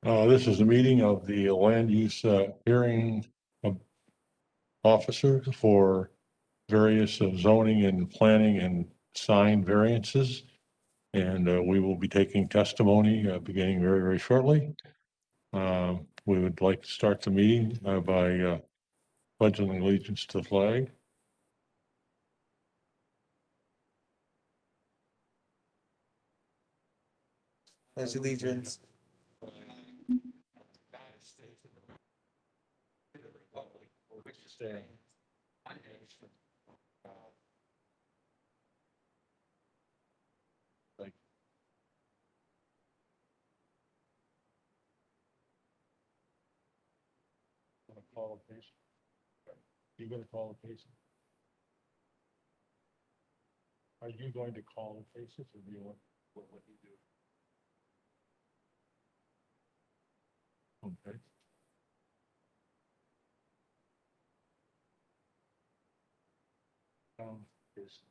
This is a meeting of the land use hearing officer for various zoning and planning and sign variances. And we will be taking testimony beginning very, very shortly. We would like to start the meeting by pledging allegiance to the flag. Pledge allegiance. Call a case. You going to call a case? Are you going to call the cases, or do you want what you do? Okay. Yes.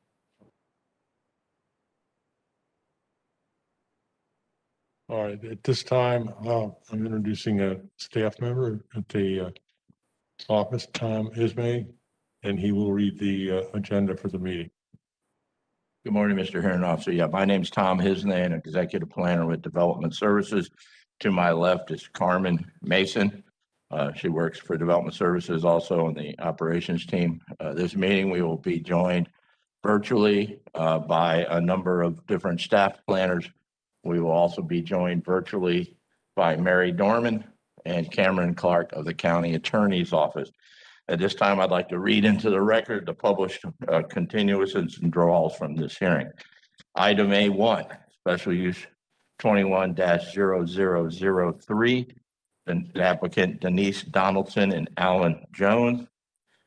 All right, at this time, I'm introducing a staff member at the office, Tom Ismay, and he will read the agenda for the meeting. Good morning, Mr. Hearing Officer. Yeah, my name's Tom Hisnay, an executive planner with Development Services. To my left is Carmen Mason. She works for Development Services, also on the operations team. This meeting, we will be joined virtually by a number of different staff planners. We will also be joined virtually by Mary Dorman and Cameron Clark of the County Attorney's Office. At this time, I'd like to read into the record the published continuances and withdrawals from this hearing. Item A1, special use 21-0003, the applicant Denise Donaldson and Alan Jones.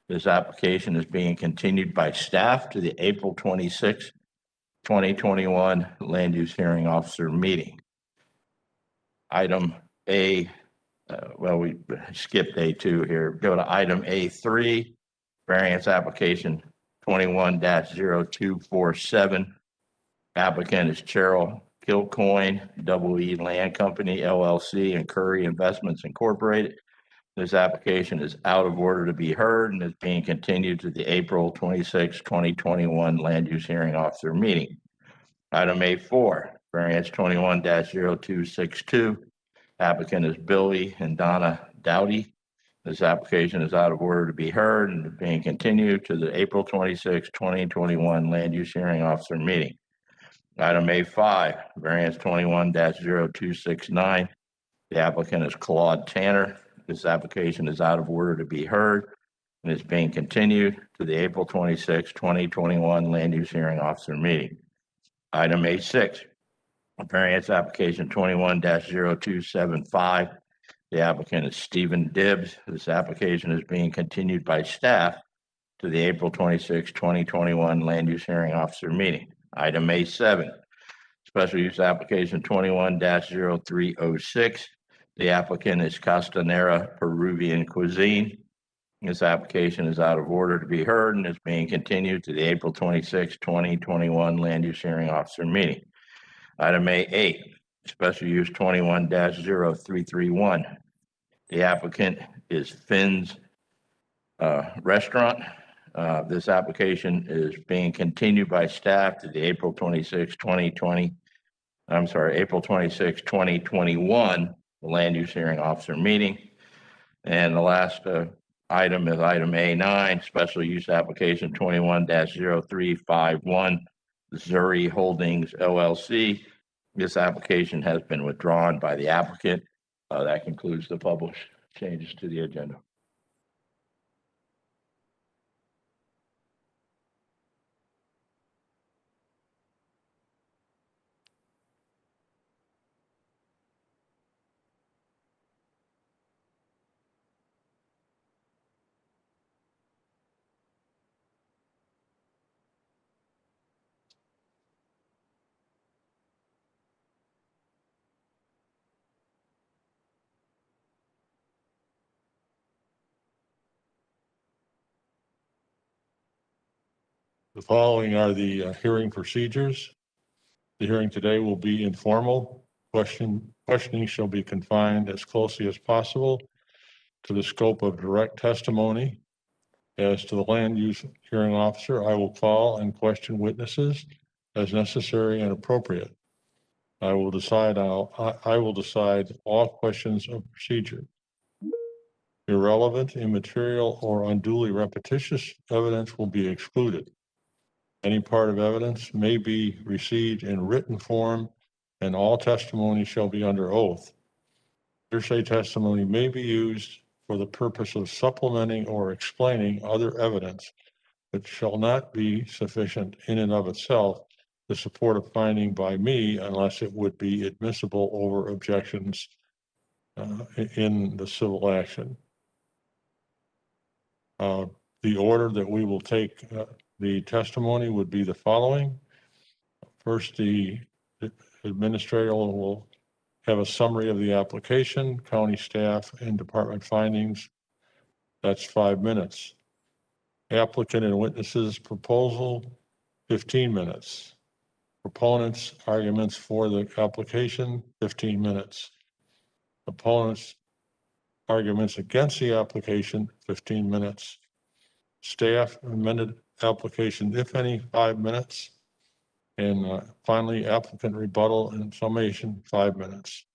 This application is being continued by staff to the April 26, 2021 Land Use Hearing Officer meeting. Item A, well, we skipped A2 here. Go to item A3, variance application 21-0247. Applicant is Cheryl Kilcoyne, WE Land Company, LLC, and Curry Investments Incorporated. This application is out of order to be heard and is being continued to the April 26, 2021 Land Use Hearing Officer meeting. Item A4, variance 21-0262. Applicant is Billy and Donna Dowdy. This application is out of order to be heard and is being continued to the April 26, 2021 Land Use Hearing Officer meeting. Item A5, variance 21-0269. The applicant is Claude Tanner. This application is out of order to be heard and is being continued to the April 26, 2021 Land Use Hearing Officer meeting. Item A6, variance application 21-0275. The applicant is Stephen Dibbs. This application is being continued by staff to the April 26, 2021 Land Use Hearing Officer meeting. Item A7, special use application 21-0306. The applicant is Castanera Peruvian Cuisine. This application is out of order to be heard and is being continued to the April 26, 2021 Land Use Hearing Officer meeting. Item A8, special use 21-0331. The applicant is Finn's Restaurant. This application is being continued by staff to the April 26, 2021 Land Use Hearing Officer meeting. And the last item is item A9, special use application 21-0351, Zuri Holdings LLC. This application has been withdrawn by the applicant. That concludes the published changes to the agenda. The following are the hearing procedures. The hearing today will be informal. Questioning shall be confined as closely as possible to the scope of direct testimony. As to the land use hearing officer, I will call and question witnesses as necessary and appropriate. I will decide all questions of procedure. Irrelevant, immaterial, or unduly repetitious evidence will be excluded. Any part of evidence may be received in written form, and all testimony shall be under oath. Hearsay testimony may be used for the purpose of supplementing or explaining other evidence, but shall not be sufficient in and of itself to support a finding by me unless it would be admissible over objections in the civil action. The order that we will take the testimony would be the following. First, the administrator will have a summary of the application, county staff, and department findings. That's 5 minutes. Applicant and witnesses proposal, 15 minutes. Proponents arguments for the application, 15 minutes. Opponents arguments against the application, 15 minutes. Staff amended application, if any, 5 minutes. And finally, applicant rebuttal and summation, 5 minutes.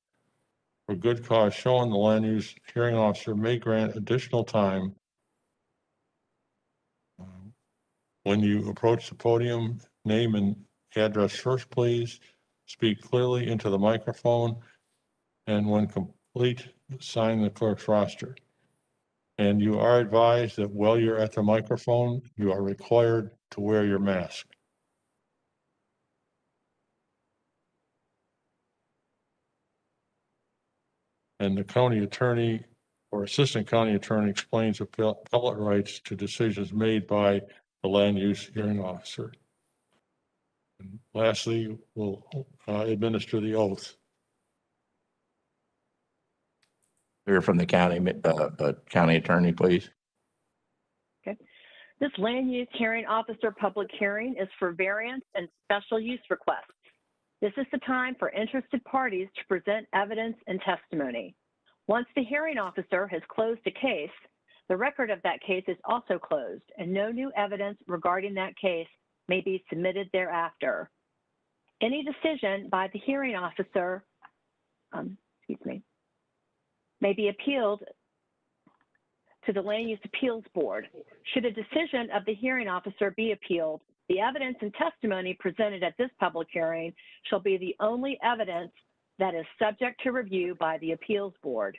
For good cause shown, the land use hearing officer may grant additional time. When you approach the podium, name and address first, please. Speak clearly into the microphone. And when complete, sign the clerk's roster. And you are advised that while you're at the microphone, you are required to wear your mask. And the county attorney or assistant county attorney explains appellate rights to decisions made by the land use hearing officer. And lastly, we'll administer the oath. Hear from the county attorney, please. This land use hearing officer public hearing is for variance and special use requests. This is the time for interested parties to present evidence and testimony. Once the hearing officer has closed a case, the record of that case is also closed, and no new evidence regarding that case may be submitted thereafter. Any decision by the hearing officer, may be appealed to the Land Use Appeals Board. Should a decision of the hearing officer be appealed, the evidence and testimony presented at this public hearing shall be the only evidence that is subject to review by the Appeals Board.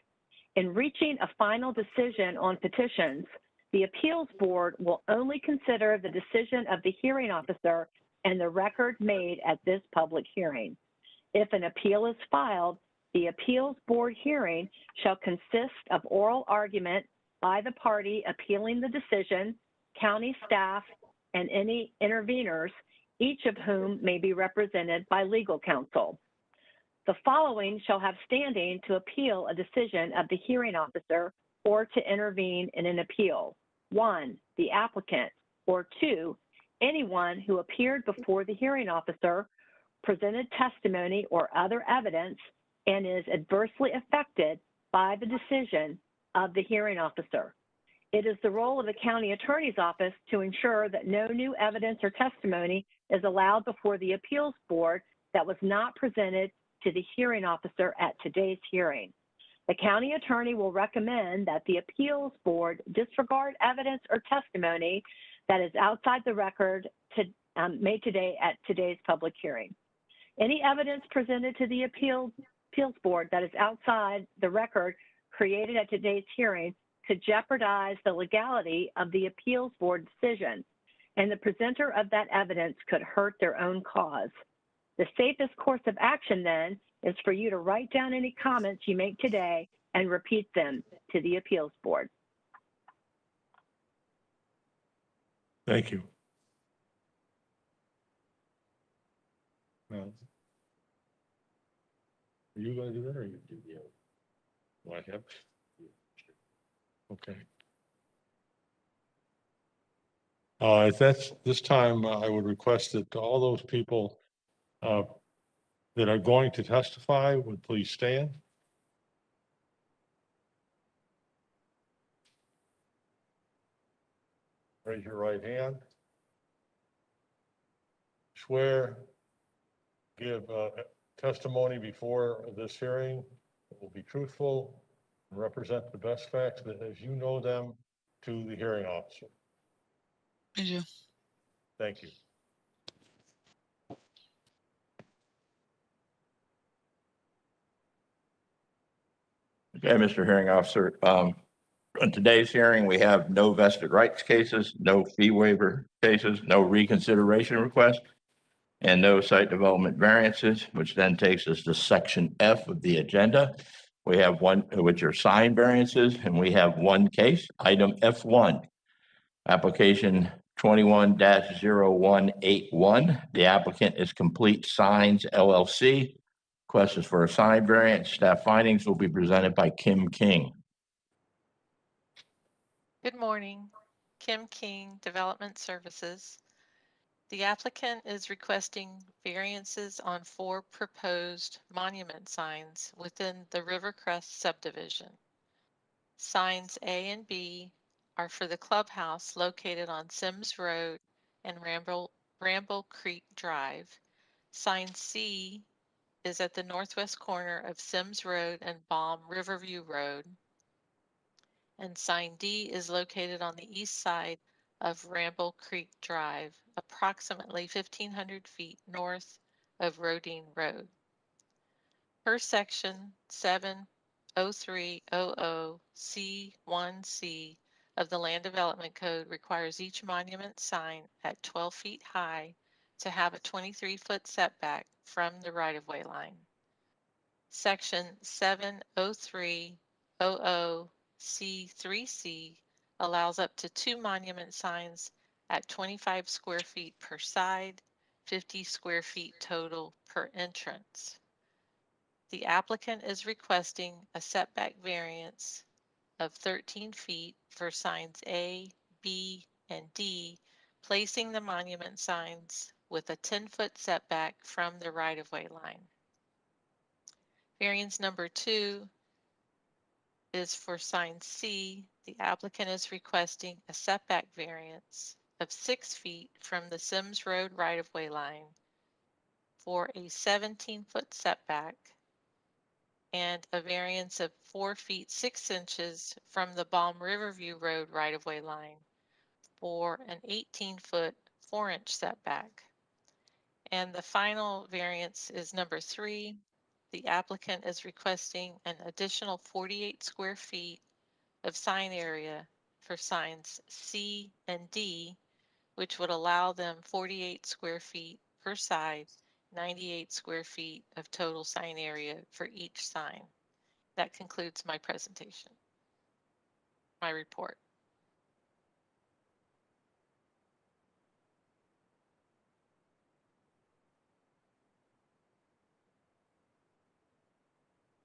In reaching a final decision on petitions, the Appeals Board will only consider the decision of the hearing officer and the record made at this public hearing. If an appeal is filed, the Appeals Board hearing shall consist of oral argument by the party appealing the decision, county staff, and any interveners, each of whom may be represented by legal counsel. The following shall have standing to appeal a decision of the hearing officer or to intervene in an appeal. 1, the applicant, or 2, anyone who appeared before the hearing officer, presented testimony or other evidence, and is adversely affected by the decision of the hearing officer. It is the role of the county attorney's office to ensure that no new evidence or testimony is allowed before the appeals board that was not presented to the hearing officer at today's hearing. The county attorney will recommend that the appeals board disregard evidence or testimony that is outside the record made today at today's public hearing. Any evidence presented to the appeals board that is outside the record created at today's hearing could jeopardize the legality of the appeals board decision, and the presenter of that evidence could hurt their own cause. The safest course of action then is for you to write down any comments you make today and repeat them to the appeals board. Thank you. Now, are you going to do that or you do? Yeah. Do I have? Okay. If that's this time, I would request that all those people that are going to testify would please stand. Raise your right hand. Swear, give testimony before this hearing that will be truthful and represent the best facts that as you know them to the hearing officer. I do. Thank you. Okay, Mr. Hearing Officer, in today's hearing, we have no vested rights cases, no fee waiver cases, no reconsideration request, and no site development variances, which then takes us to section F of the agenda. We have one, which are sign variances, and we have one case, item F1, application 21-0181. The applicant is Complete Signs LLC. Request is for a sign variance. Staff findings will be presented by Kim King. Good morning, Kim King, Development Services. The applicant is requesting variances on 4 proposed monument signs within the Rivercrest subdivision. Signs A and B are for the clubhouse located on Sims Road and Bramble Creek Drive. Sign C is at the northwest corner of Sims Road and Balm Riverview Road. And sign D is located on the east side of Ramble Creek Drive, approximately 1,500 feet north of Rodine Road. Per section 70300C1C of the Land Development Code requires each monument sign at 12 feet high to have a 23-foot setback from the right-of-way line. Section 70300C3C allows up to 2 monument signs at 25 square feet per side, 50 square feet total per entrance. The applicant is requesting a setback variance of 13 feet for signs A, B, and D, placing the monument signs with a 10-foot setback from the right-of-way line. Variance number 2 is for sign C. The applicant is requesting a setback variance of 6 feet from the Sims Road right-of-way line for a 17-foot setback and a variance of 4 feet 6 inches from the Balm Riverview Road right-of-way line for an 18-foot 4-inch setback. And the final variance is number 3. The applicant is requesting an additional 48 square feet of sign area for signs C and D, which would allow them 48 square feet per side, 98 square feet of total sign area for each sign. That concludes my presentation, my report.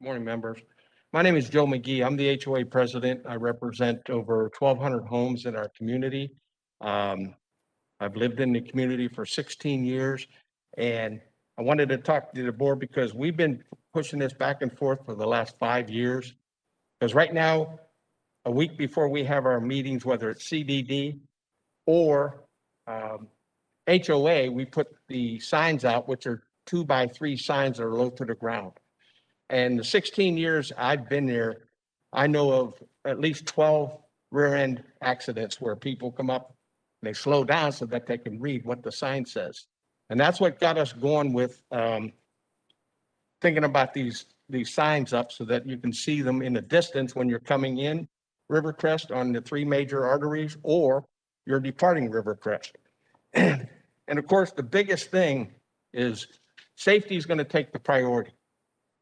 Morning, members. My name is Joe McGee. I'm the HOA president. I represent over 1,200 homes in our community. I've lived in the community for 16 years, and I wanted to talk to the board because we've been pushing this back and forth for the last 5 years. Because right now, a week before we have our meetings, whether it's CDD or HOA, we put the signs out, which are 2x3 signs that are low to the ground. And the 16 years I've been there, I know of at least 12 rear end accidents where people come up, and they slow down so that they can read what the sign says. And that's what got us going with thinking about these signs up so that you can see them in the distance when you're coming in Rivercrest on the 3 major arteries or you're departing Rivercrest. And of course, the biggest thing is safety is going to take the priority.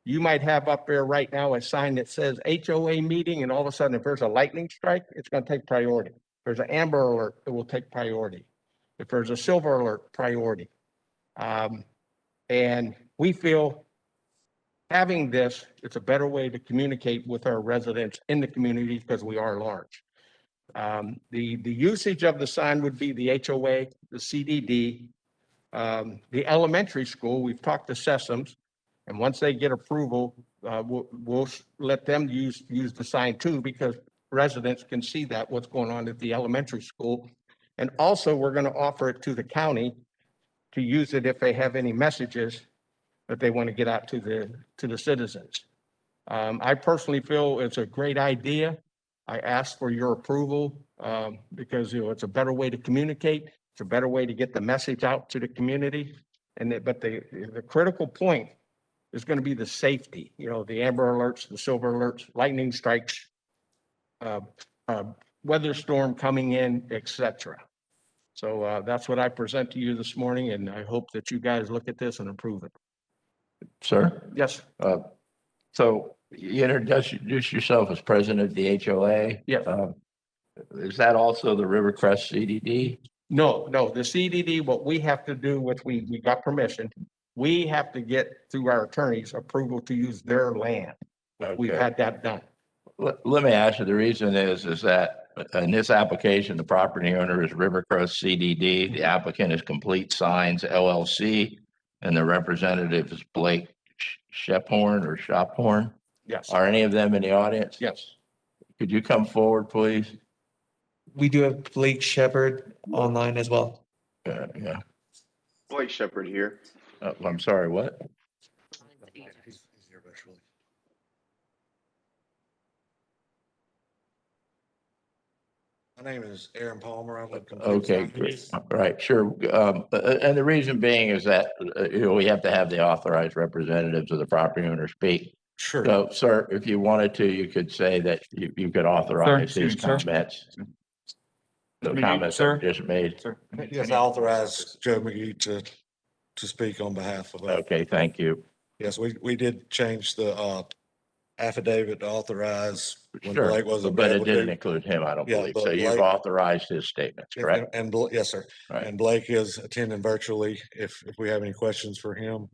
You might have up there right now a sign that says HOA meeting, and all of a sudden, if there's a lightning strike, it's going to take priority. If there's an amber alert, it will take priority. If there's a silver alert, priority. And we feel having this, it's a better way to communicate with our residents in the community because we are large. The usage of the sign would be the HOA, the CDD, the elementary school. We've talked to Sessoms, and once they get approval, we'll let them use the sign too, because residents can see that what's going on at the elementary school. And also, we're going to offer it to the county to use it if they have any messages that they want to get out to the citizens. I personally feel it's a great idea. I ask for your approval because it's a better way to communicate. It's a better way to get the message out to the community. But the critical point is going to be the safety. The amber alerts, the silver alerts, lightning strikes, weather storm coming in, etc. So that's what I present to you this morning, and I hope that you guys look at this and approve it. Sir, Yes. so you introduce yourself as president of the HOA. Yes. Is that also the Rivercrest CDD? No, the CDD, what we have to do with, we got permission. We have to get through our attorneys approval to use their land. We've Okay. had that done. Let me ask you, the reason is that in this application, the property owner is Rivercrest CDD, the applicant is Complete Signs LLC, and the representative is Blake Shephorn or Shophorn. Yes. Are any of them in the audience? Yes. Could you come forward, please? We do have Blake Shepherd online as well. Yeah. Blake Shepherd here. I'm sorry, what? My name is Aaron Palmer. I live. Okay, great. All right, sure. And the reason being is that, we have to have the authorized representatives of the property owner speak. Sure. So, sir, if you wanted to, you could say that you could authorize his sir. comments. The McGee, comments sir. are just made. Yes, I authorize Joe McGee to speak on behalf of. Okay, thank you. Yes, we did change the affidavit to authorize when Sure, Blake wasn't but it able to didn't do. include him, I don't Yeah, believe. but So you've Blake- authorized his statements, correct? Yes, sir. Right. And Blake is attending virtually if we have any questions for him.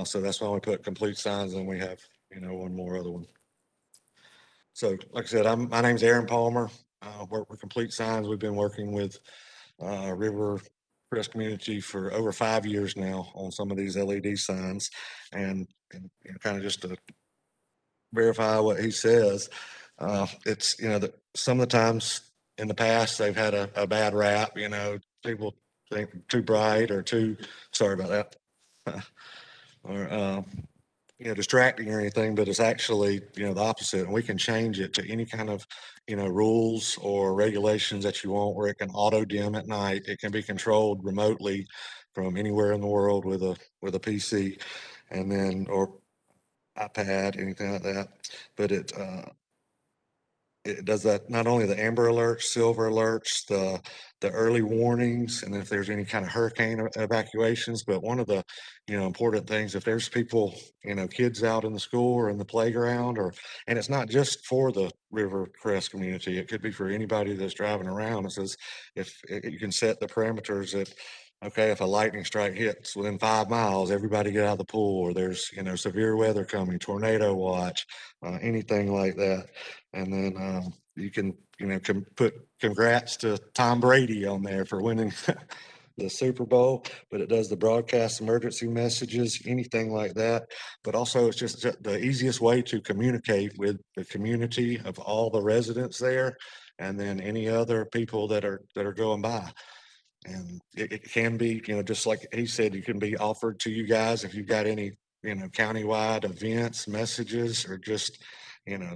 So that's why we put Complete Signs, and we have, one more other one. So like I said, my name's Aaron Palmer. Work with Complete Signs. We've been working with River Crest community for over 5 years now on some of these LED signs, and kind of just to verify what he says, it's that some of the times in the past they've had a bad rap. People think too bright or too, sorry about that, or distracting or anything, but it's actually, the opposite. And we can change it to any kind of, rules or regulations that you want, where it can auto dim at night. It can be controlled remotely from anywhere in the world with a PC, and then, or iPad, anything like that. But it does that, not only the amber alerts, silver alerts, the early warnings, and if there's any kind of hurricane evacuations. But one of the, important things, if there's people, kids out in the school or in the playground, and it's not just for the River Crest community, it could be for anybody that's driving around. It says, if you can set the parameters that, okay, if a lightning strike hits within 5 miles, everybody get out of the pool, or there's, severe weather coming, tornado watch, anything like that. And then you can put congrats to Tom Brady on there for winning the Super Bowl, but it does the broadcast emergency messages, anything like that. But also, it's just the easiest way to communicate with the community of all the residents there, and then any other people that are going by. And it can be, just like he said, it can be offered to you guys if you've got any, countywide events, messages, or just,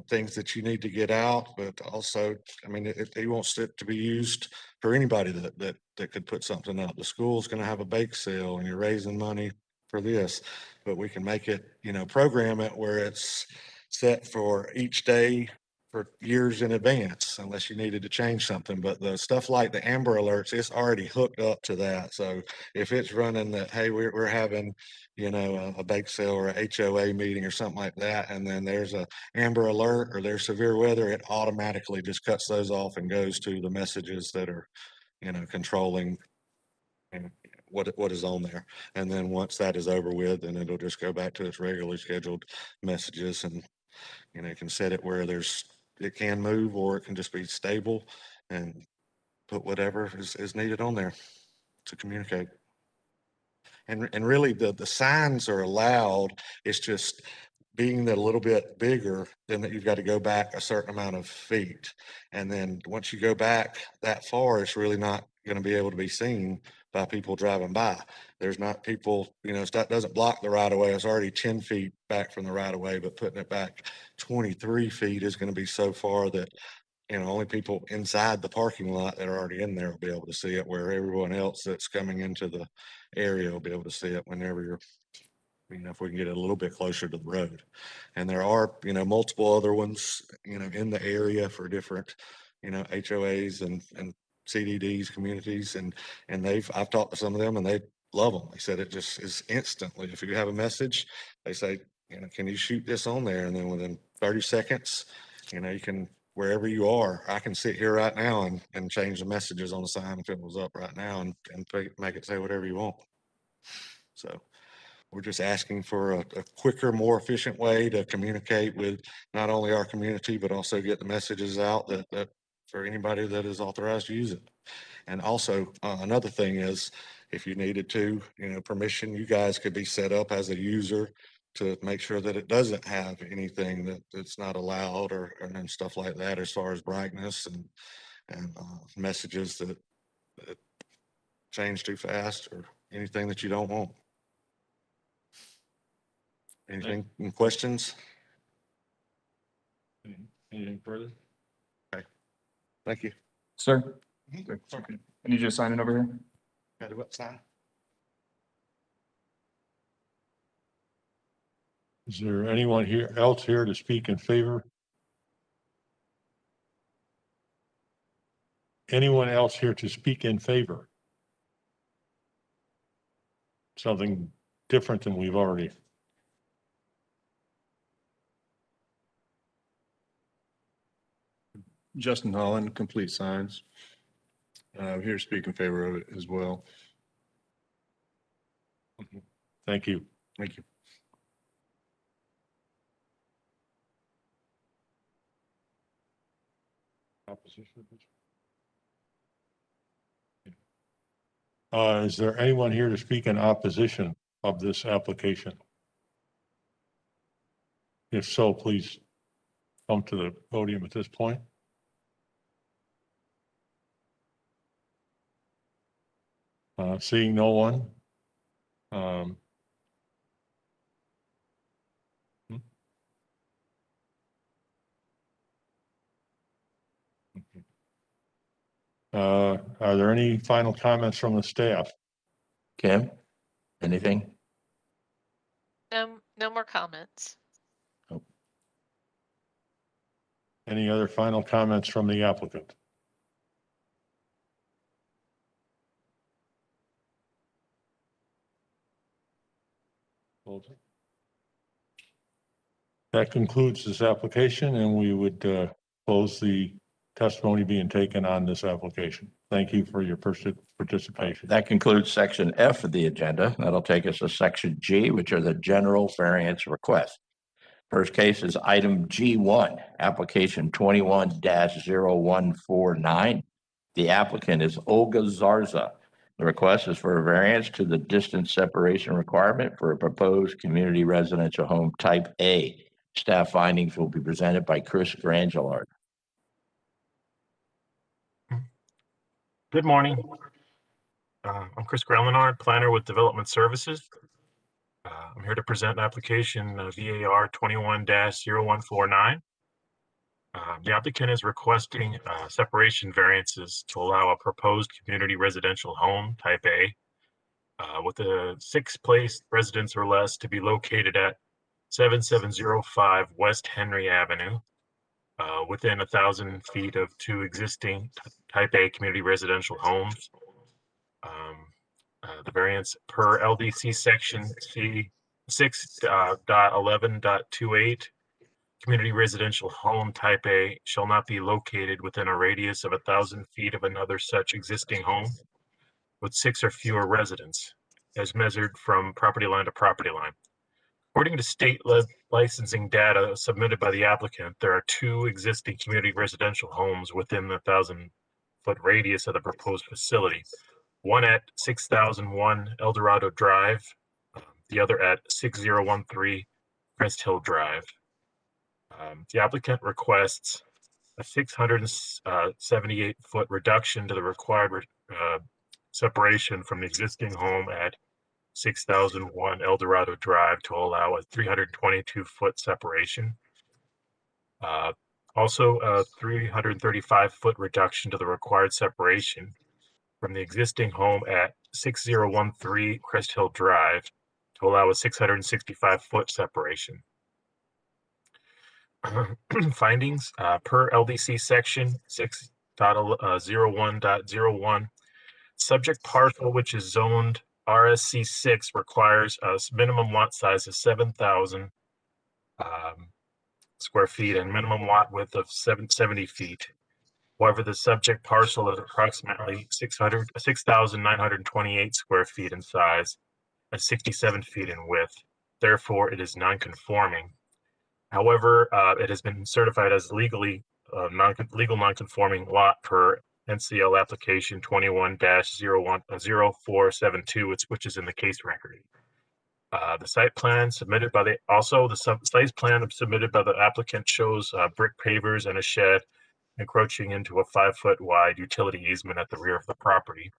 things that you need to get out. But also, I mean, he wants it to be used for anybody that could put something out. The school's going to have a bake sale and you're raising money for this, but we can make it, program it where it's set for each day for years in advance, unless you needed to change something. But the stuff like the Amber Alerts, it's already hooked up to that. So if it's running that, hey, we're having, a bake sale or a HOA meeting or something like that, and then there's a Amber Alert or there's severe weather, it automatically just cuts those off and goes to the messages that are, controlling what is on there. And then once that is over with, then it'll just go back to its regularly scheduled messages. And you can set it where it can move, or it can just be stable. and put whatever is needed on there to communicate. And really the signs are allowed. It's just being a little bit bigger, then that you've got to go back a certain amount of feet. And then once you go back that far, it's really not going to be able to be seen by people driving by. There's not people, that doesn't block the right of way. It's already 10 feet back from the right of way, but putting it back 23 feet is going to be so far that, only people inside the parking lot that are already in there will be able to see it, where everyone else that's coming into the area will be able to see it whenever you're, if we can get it a little bit closer to the road. And there are, multiple other ones, in the area for different, HOAs and CDDs, communities, and I've talked to some of them and they love them. They said it just is instantly. If you have a message, they say, can you shoot this on there? And then within 30 seconds, you can, wherever you are, I can sit here right now and change the messages on the sign if it was up right now and make it say whatever you want. So we're just asking for a quicker, more efficient way to communicate with not only our community, but also get the messages out that for anybody that is authorized to use it. And also, another thing is, if you needed to, permission, you guys could be set up as a user to make sure that it doesn't have anything that's not allowed and stuff like that, as far as brightness and messages that change too fast or anything that you don't want. Anything, any questions? Anything further? Thank you. Sir, okay. I need you to sign it over here. Got to what sign? Is there anyone else here to speak in favor? Anyone else here to speak in favor? Something different than we've already. Justin Holland, Complete Signs. I'm here to speak in favor of it as well. Thank you. Thank you. Opposition. Is there anyone here to speak in opposition of this application? If so, please come to the podium at this point. Seeing no one. Are there any final comments from the staff? Kim, anything? No more comments. Any other final comments from the applicant? That concludes this application, and we would close the testimony being taken on this application. Thank you for your participation. That concludes section F of the agenda. That'll take us to section G, which are the general variance requests. First case is item G1, application 21-0149. The applicant is Olga Zarza. The request is for a variance to the distance separation requirement for a proposed community residential home type A. Staff findings will be presented by Chris Grangillard. Good morning. I'm Chris Grangillard, planner with Development Services. I'm here to present an application VAR 21-0149. The applicant is requesting separation variances to allow a proposed community residential home type A with a 6 place residence or less to be located at 7705 West Henry Avenue, within 1,000 feet of 2 existing type A community residential homes. The variance per LDC section C 6.11.28, community residential home type A shall not be located within a radius of 1,000 feet of another such existing home with 6 or fewer residents, as measured from property line to property line. According to state licensing data submitted by the applicant, there are 2 existing community residential homes within the 1,000 foot radius of the proposed facility. One at 6001 Eldorado Drive, the other at 6013 Crest Hill Drive. The applicant requests a 678-foot reduction to the required separation from the existing home at 6001 Eldorado Drive to allow a 322-foot separation. Also, a 335-foot reduction to the required separation from the existing home at 6013 Crest Hill Drive to allow a 665-foot separation. Findings, per LDC section 6.01.01, subject parcel which is zoned RSC 6 requires a minimum lot size of 7,000 square feet and minimum lot width of 770 feet. However, the subject parcel is approximately 6,928 square feet in size and 67 feet in width. Therefore, it is non-conforming. However, it has been certified as legal non-conforming lot per NCL application 21-0472, which is in the case record. The site plan submitted by the site plan submitted by the applicant shows brick pavers and a shed encroaching into a 5-foot wide utility easement at the rear of the property.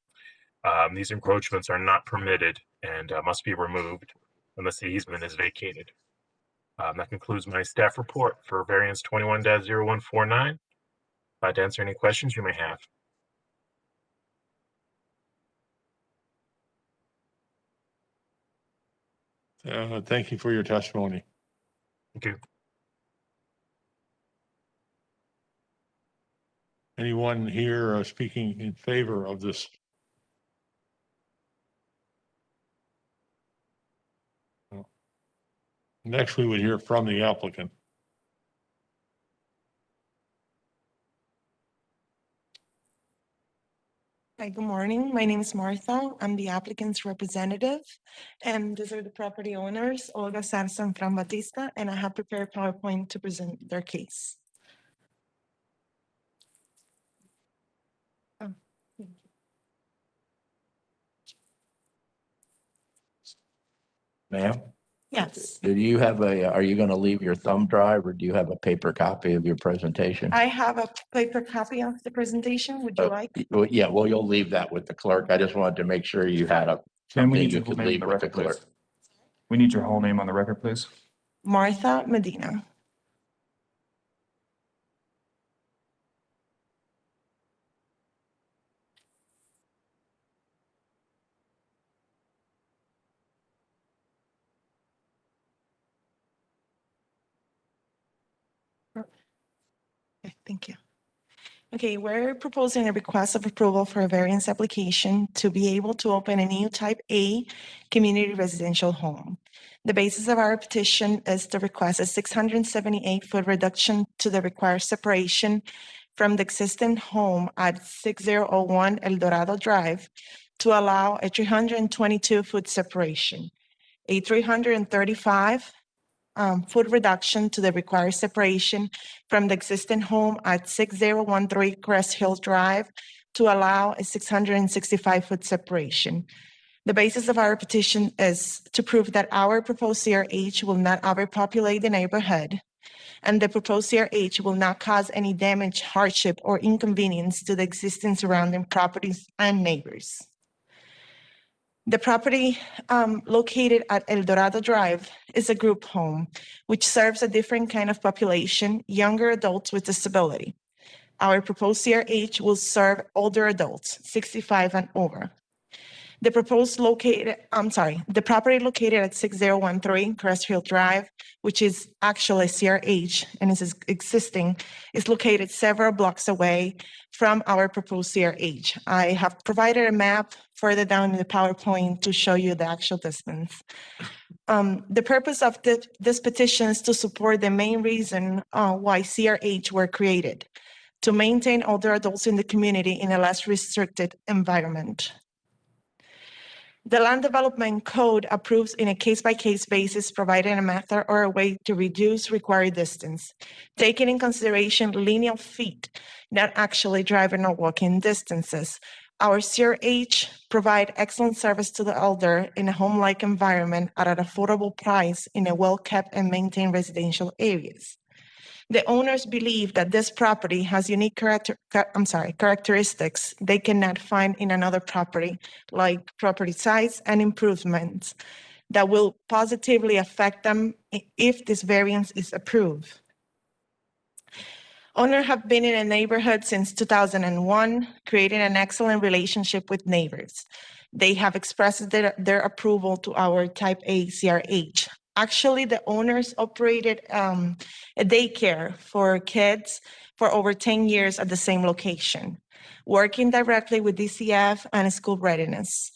These encroachments are not permitted and must be removed unless the easement is vacated. That concludes my staff report for variance 21-0149. Glad to answer any questions you may have. Thank you for your testimony. Thank you. Anyone here speaking in favor of this? Next, we would hear from the applicant. Hi, good morning. My name is Martha. I'm the applicant's representative, and these are the property owners, Olga Sarsa and Fran Batista, and I have prepared PowerPoint to present their case. Oh, thank you. Ma'am, Yes, do you have are you going to leave your thumb drive or do you have a paper copy of your presentation? I have a paper copy of the presentation. Would you like? Well, yeah, well, you'll leave that with the clerk. I just wanted to make sure you had Ma'am, we something need you your whole could name on leave the with the record, clerk. please. We need your whole name on the record, please. Martha Medina. Okay, thank you. Okay, we're proposing a request of approval for a variance application to be able to open a new type A community residential home. The basis of our petition is to request a 678-foot reduction to the required separation from the existing home at 6001 El Dorado Drive to allow a 322-foot separation, a 335 foot reduction to the required separation from the existing home at 6013 Crest Hill Drive to allow a 665-foot separation. The basis of our petition is to prove that our proposed CRH will not overpopulate the neighborhood, and the proposed CRH will not cause any damage, hardship, or inconvenience to the existing surrounding properties and neighbors. The property located at El Dorado Drive is a group home, which serves a different kind of population, younger adults with disability. Our proposed CRH will serve older adults, 65 and over. The property located at 6013 Crest Hill Drive, which is actually CRH and is existing, is located several blocks away from our proposed CRH. I have provided a map further down in the PowerPoint to show you the actual distance. The purpose of this petition is to support the main reason why CRH were created, to maintain older adults in the community in a less restricted environment. The Land Development Code approves in a case-by-case basis, providing a method or a way to reduce required distance, taking in consideration linear feet, not actually driving or walking distances. Our CRH provide excellent service to the elder in a home-like environment at an affordable price in a well-kept and maintained residential areas. The owners believe that this property has unique characteristics they cannot find in another property, like property size and improvements that will positively affect them if this variance is approved. Owners have been in a neighborhood since 2001, creating an excellent relationship with neighbors. They have expressed their approval to our Type A CRH. Actually, the owners operated a daycare for kids for over 10 years at the same location, working directly with DCF and school readiness.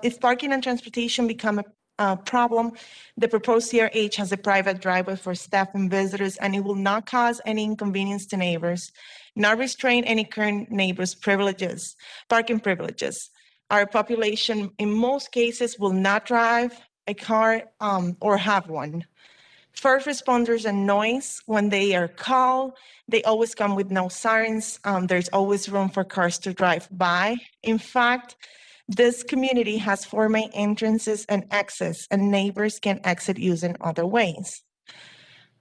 If parking and transportation become a problem, the proposed CRH has a private driveway for staff and visitors, and it will not cause any inconvenience to neighbors, not restrain any current neighbors' privileges, parking privileges. Our population, in most cases, will not drive a car or have one. First responders and noise, when they are called, they always come with no sirens. There's always room for cars to drive by. In fact, this community has 4 main entrances and exits, and neighbors can exit using other ways.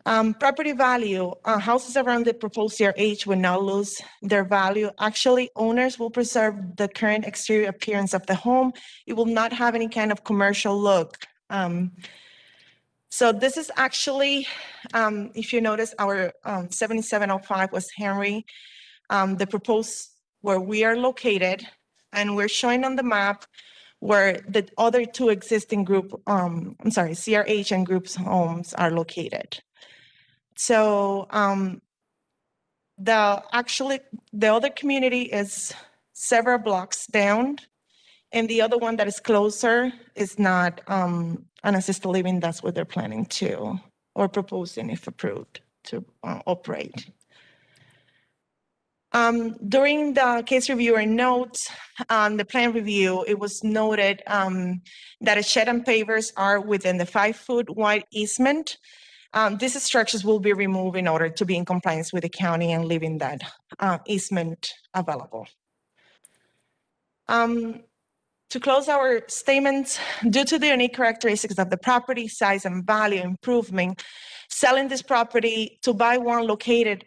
Property value, houses around the proposed CRH will not lose their value. Actually, owners will preserve the current exterior appearance of the home. It will not have any kind of commercial look. So this is actually, if you notice, our 7705 was Henry, the proposed where we are located, and we're showing on the map where the other 2 existing group, CRH and groups homes are located. So the other community is several blocks down, and the other one that is closer is not an assisted living. That's what they're planning to, or proposing if approved, to operate. During the case review or notes, the plan review, it was noted that a shed and pavers are within the 5-foot wide easement. These structures will be removed in order to be in compliance with the county and leaving that easement available. To close our statements, due to the unique characteristics of the property, size and value improvement, selling this property to buy one located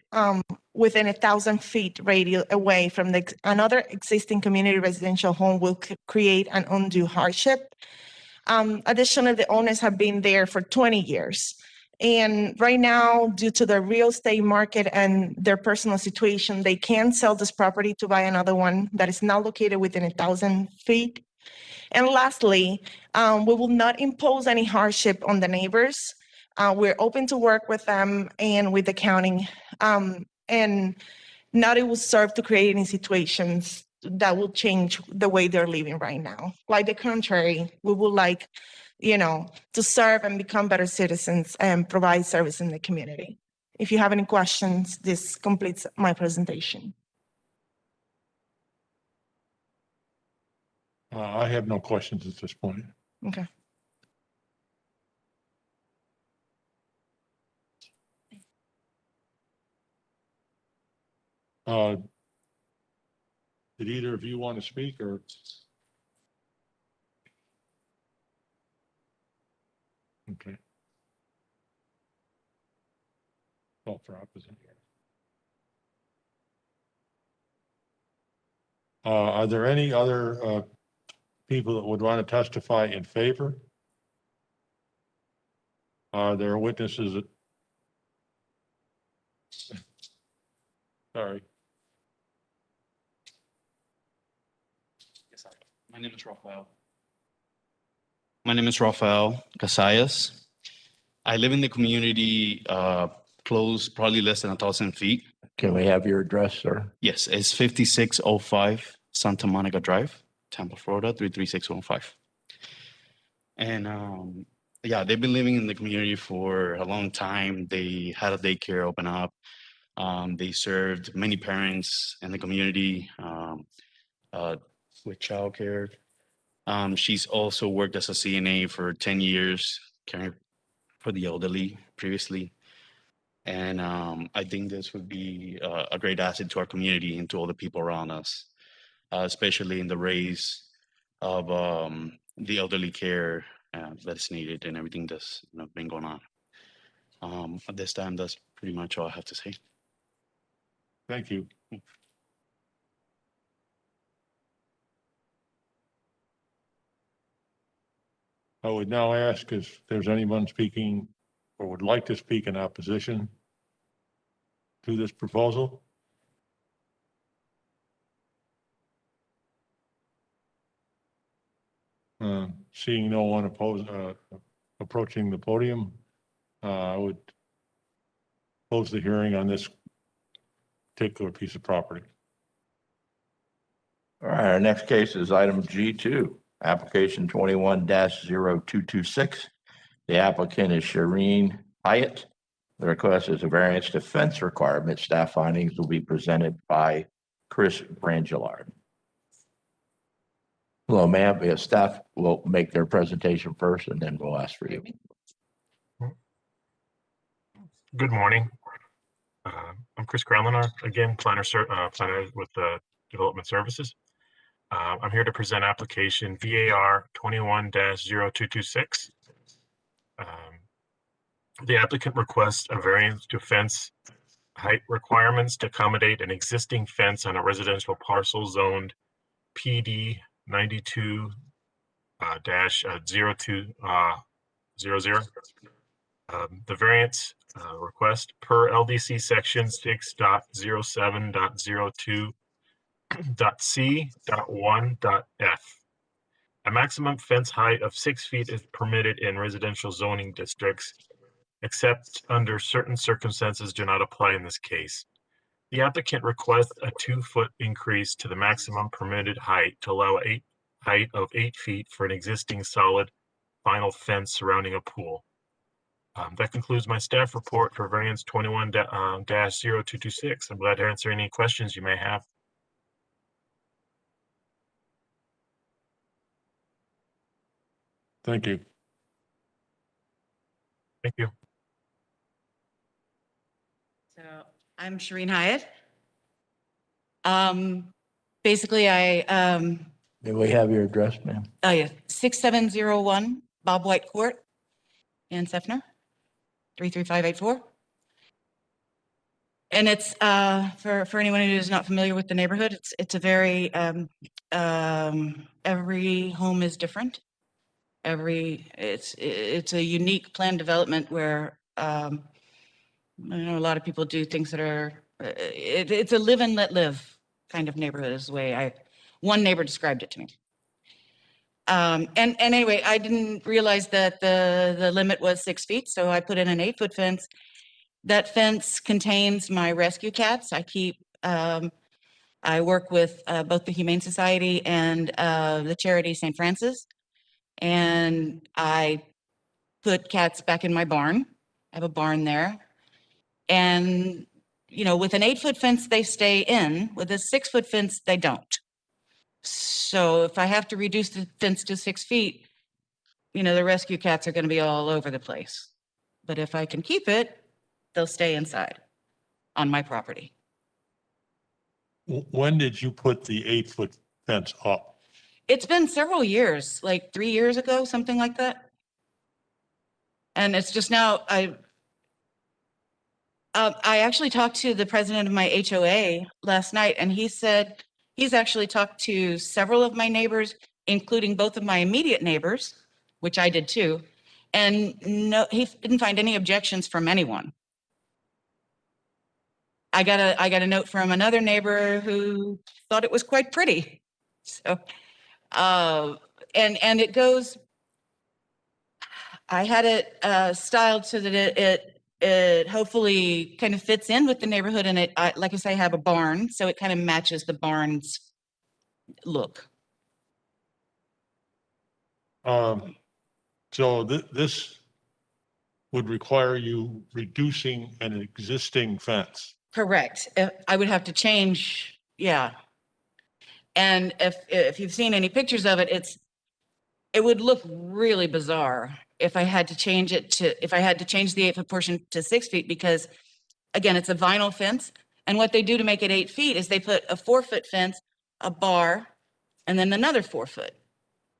within 1,000 feet radius away from another existing community residential home will create an undue hardship. Additionally, the owners have been there for 20 years. And right now, due to the real estate market and their personal situation, they can't sell this property to buy another one that is now located within 1,000 feet. And lastly, we will not impose any hardship on the neighbors. We're open to work with them and with the county, and not it will serve to create any situations that will change the way they're living right now. Quite the contrary, we would like, to serve and become better citizens and provide service in the community. If you have any questions, this completes my presentation. I have no questions at this point. Okay. Did either of you want to speak or? Okay. Call for opposition. Are there any other people that would want to testify in favor? Are there witnesses that? Sorry. Yes, my name is Rafael. My name is Rafael Casillas. I live in the community close, probably less than 1,000 feet. Can we have your address, sir? Yes, it's 5605 Santa Monica Drive, Tampa, Florida, 33615. And yeah, they've been living in the community for a long time. They had a daycare open up. They served many parents in the community with childcare. She's also worked as a CNA for 10 years, caring for the elderly previously. And I think this would be a great asset to our community and to all the people around us, especially in the raise of the elderly care that's needed and everything that's been going on. At this time, that's pretty much all I have to say. Thank you. I would now ask if there's anyone speaking or would like to speak in opposition to this proposal. Seeing no one approaching the podium, I would close the hearing on this particular piece of property. All right, our next case is item G2, application 21-0226. The applicant is Shireen Hyatt. The request is a variance to fence requirement. Staff findings will be presented by Chris Brangillard. Hello, ma'am. Yeah, staff will make their presentation first and then we'll ask for you. Good morning. I'm Chris Grellinar, again, planner with Development Services. I'm here to present application VAR 21-0226. The applicant requests a variance to fence height requirements to accommodate an existing fence on a residential parcel zoned PD 92-0200. The variance request per LDC section 6.07.02.c.1.f. A maximum fence height of 6 feet is permitted in residential zoning districts, except under certain circumstances do not apply in this case. The applicant requests a 2-foot increase to the maximum permitted height to allow a height of 8 feet for an existing solid vinyl fence surrounding a pool. That concludes my staff report for variance 21-0226. I'm glad to answer any questions you may have. Thank you. Thank you. So I'm Shireen Hyatt. Basically, May we have your address, ma'am? Oh yeah, 6701 Bob White Court in Sefner, 33584. And it's for anyone who is not familiar with the neighborhood, it's a very every home is different. It's a unique plan development where I know a lot of people do things that are it's a live and let live kind of neighborhood is the way one neighbor described it to me. And anyway, I didn't realize that the limit was 6 feet, so I put in an 8-foot fence. That fence contains my rescue cats. I work with both the Humane Society and the charity St. Francis, and I put cats back in my barn. I have a barn there, and with an 8-foot fence, they stay in. With a 6-foot fence, they don't. So if I have to reduce the fence to 6 feet, the rescue cats are going to be all over the place. But if I can keep it, they'll stay inside on my property. When did you put the 8-foot fence up? It's been several years, like 3 years ago, something like that. And it's just now, I actually talked to the president of my HOA last night, and he said he's actually talked to several of my neighbors, including both of my immediate neighbors, which I did too. And no, he didn't find any objections from anyone. I got a note from another neighbor who thought it was quite pretty. So, and it goes, I had it styled so that it hopefully kind of fits in with the neighborhood, and like I say, I have a barn, so it kind of matches the barn's look. So this would require you reducing an existing fence. Correct. I would have to change, yeah. And if you've seen any pictures of it, it would look really bizarre if I had to change it to, if I had to change the 8-foot portion to 6 feet, because again, it's a vinyl fence. And what they do to make it 8 feet is they put a 4-foot fence, a bar, and then another 4 foot.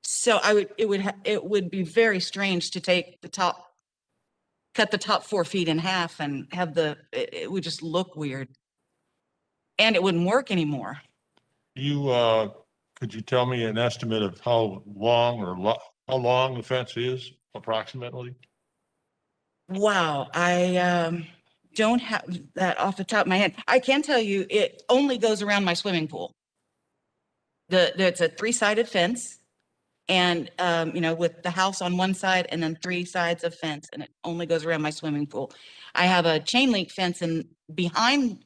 So it would be very strange to take the top, cut the top 4 feet in half and have it would just look weird. And it wouldn't work anymore. Could you tell me an estimate of how long how long the fence is approximately? Wow, I don't have that off the top of my head. I can tell you it only goes around my swimming pool. It's a 3-sided fence, and you know, with the house on one side and then 3 sides of fence, and it only goes around my swimming pool. I have a chain link fence behind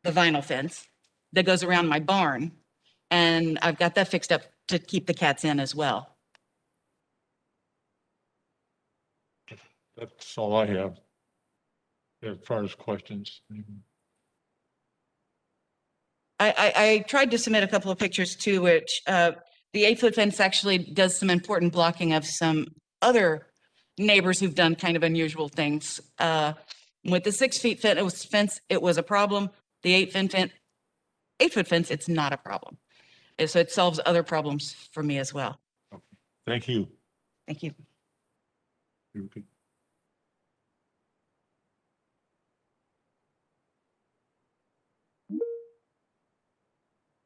the vinyl fence that goes around my barn, and I've got that fixed up to keep the cats in as well. That's all I have as far as questions. I tried to submit a couple of pictures too, which the 8-foot fence actually does some important blocking of some other neighbors who've done kind of unusual things. With the 6 feet fence, it was a problem. The 8-foot fence, it's not a problem. And so it solves other problems for me as well. Thank you. Thank you.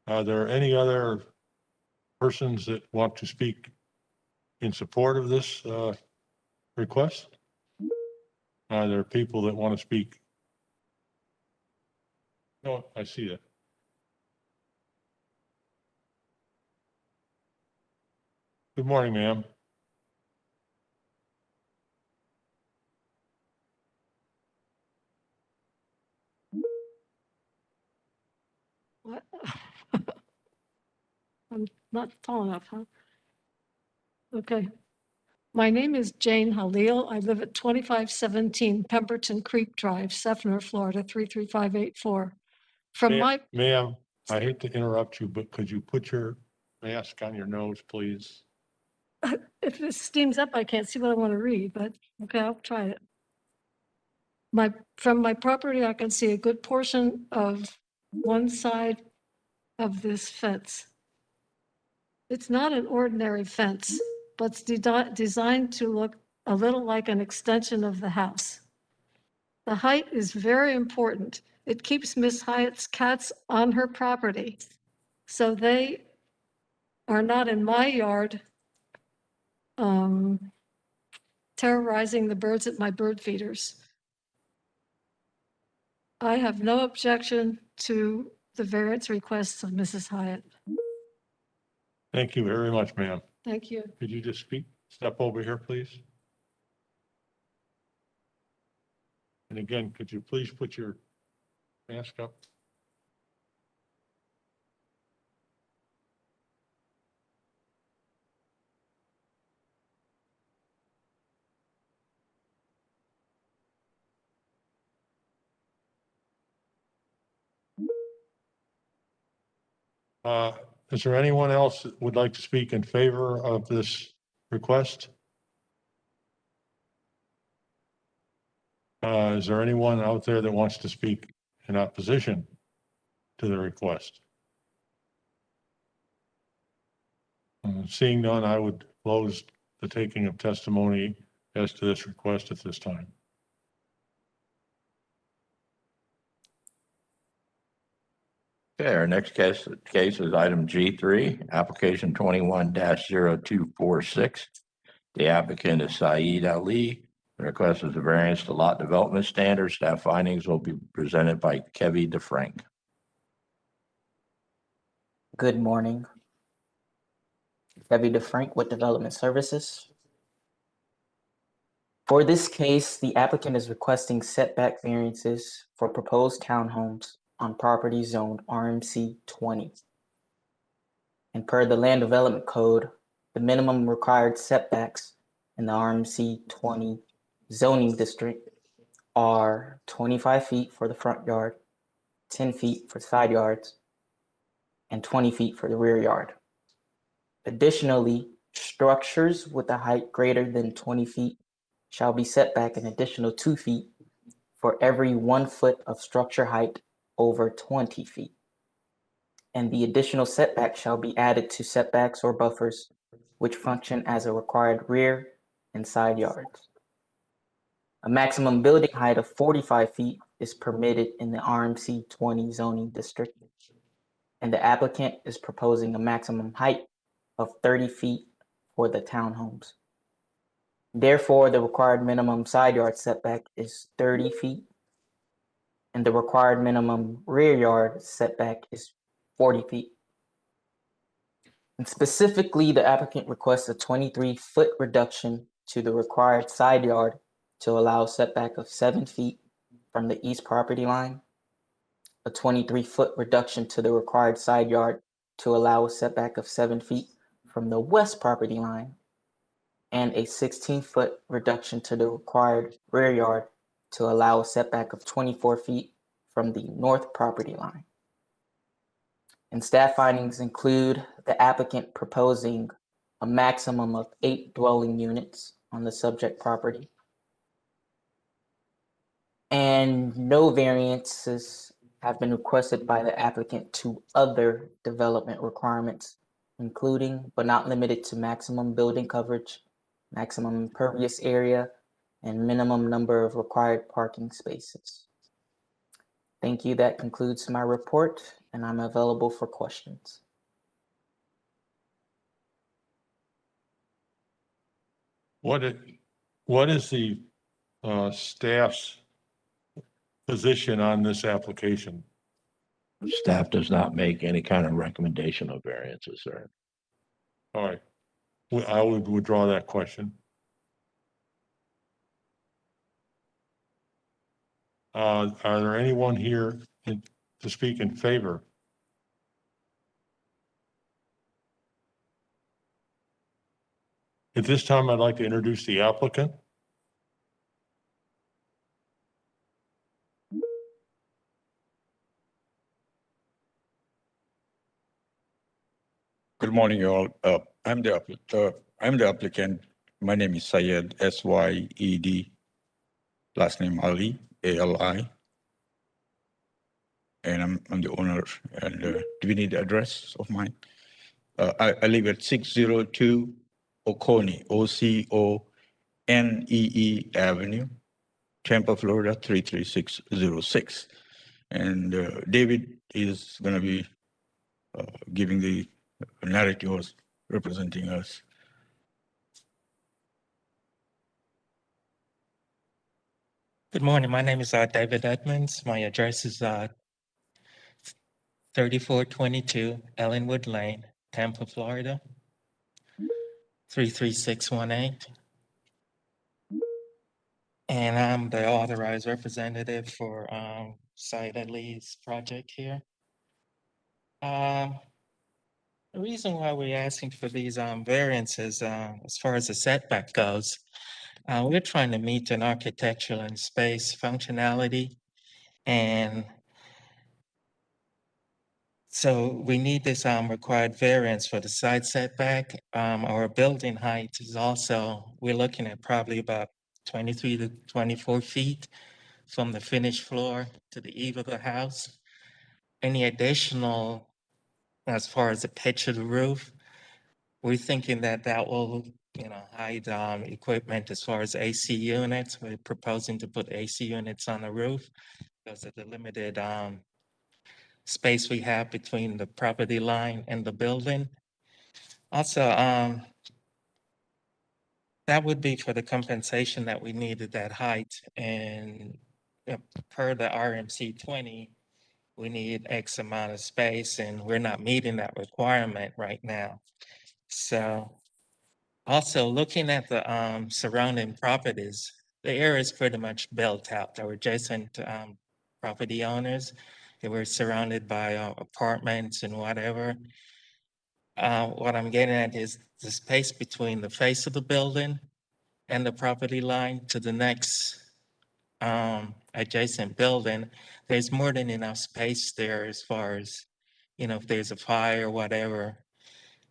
Are there any other persons that want to speak in support of this request? Are there people that want to speak? No, I see that. Good morning, ma'am. What? I'm not tall enough, huh? Okay. My name is Jane Halil. I live at 2517 Pemberton Creek Drive, Seffner, Florida, 33584. Ma'am, I hate to interrupt you, but could you put your mask on your nose, please? If it steams up, I can't see what I want to read, but okay, I'll try it. From my property, I can see a good portion of one side of this fence. It's not an ordinary fence, but it's designed to look a little like an extension of the house. The height is very important. It keeps Miss Hyatt's cats on her property, so they are not in my yard terrorizing the birds at my bird feeders. I have no objection to the variance requests of Mrs. Hyatt. Thank you very much, ma'am. Thank you. Could you just step over here, please? And again, could you please put your mask up? Is there anyone else that would like to speak in favor of this request? Is there anyone out there that wants to speak in opposition to the request? Seeing none, I would close the taking of testimony as to this request at this time. Okay, our next case is item G3, application 21-0246. The applicant is Saeed Ali. The request is a variance to lot development standards. Staff findings will be presented by Kevin DeFrank. Good morning. Kevin DeFrank with Development Services. For this case, the applicant is requesting setback variances for proposed townhomes on property zoned RMC 20. And per the Land Development Code, the minimum required setbacks in the RMC 20 zoning district are 25 feet for the front yard, 10 feet for side yards, and 20 feet for the rear yard. Additionally, Structures with a height greater than 20 feet shall be set back an additional 2 feet for every 1 foot of structure height over 20 feet. And the additional setback shall be added to setbacks or buffers which function as a required rear and side yards. A maximum building height of 45 feet is permitted in the RMC 20 zoning district, and the applicant is proposing a maximum height of 30 feet for the townhomes. Therefore, the required minimum side yard setback is 30 feet, and the required minimum rear yard setback is 40 feet. And specifically, the applicant requests a 23-foot reduction to the required side yard to allow a setback of 7 feet from the east property line, a 23-foot reduction to the required side yard to allow a setback of 7 feet from the west property line, and a 16-foot reduction to the required rear yard to allow a setback of 24 feet from the north property line. And staff findings include the applicant proposing a maximum of 8 dwelling units on the subject property, and no variances have been requested by the applicant to other development requirements, including but not limited to maximum building coverage, maximum impervious area, and minimum number of required parking spaces. Thank you. That concludes my report, and I'm available for questions. What is the staff's position on this application? Staff does not make any kind of recommendation of variances, sir. All right, I would withdraw that question. Are there anyone here to speak in favor? At this time, I'd like to introduce the applicant. Good morning, you all. I'm the applicant. My name is Syed, S-Y-E-D. Last name Ali, A-L-I. And I'm the owner. And do we need the address of mine? I live at 602 Oconee, O-C-O-N-E-E Avenue, Tampa, Florida, 33606. And David is going to be giving the narrative or representing us. Good morning. My name is David Edmonds. My address is 3422 Ellenwood Lane, Tampa, Florida, 33618. And I'm the authorized representative for Syed Ali's project here. The reason why we're asking for these variances, as far as the setback goes, we're trying to meet an architectural and space functionality, and so we need this required variance for the side setback. Our building height is also, we're looking at probably about 23 to 24 feet from the finished floor to the eave of the house. Any additional, as far as the pitch of the roof, we're thinking that that will, hide equipment as far as AC units. We're proposing to put AC units on the roof because of the limited space we have between the property line and the building. Also, that would be for the compensation that we needed that height, and per the RMC 20, we need X amount of space, and we're not meeting that requirement right now. So also looking at the surrounding properties, the area is pretty much built out. There were adjacent property owners. They were surrounded by apartments and whatever. What I'm getting at is the space between the face of the building and the property line to the next adjacent building. There's more than enough space there as far as, if there's a fire or whatever.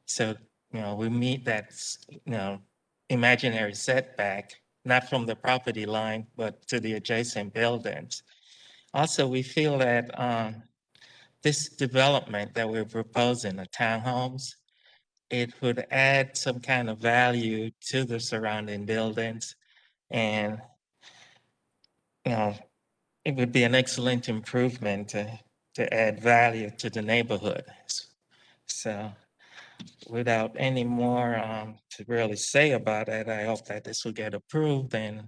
So we meet that, imaginary setback, not from the property line, but to the adjacent buildings. Also, we feel that this development that we're proposing, the townhomes, it would add some kind of value to the surrounding buildings. And, it would be an excellent improvement to add value to the neighborhood. So without any more to really say about it, I hope that this will get approved and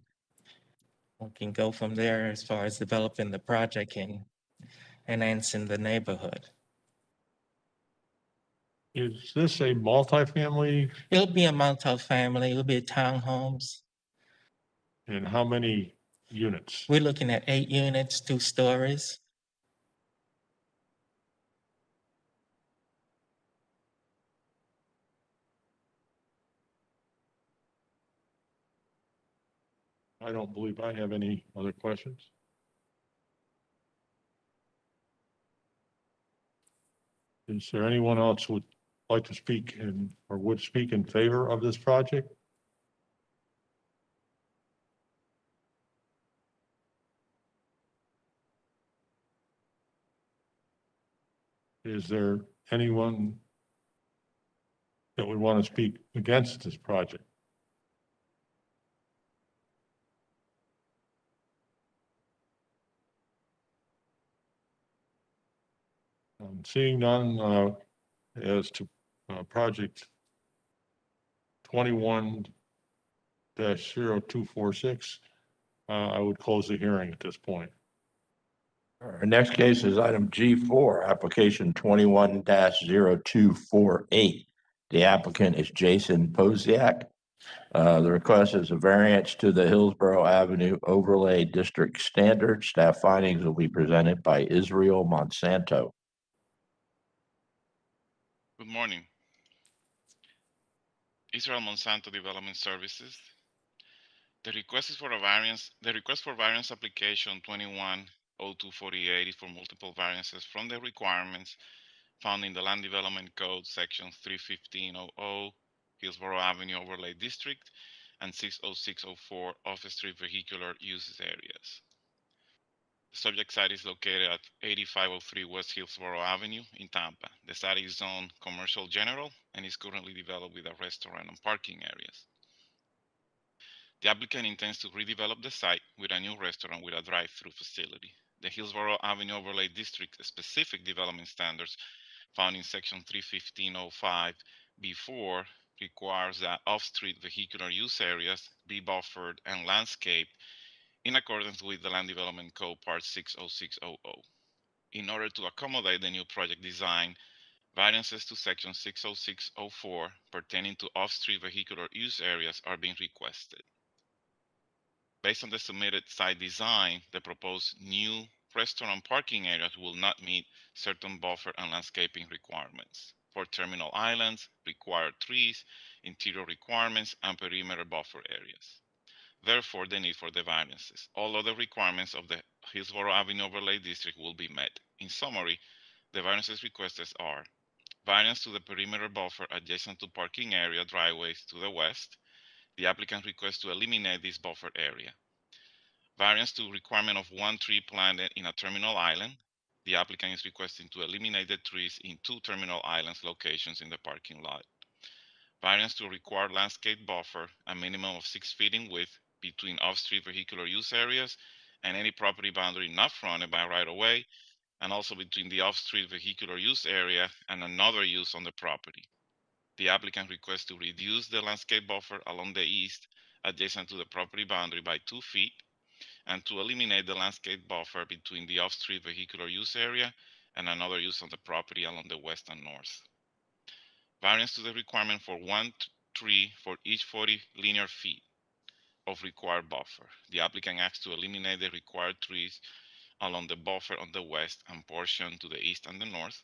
we can go from there as far as developing the project and enhancing the neighborhood. Is this a multifamily? It'll be a multifamily, it'll be townhomes. And how many units? We're looking at 8 units, 2 stories. I don't believe I have any other questions. Is there anyone else who would like to speak or would speak in favor of this project? Is there anyone that would want to speak against this project? Seeing none, as to project 21-0246, I would close the hearing at this point. Our next case is item G4, application 21-0248. The applicant is Jason Posiak. The request is a variance to the Hillsborough Avenue Overlay District Standard. Staff findings will be presented by Israel Monsanto. Good morning. Israel Monsanto Development Services. The request is for a variance. The request for variance application 21-0248 is for multiple variances from the requirements found in the Land Development Code section 315.00 Hillsborough Avenue Overlay District and 60604 Off-Street Vehicular Uses Areas. The subject site is located at 8503 West Hillsborough Avenue in Tampa. The site is zoned commercial general and is currently developed with a restaurant and parking areas. The applicant intends to redevelop the site with a new restaurant with a drive-through facility. The Hillsborough Avenue Overlay District specific development standards found in section 315.05 B4 requires that off-street vehicular use areas be buffered and landscaped in accordance with the Land Development Code Part 60600. In order to accommodate the new project design, variances to section 60604 pertaining to off-street vehicular use areas are being requested. Based on the submitted site design, the proposed new restaurant parking areas will not meet certain buffer and landscaping requirements. For terminal islands, required trees, interior requirements, and perimeter buffer areas. Therefore, the need for the variances. All other requirements of the Hillsborough Avenue Overlay District will be met. In summary, the variances requested are variance to the perimeter buffer adjacent to parking area driveways to the west. The applicant requests to eliminate this buffer area. Variance to requirement of 1 tree planted in a terminal island. The applicant is requesting to eliminate the trees in 2 terminal islands locations in the parking lot. Variance to required landscape buffer, a minimum of 6 feet in width between off-street vehicular use areas and any property boundary not fronted by right-of-way, and also between the off-street vehicular use area and another use on the property. The applicant requests to reduce the landscape buffer along the east adjacent to the property boundary by 2 feet and to eliminate the landscape buffer between the off-street vehicular use area and another use on the property along the west and north. Variance to the requirement for 1 tree for each 40 linear feet of required buffer. The applicant asks to eliminate the required trees along the buffer on the west and portion to the east and the north.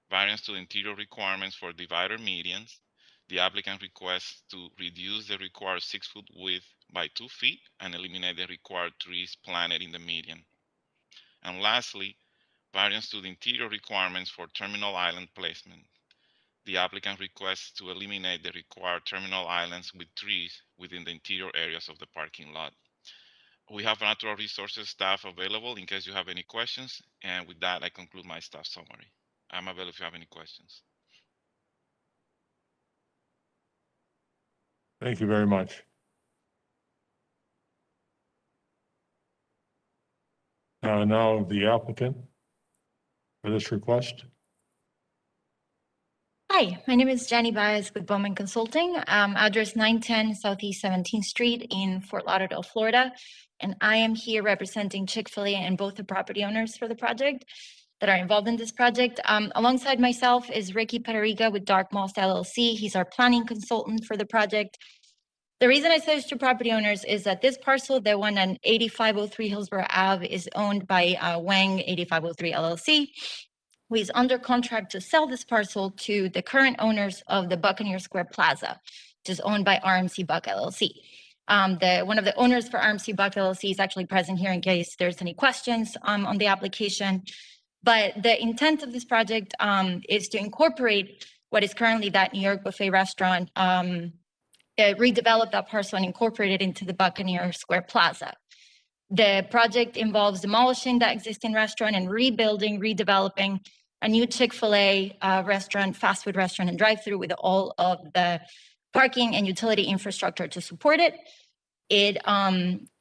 Variance to the interior requirements for divider medians. The applicant requests to reduce the required 6-foot width by 2 feet and eliminate the required trees planted in the median. And lastly, variance to the interior requirements for terminal island placement. the applicant requests to eliminate the required terminal islands with trees within the interior areas of the parking lot. We have natural resources staff available in case you have any questions. And with that, I conclude my staff summary. I'm available if you have any questions. Thank you very much. Now the applicant for this request. Hi, my name is Jenny Baez with Bowman Consulting, address 910 Southeast 17th Street in Fort Lauderdale, Florida. And I am here representing Chick-fil-A and both the property owners for the project that are involved in this project. Alongside myself is Ricky Padariga with Dark Moss LLC. He's our planning consultant for the project. The reason I say it's two property owners is that this parcel, the one on 8503 Hillsborough Ave, is owned by Wang 8503 LLC, who is under contract to sell this parcel to the current owners of the Buccaneer Square Plaza, which is owned by RMC Buck LLC. One of the owners for RMC Buck LLC is actually present here in case there's any questions on the application. But the intent of this project is to incorporate what is currently that New York buffet restaurant, redevelop that parcel and incorporate it into the Buccaneer Square Plaza. The project involves demolishing that existing restaurant and redeveloping a new Chick-fil-A restaurant, fast food restaurant, and drive-through with all of the parking and utility infrastructure to support it. It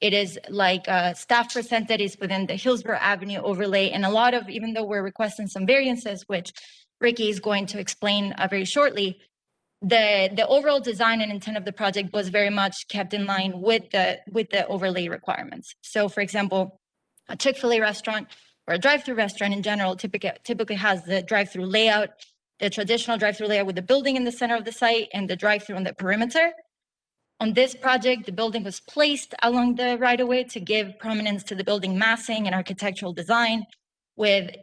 is like staff presented is within the Hillsborough Avenue overlay, and a lot of, even though we're requesting some variances, which Ricky is going to explain very shortly, the overall design and intent of the project was very much kept in line with the overlay requirements. So, for example, a Chick-fil-A restaurant or a drive-through restaurant in general typically has the drive-through layout, the traditional drive-through layout with the building in the center of the site and the drive-through on the perimeter. On this project, the building was placed along the right-of-way to give prominence to the building massing and architectural design, with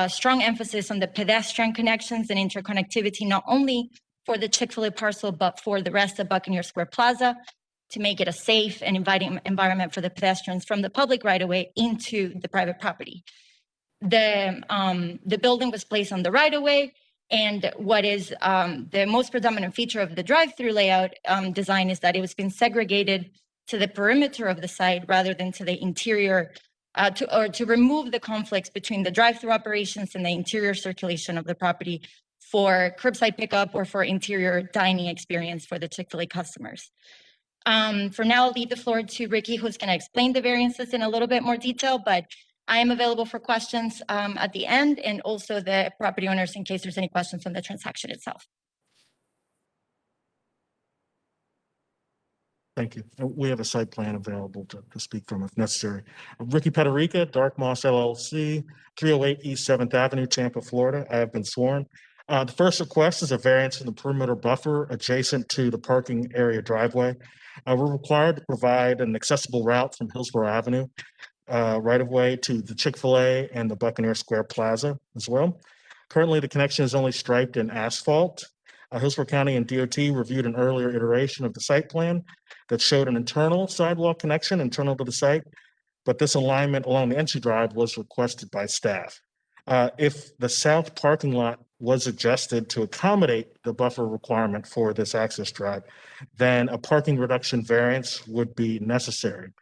strong emphasis on the pedestrian connections and interconnectivity, not only for the Chick-fil-A parcel, but for the rest of Buccaneer Square Plaza, to make it a safe and inviting environment for the pedestrians from the public right-of-way into the private property. The building was placed on the right-of-way, and what is the most predominant feature of the drive-through layout design is that it was been segregated to the perimeter of the site rather than to the interior, to remove the conflicts between the drive-through operations and the interior circulation of the property for curbside pickup or for interior dining experience for the Chick-fil-A customers. For now, I'll leave the floor to Ricky, who's going to explain the variances in a little bit more detail, but I am available for questions at the end, and also the property owners in case there's any questions on the transaction itself. Thank you. We have a site plan available to speak from if necessary. Ricky Padarica, Dark Moss LLC, 308 East 7th Avenue, Tampa, Florida. I have been sworn. The first request is a variance in the perimeter buffer adjacent to the parking area driveway. We're required to provide an accessible route from Hillsborough Avenue right of way to the Chick-fil-A and the Buccaneer Square Plaza as well. Currently, the connection is only striped in asphalt. Hillsborough County and DOT reviewed an earlier iteration of the site plan that showed an internal sidewalk connection internal to the site, but this alignment along the entry drive was requested by staff. If the south parking lot was adjusted to accommodate the buffer requirement for this access drive, then a parking reduction variance would be necessary,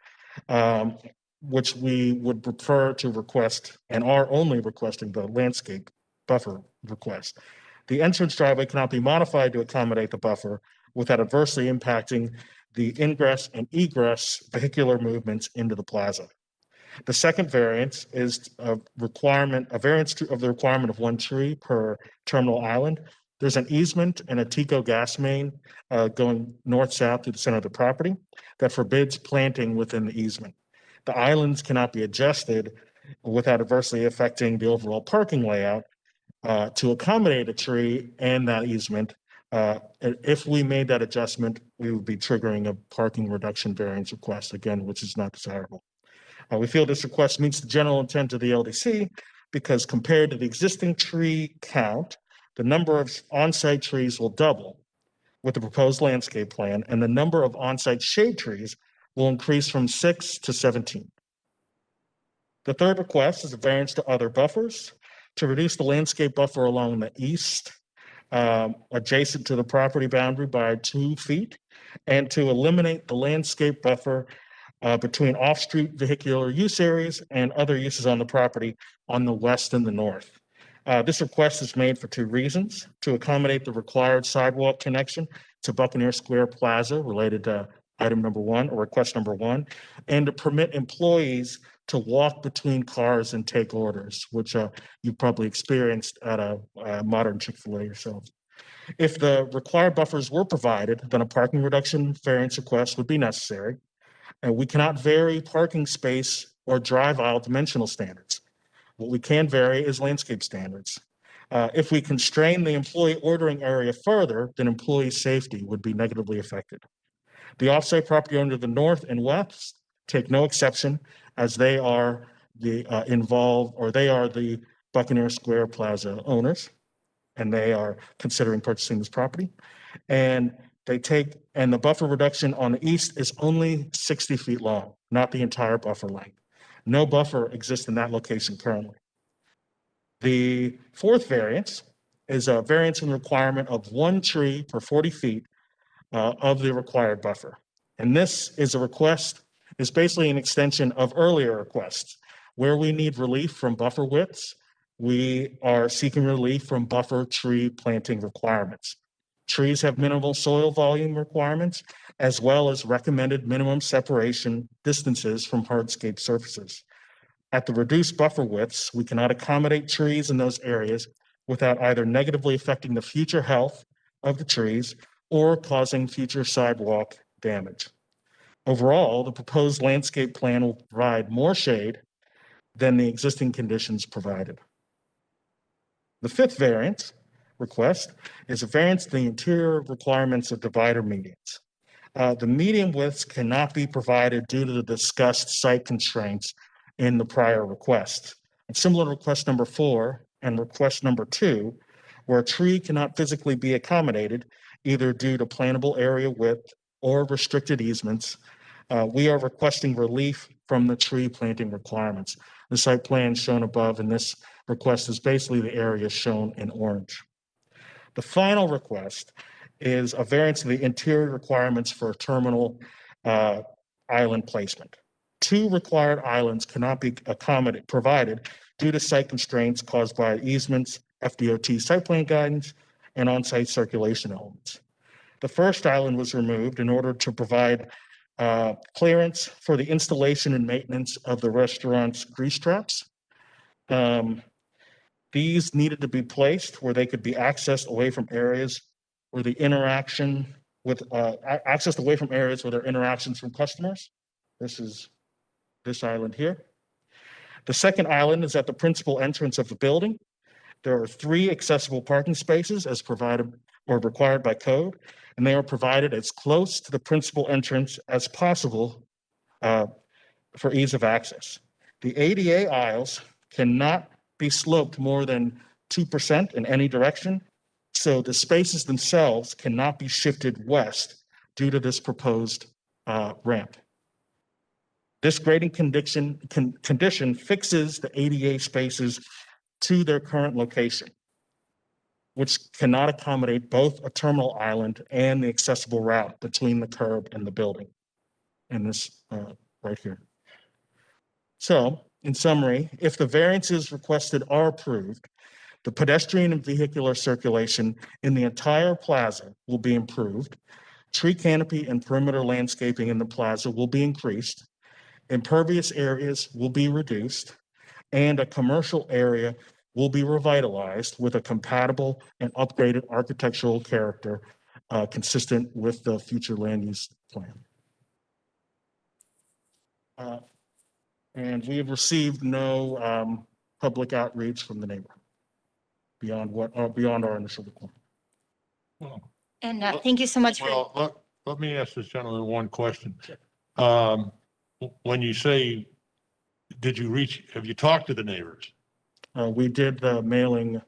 which we would prefer to request and are only requesting the landscape buffer request. The entrance driveway cannot be modified to accommodate the buffer without adversely impacting the ingress and egress vehicular movements into the plaza. The second variance is a variance of the requirement of one tree per terminal island. There's an easement and a TECO gas main going north-south through the center of the property that forbids planting within the easement. The islands cannot be adjusted without adversely affecting the overall parking layout to accommodate a tree and that easement. If we made that adjustment, we would be triggering a parking reduction variance request, again, which is not desirable. We feel this request meets the general intent of the LDC because compared to the existing tree count, the number of on-site trees will double with the proposed landscape plan, and the number of on-site shade trees will increase from 6 to 17. The third request is a variance to other buffers to reduce the landscape buffer along the east adjacent to the property boundary by 2 feet, and to eliminate the landscape buffer between off-street vehicular use areas and other uses on the property on the west and the north. This request is made for 2 reasons: to accommodate the required sidewalk connection to Buccaneer Square Plaza related to item number 1 or request number 1, and to permit employees to walk between cars and take orders, which you've probably experienced at a modern Chick-fil-A yourself. If the required buffers were provided, then a parking reduction variance request would be necessary. And we cannot vary parking space or drive aisle dimensional standards. What we can vary is landscape standards. If we constrain the employee ordering area further, then employee safety would be negatively affected. The offsite property owner to the north and west take no exception, as they are the the Buccaneer Square Plaza owners, and they are considering purchasing this property. And the buffer reduction on the east is only 60 feet long, not the entire buffer length. No buffer exists in that location currently. The 4th variance is a variance and requirement of 1 tree per 40 feet of the required buffer. And this is a request, is basically an extension of earlier requests. Where we need relief from buffer widths, we are seeking relief from buffer tree planting requirements. Trees have minimal soil volume requirements, as well as recommended minimum separation distances from hardscape surfaces. At the reduced buffer widths, we cannot accommodate trees in those areas without either negatively affecting the future health of the trees or causing future sidewalk damage. Overall, the proposed landscape plan will provide more shade than the existing conditions provided. The 5th variance request is a variance to the interior requirements of divider medians. The median widths cannot be provided due to the discussed site constraints in the prior request. And similar to request number 4 and request number 2, where a tree cannot physically be accommodated, either due to plantable area width or restricted easements, we are requesting relief from the tree planting requirements. The site plan shown above in this request is basically the area shown in orange. The final request is a variance of the interior requirements for terminal island placement. 2 required islands cannot be provided due to site constraints caused by easements, FDOT site plan guidance, and on-site circulation elements. The first island was removed in order to provide clearance for the installation and maintenance of the restaurant's grease traps. These needed to be placed where they could be accessed away from areas where the interaction with accessed away from areas where there are interactions from customers. This is this island here. The second island is at the principal entrance of the building. There are 3 accessible parking spaces as provided or required by code, and they are provided as close to the principal entrance as possible for ease of access. The ADA aisles cannot be sloped more than 2% in any direction, so the spaces themselves cannot be shifted west due to this proposed ramp. This grading condition fixes the ADA spaces to their current location, which cannot accommodate both a terminal island and the accessible route between the curb and the building. And this right here. So, in summary, if the variances requested are approved, the pedestrian and vehicular circulation in the entire plaza will be improved. Tree canopy and perimeter landscaping in the plaza will be increased. Impervious areas will be reduced, and a commercial area will be revitalized with a compatible and upgraded architectural character consistent with the future land use plan. And we have received no public outreach from the neighbor beyond our initial requirement. And thank you so much for. Well, let me ask this gentleman one question. When you say, have you talked to the neighbors? We did the mailing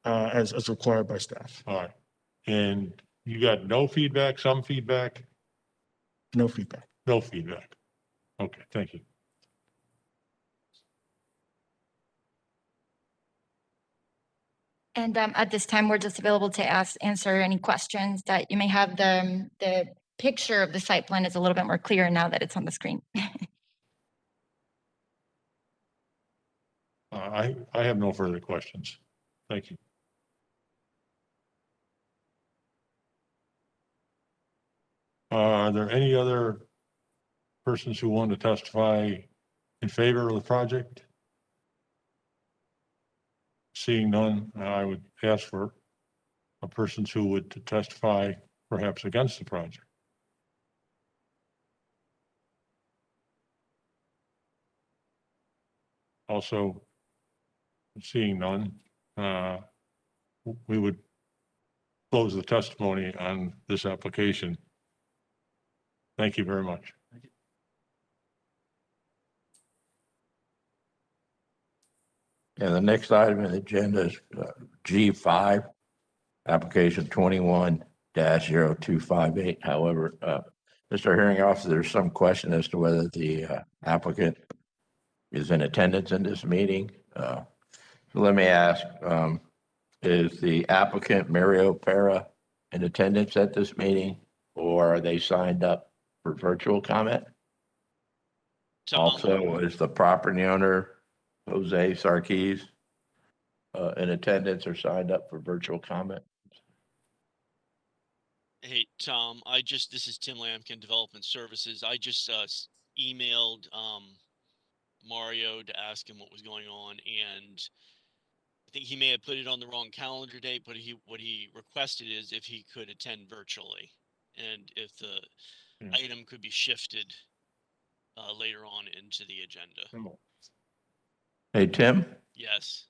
as required by staff. All right. And you got no feedback, some feedback? No feedback. No feedback. Okay, thank you. And at this time, we're just available to answer any questions that you may have. The picture of the site plan is a little bit more clear now that it's on the screen. I have no further questions. Thank you. Are there any other persons who want to testify in favor of the project? Seeing none, I would ask for a persons who would testify perhaps against the project. Also, seeing none, we would close the testimony on this application. Thank you very much. And the next item on the agenda is G5, application 21-0258. However, Mr. Hearing Officer, there's some question as to whether the applicant is in attendance in this meeting. So let me ask, is the applicant Mario Pera in attendance at this meeting, or are they signed up for virtual comment? Also, is the property owner Jose Sarkis in attendance or signed up for virtual comment? Hey, Tom, this is Tim Lampkin, Development Services. I just emailed Mario to ask him what was going on, and I think he may have put it on the wrong calendar date, but what he requested is if he could attend virtually, and if the item could be shifted later on into the agenda. Hey, Tim? Yes.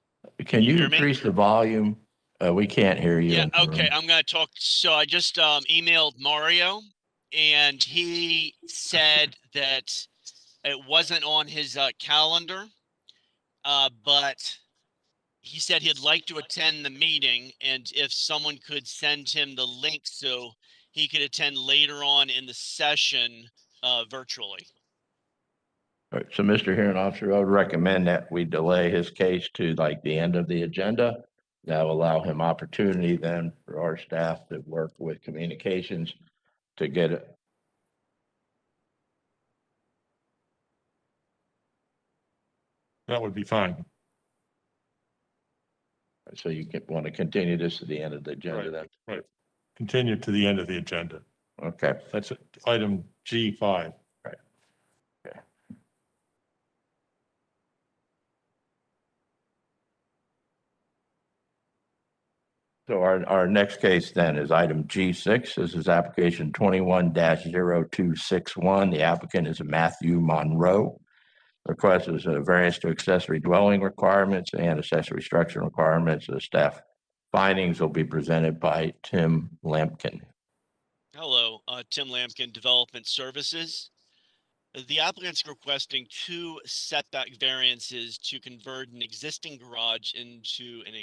Can you hear me? increase the volume? We can't hear you. Yeah, in the okay, room. I'm going to talk. So I just emailed Mario, and he said that it wasn't on his calendar, but he said he'd like to attend the meeting, and if someone could send him the link so he could attend later on in the session virtually. All right, so Mr. Hearing Officer, I would recommend that we delay his case to like the end of the agenda. That will allow him opportunity then for our staff to work with communications to get it. That would be fine. So you want to continue this to the end of the agenda then? Right. Continue to the end of the agenda. Okay. That's item G5. Right. Okay. So our next case then is item G6. This is application 21-0261. The applicant is Matthew Monroe. Request is a variance to accessory dwelling requirements and accessory structure requirements. The staff findings will be presented by Tim Lampkin. Hello, Tim Lampkin, Development Services. The applicant's requesting 2 setback variances to convert an existing garage into an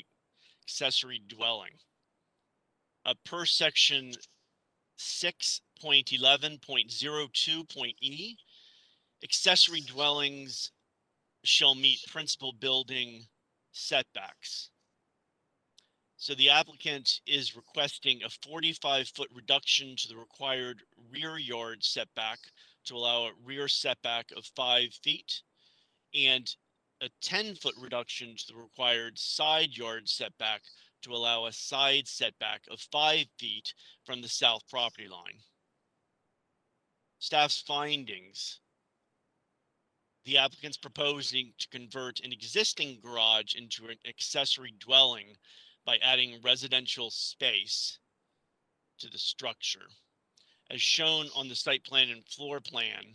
accessory dwelling. Per section 6.11.02.e, accessory dwellings shall meet principal building setbacks. So the applicant is requesting a 45-foot reduction to the required rear yard setback to allow a rear setback of 5 feet, and a 10-foot reduction to the required side yard setback to allow a side setback of 5 feet from the south property line. Staff's findings. The applicant's proposing to convert an existing garage into an accessory dwelling by adding residential space to the structure. As shown on the site plan and floor plan,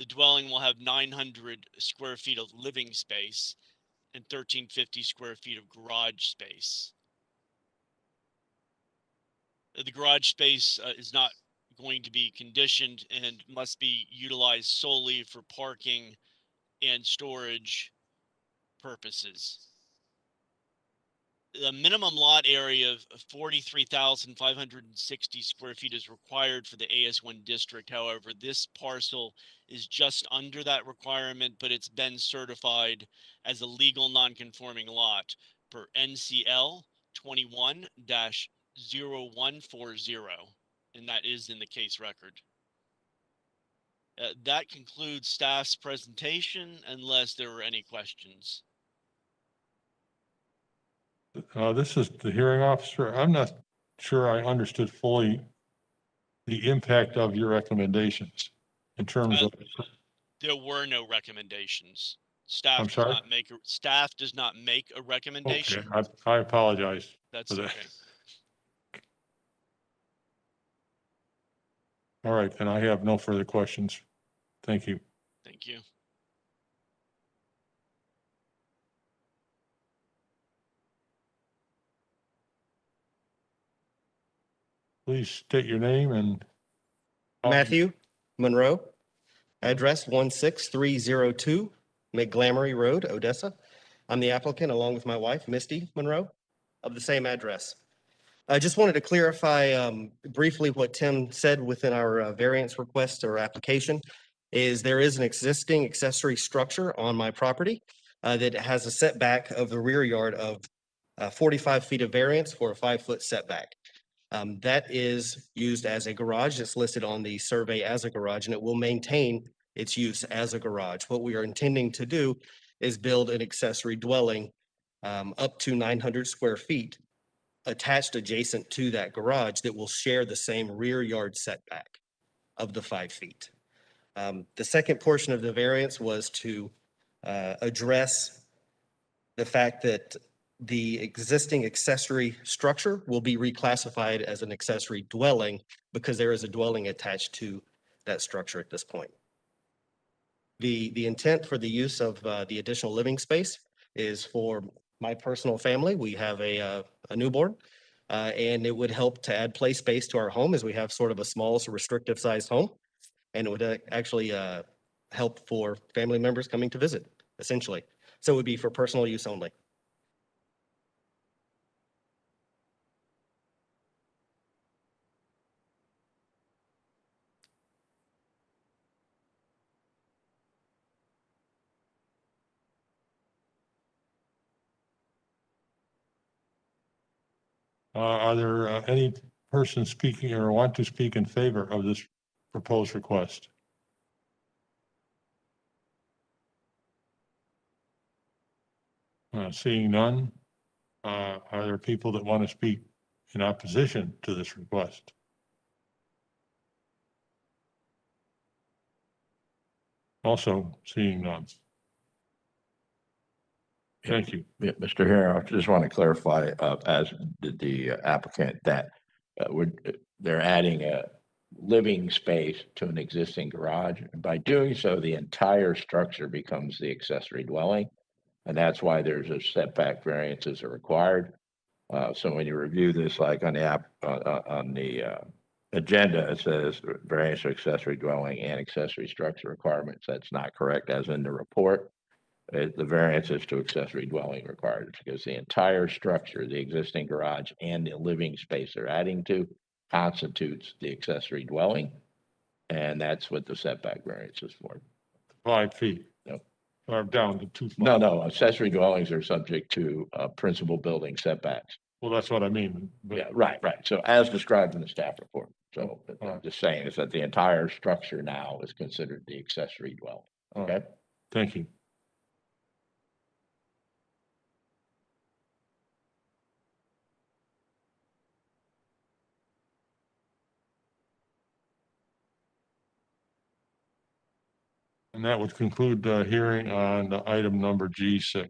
the dwelling will have 900 square feet of living space and 1,350 square feet of garage space. The garage space is not going to be conditioned and must be utilized solely for parking and storage purposes. The minimum lot area of 43,560 square feet is required for the AS1 district. However, this parcel is just under that requirement, but it's been certified as a legal non-conforming lot per NCL 21-0140, and that is in the case record. That concludes staff's presentation, unless there were any questions. This is the hearing officer. I'm not sure I understood fully the impact of your recommendations in terms of. There were no recommendations. Staff I'm does sorry? not make staff does not make a recommendation. Okay, I apologize. That's for that. okay. All right, and I have no further questions. Thank you. Thank you. Please state your name and. Matthew Monroe, address 16302 McGlamory Road, Odessa. I'm the applicant along with my wife, Misty Monroe, of the same address. I just wanted to clarify briefly what Tim said within our variance request or application is there is an existing accessory structure on my property that has a setback of the rear yard of 45 feet of variance for a 5-foot setback. That is used as a garage. It's listed on the survey as a garage, and it will maintain its use as a garage. What we are intending to do is build an accessory dwelling up to 900 square feet attached adjacent to that garage that will share the same rear yard setback of the 5 feet. The second portion of the variance was to address the fact that the existing accessory structure will be reclassified as an accessory dwelling because there is a dwelling attached to that structure at this point. The intent for the use of the additional living space is for my personal family. We have a newborn, and it would help to add play space to our home as we have sort of a small, restrictive sized home. And it would actually help for family members coming to visit, essentially. So it would be for personal use only. Are there any persons speaking or want to speak in favor of this proposed request? Seeing none, are there people that want to speak in opposition to this request? Also seeing none. Thank you. Yeah, Mr. Hare, I just want to clarify, as the applicant, that they're adding a living space to an existing garage. And by doing so, the entire structure becomes the accessory dwelling. And that's why there's a setback variances are required. So when you review this, like on the agenda, it says variance to accessory dwelling and accessory structure requirements. That's not correct, as in the report. The variance is to accessory dwelling required because the entire structure, the existing garage and the living space they're adding to constitutes the accessory dwelling. And that's what the setback variance is for. 5 feet. No. Or down to 2 feet. No, accessory dwellings are subject to principal building setbacks. Well, that's what I mean. But Yeah, right. So as described in the staff report. So I'm just saying is that the entire structure now is considered the accessory dwelling. Okay. Thank you. And that would conclude the hearing on the item number G6.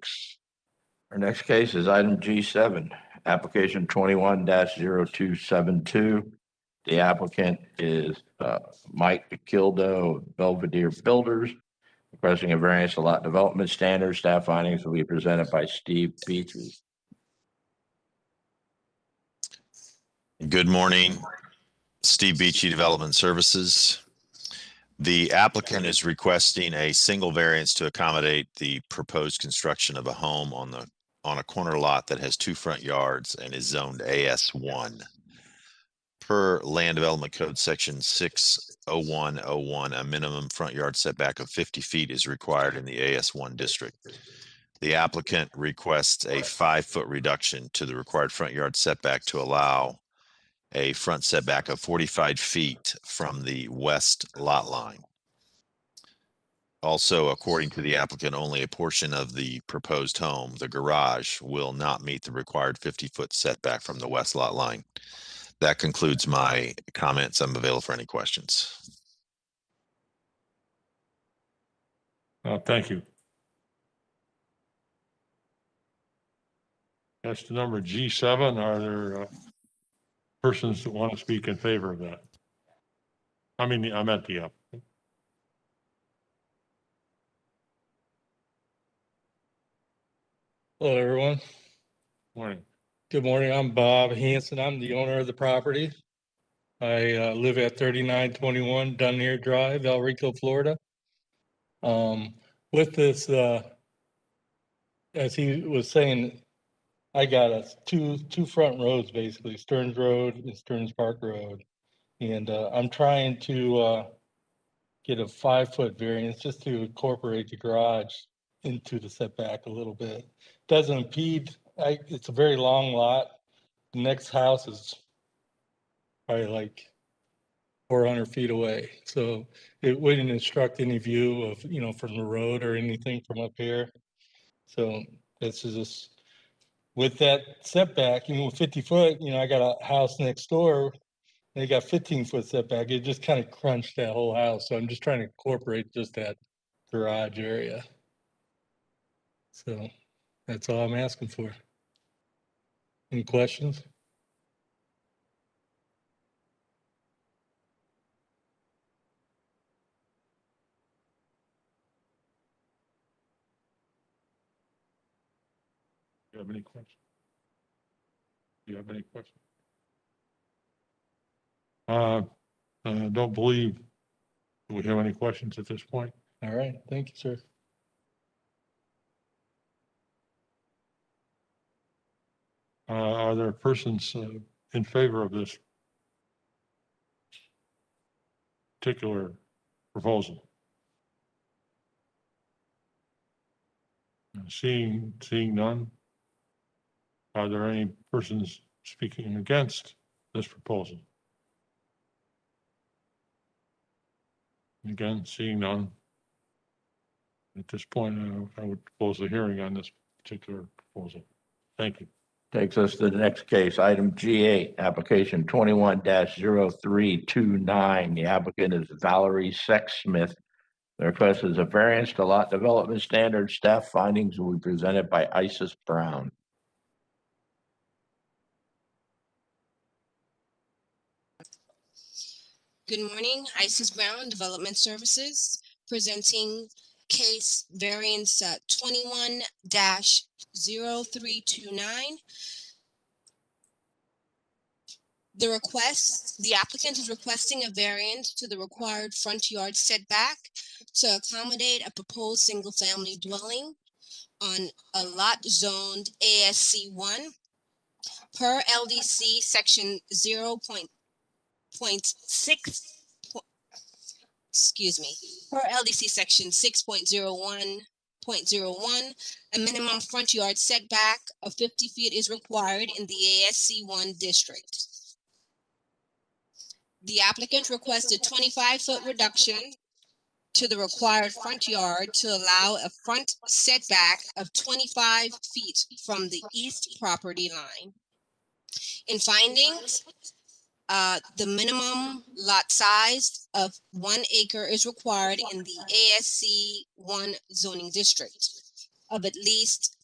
Our next case is item G7, application 21-0272. The applicant is Mike Kildo of Belvedere Builders, requesting a variance to lot development standards. Staff findings will be presented by Steve Beachy. Good morning, Steve Beachy, Development Services. The applicant is requesting a single variance to accommodate the proposed construction of a home on a corner lot that has 2 front yards and is zoned AS1. Per Land Development Code Section 60101, a minimum front yard setback of 50 feet is required in the AS1 district. The applicant requests a 5-foot reduction to the required front yard setback to allow a front setback of 45 feet from the west lot line. Also, according to the applicant, only a portion of the proposed home, the garage, will not meet the required 50-foot setback from the west lot line. That concludes my comments. I'm available for any questions. Thank you. That's the number G7. Are there persons that want to speak in favor of that? I mean, I'm at the up. Hello, everyone. Morning. Good morning. I'm Bob Hanson. I'm the owner of the property. I live at 3921 Dunnear Drive, El Rico, Florida. With this, as he was saying, I got two front roads, basically, Stearns Road and Stearns Park Road. And I'm trying to get a 5-foot variance just to incorporate the garage into the setback a little bit. Doesn't impede, it's a very long lot. The next house is probably like 400 feet away. So it wouldn't obstruct any view of, from the road or anything from up here. So this is just, with that setback, with 50 foot, I got a house next door. They got 15-foot setback. It just kind of crunched that whole house. So I'm just trying to incorporate just that garage area. So that's all I'm asking for. Any questions? Do you have any questions? Do you have any questions? Don't believe we have any questions at this point. All right. Thank you, sir. Are there persons in favor of this particular proposal? Seeing none, are there any persons speaking against this proposal? Again, seeing none. At this point, I would close the hearing on this particular proposal. Thank you. Takes us to the next case, item G8, application 21-0329. The applicant is Valerie Sexsmith. The request is a variance to lot development standards. Staff findings will be presented by Isis Brown. Good morning, Isis Brown, Development Services, presenting case variance 21-0329. The applicant is requesting a variance to the required front yard setback to accommodate a proposed single-family dwelling on a lot zoned ASC1 per LDC section 0.6, per LDC section 6.01.01, a minimum front yard setback of 50 feet is required in the ASC1 district. The applicant requested 25-foot reduction to the required front yard to allow a front setback of 25 feet from the east property line. In findings, the minimum lot size of 1 acre is required in the ASC 1 zoning district of at least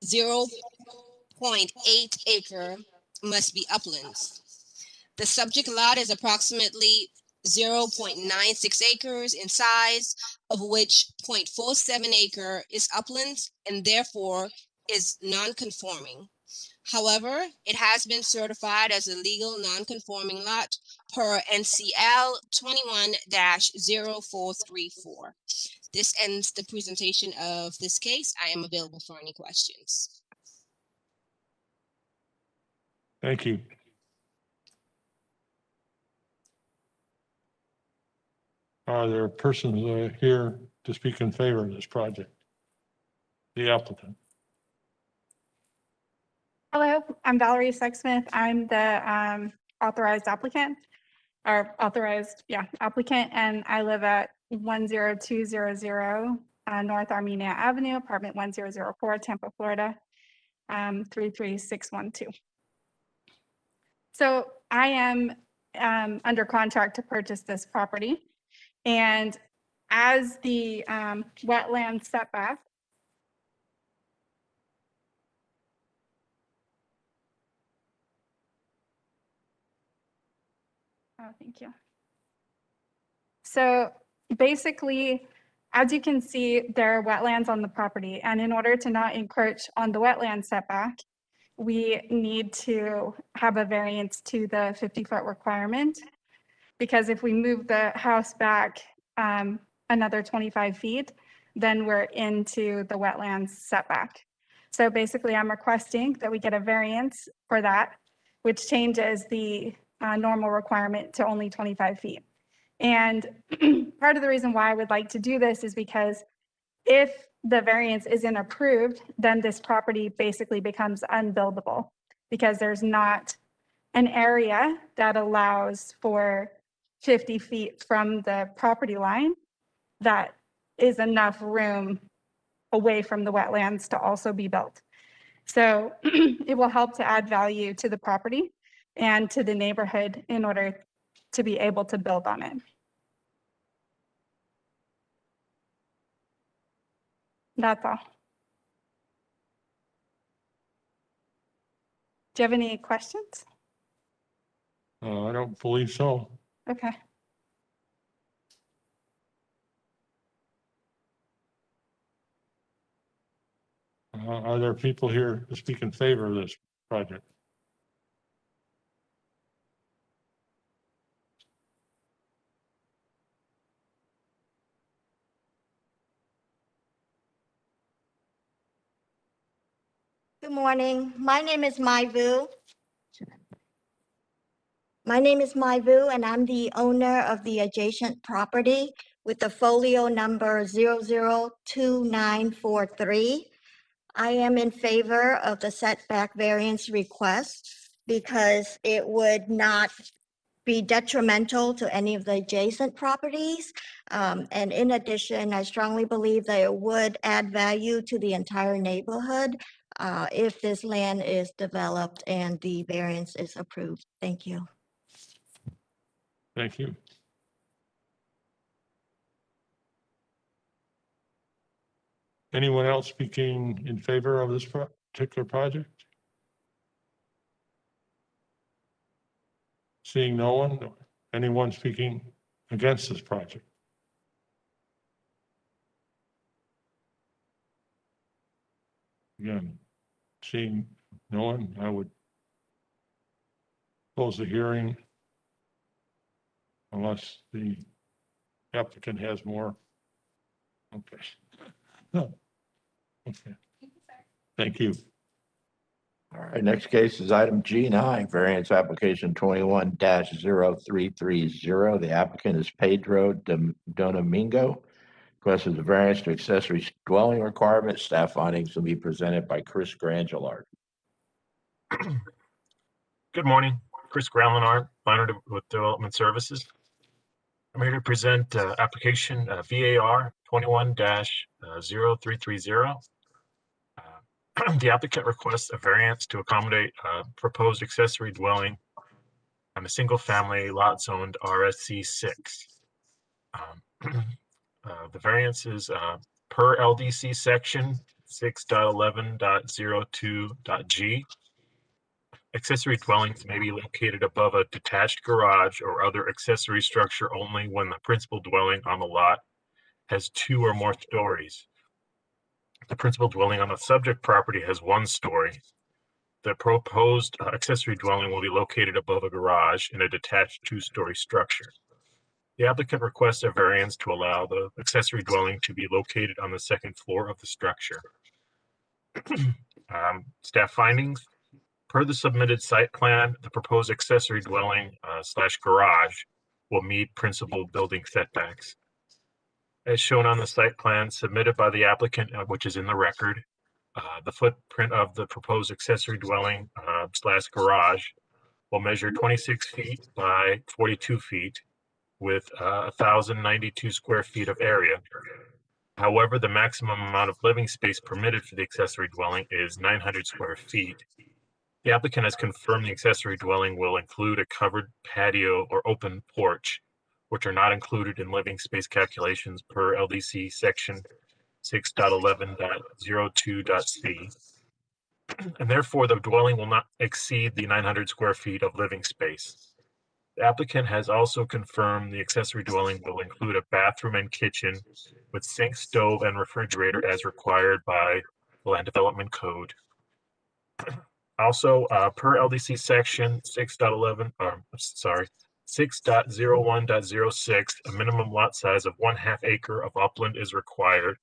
0.8 acre must be uplands. The subject lot is approximately 0.96 acres in size, of which 0.47 acre is uplands and therefore is non-conforming. However, it has been certified as a legal non-conforming lot per NCL 21-0434. This ends the presentation of this case. I am available for any questions. Thank you. Are there persons here to speak in favor of this project? the applicant. Hello, I'm Valerie Sexsmith. I'm the authorized applicant applicant, and I live at 10200 North Armenia Avenue, apartment 1004, Tampa, Florida, 33612. So I am under contract to purchase this property, and as the wetland setback, oh, thank you. So basically, as you can see, there are wetlands on the property, and in order to not encroach on the wetland setback, we need to have a variance to the 50-foot requirement, because if we move the house back another 25 feet, then we're into the wetlands setback. So basically, I'm requesting that we get a variance for that, which changes the normal requirement to only 25 feet. And part of the reason why I would like to do this is because if the variance isn't approved, then this property basically becomes unbuildable, because there's not an area that allows for 50 feet from the property line that is enough room away from the wetlands to also be built. So it will help to add value to the property and to the neighborhood in order to be able to build on it. That's all. Do you have any questions? I don't believe so. Okay. Are there people here to speak in favor of this project? Good morning. My name is Mai Vu. And I'm the owner of the adjacent property with the folio number 002943. I am in favor of the setback variance request because it would not be detrimental to any of the adjacent properties. And in addition, I strongly believe that it would add value to the entire neighborhood if this land is developed and the variance is approved. Thank you. Thank you. Anyone else speaking in favor of this particular project? Seeing no one, anyone speaking against this project? Again, seeing no one, I would close the hearing unless the applicant has more. Okay. No. Okay. Thank you. All right, next case is item G9, variance application 21-0330. The applicant is Pedro Domingo. Request is a variance to accessory dwelling requirement. Staff findings will be presented by Chris Grangelard. Good morning, Chris Graulenard, planner with Development Services. I'm here to present application VAR 21-0330. The applicant requests a variance to accommodate a proposed accessory dwelling on a single-family lot zoned RSC 6. The variance is per LDC section 6.11.02.g. Accessory dwellings may be located above a detached garage or other accessory structure only when the principal dwelling on the lot has 2 or more stories. The principal dwelling on the subject property has 1 story. The proposed accessory dwelling will be located above a garage in a detached 2-story structure. The applicant requests a variance to allow the accessory dwelling to be located on the 2nd floor of the structure. Staff findings. Per the submitted site plan, the proposed accessory dwelling / garage will meet principal building setbacks. as shown on the site plan submitted by the applicant, which is in the record. The footprint of the proposed accessory dwelling slash garage will measure 26 feet by 42 feet with 1,092 square feet of area. However, the maximum amount of living space permitted for the accessory dwelling is 900 square feet. The applicant has confirmed the accessory dwelling will include a covered patio or open porch, which are not included in living space calculations per LDC section 6.11.02.c. And therefore the dwelling will not exceed the 900 square feet of living space. The applicant has also confirmed the accessory dwelling will include a bathroom and kitchen with sink, stove, and refrigerator as required by the Land Development Code. Also, per LDC section 6.01.06, a minimum lot size of 1/2 acre of upland is required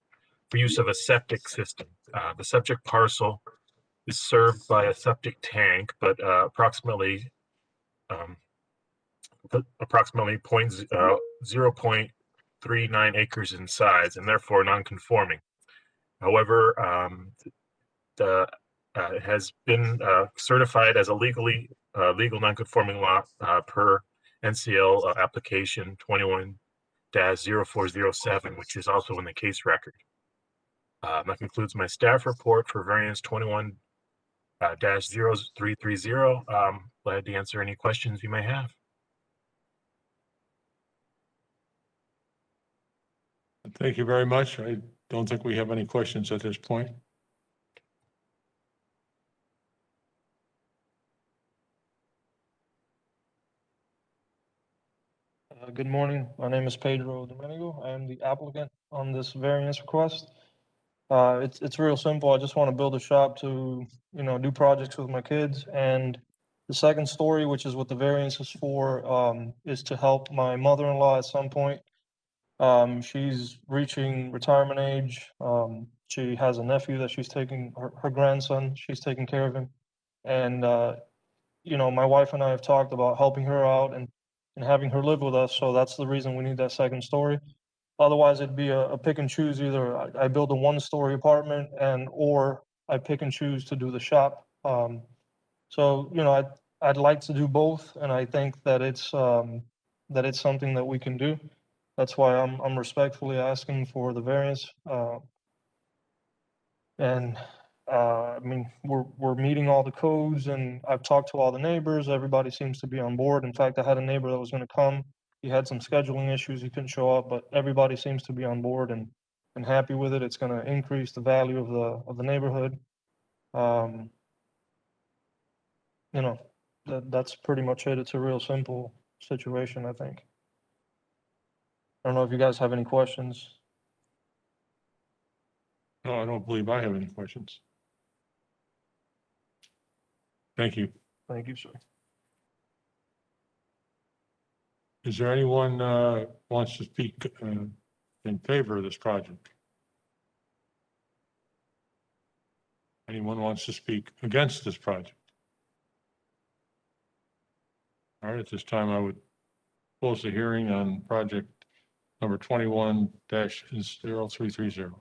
for use of a septic system. The subject parcel is served by a septic tank, but approximately 0.39 acres in size and therefore non-conforming. However, it has been certified as a legal non-conforming lot per NCL application 21-0407, which is also in the case record. That concludes my staff report for variance 21-0330. Glad to answer any questions you may have. Thank you very much. I don't think we have any questions at this point. Good morning. My name is Pedro Domingo. I am the applicant on this variance request. It's real simple. I just want to build a shop to, do projects with my kids. And the second story, which is what the variance is for, is to help my mother-in-law at some point. She's reaching retirement age. She has a nephew that she's taking, her grandson, she's taking care of him. And, my wife and I have talked about helping her out and having her live with us. So that's the reason we need that second story. Otherwise, it'd be a pick and choose. Either I build a 1-story apartment or I pick and choose to do the shop. So, I'd like to do both. And I think that it's something that we can do. That's why I'm respectfully asking for the variance. I mean, we're meeting all the codes, and I've talked to all the neighbors. Everybody seems to be on board. In fact, I had a neighbor that was going to come. He had some scheduling issues. He couldn't show up, but everybody seems to be on board and happy with it. It's going to increase the value of the neighborhood. That's pretty much it. It's a real simple situation, I think. I don't know if you guys have any questions. No, I don't believe I have any questions. Thank you. Thank you, sir. Is there anyone wants to speak in favor of this project? Anyone wants to speak against this project? All right, at this time, I would close the hearing on project number 21-0330.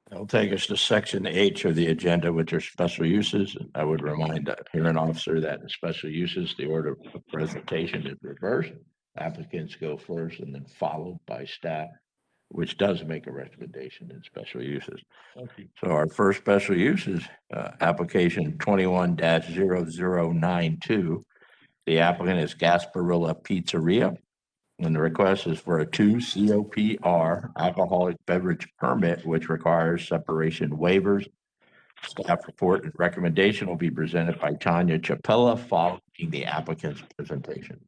That'll take us to section H of the agenda, which are special uses. I would remind the hearing officer that in special uses, the order of presentation is reversed. Applicants go first and then followed by staff, which does make a recommendation in special uses. Thank you. So our first special use is application 21-0092. The applicant is Gasparilla Pizzeria. And the request is for a 2 COPR alcoholic beverage permit, which requires separation waivers. Staff report and recommendation will be presented by Tanya Chapella following the applicant's presentation.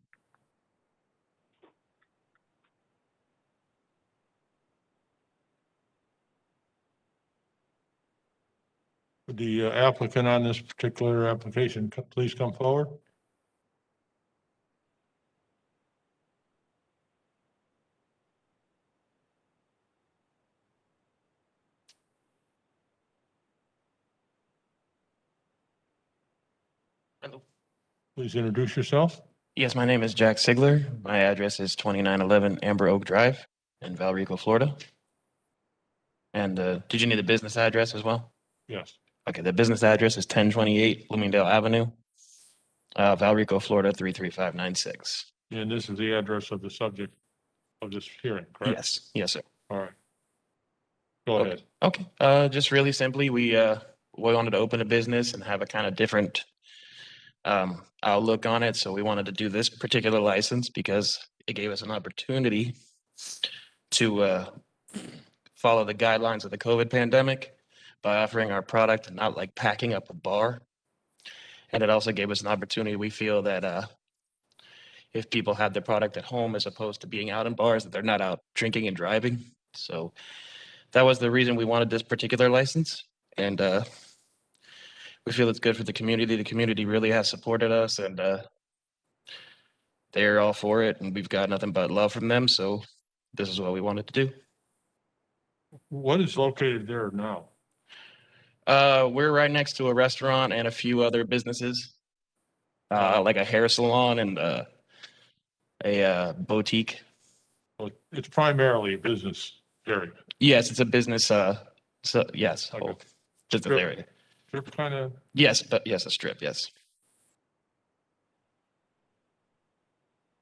Would the applicant on this particular application please come forward? Hello. Please introduce yourself. Yes, my name is Jack Sigler. My address is 2911 Amber Oak Drive in Valrico, Florida. And did you need the business address as well? Yes. Okay, the business address is 1028 Bloomingdale Avenue, Valrico, Florida 33596. And this is the address of the subject of this hearing, correct? Yes, yes, sir. All right. Go Okay. ahead. Okay, just really simply, we wanted to open a business and have a kind of different outlook on it. So we wanted to do this particular license because it gave us an opportunity to follow the guidelines of the COVID pandemic by offering our product and not like packing up a bar. And it also gave us an opportunity. We feel that if people have their product at home as opposed to being out in bars, that they're not out drinking and driving. So that was the reason we wanted this particular license. And we feel it's good for the community. The community really has supported us, and they're all for it. And we've got nothing but love from them. So this is what we wanted to do. What is located there now? We're right next to a restaurant and a few other businesses, like a hair salon and a boutique. Well, it's primarily a business area. Yes, it's a business. So yes, Okay. business Strip- area. Strip kind of. Yes, but yes, a strip. Yes.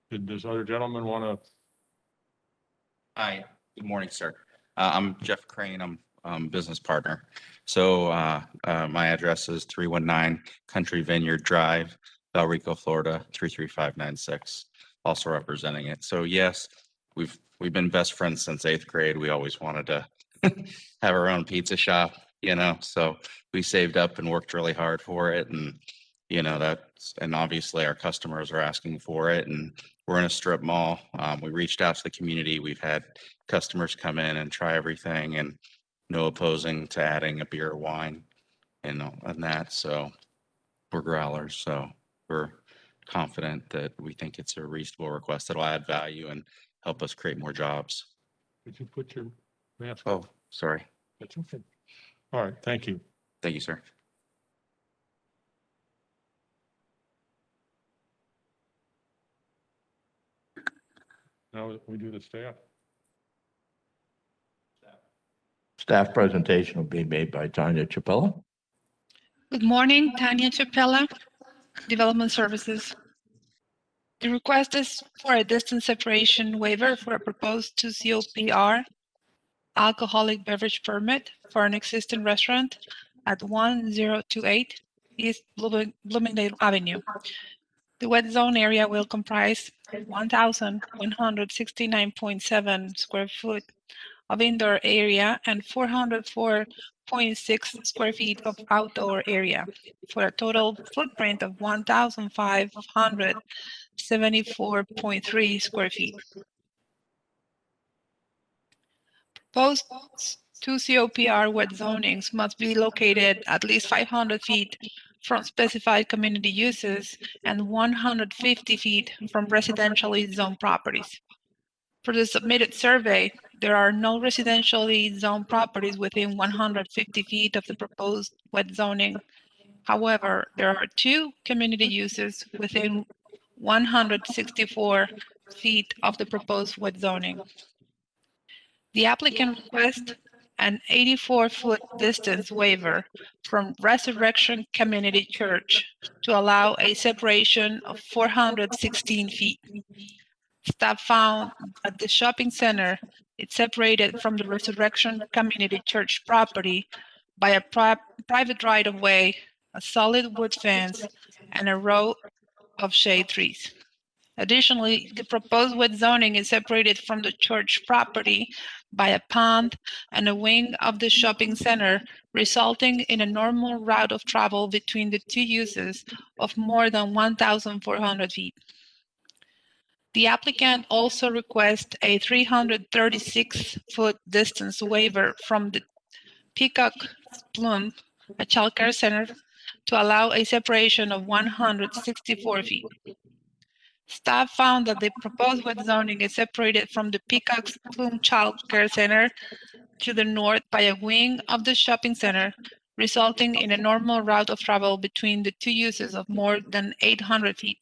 Did this other gentleman want to? Hi, good morning, sir. I'm Jeff Crane. I'm business partner. So my address is 319 Country Vineyard Drive, Valrico, Florida 33596. Also representing it. So yes, we've been best friends since 8th grade. We always wanted to have our own pizza shop, so we saved up and worked really hard for it. And and obviously our customers are asking for it, and we're in a strip mall. We reached out to the community. We've had customers come in and try everything, and no opposing to adding a beer or wine and that. So we're growlers. So we're confident that we think it's a reasonable request that'll add value and help us create more jobs. Could you put your mask on? Oh, sorry. That's okay. All right. Thank you. Thank you, sir. Now we do the staff. Staff presentation will be made by Tanya Chapella. Good morning, Tanya Chapella, Development Services. The request is for a distance separation waiver for a proposed 2COPR alcoholic beverage permit for an existing restaurant at 1028 East Bloomingdale Avenue. The wet zone area will comprise 1,169.7 square foot of indoor area and 404.6 square feet of outdoor area for a total footprint of 1,574.3 square feet. Proposed 2COPR wet zonings must be located at least 500 feet from specified community uses and 150 feet from residentially zoned properties. For the submitted survey, there are no residentially zoned properties within 150 feet of the proposed wet zoning. However, there are 2 community uses within 164 feet of the proposed wet zoning. The applicant requests an 84-foot distance waiver from Resurrection Community Church to allow a separation of 416 feet. Staff found at the shopping center, it's separated from the Resurrection Community Church property by a private right-of-way, a solid wood fence, and a row of shade trees. Additionally, the proposed wet zoning is separated from the church property by a pond and a wing of the shopping center, resulting in a normal route of travel between the 2 uses of more than 1,400 feet. The applicant also requests a 336-foot distance waiver from the Peacock Plume, a childcare center, to allow a separation of 164 feet. Staff found that the proposed wet zoning is separated from the Peacock's Plume Child Care Center to the north by a wing of the shopping center, resulting in a normal route of travel between the 2 uses of more than 800 feet.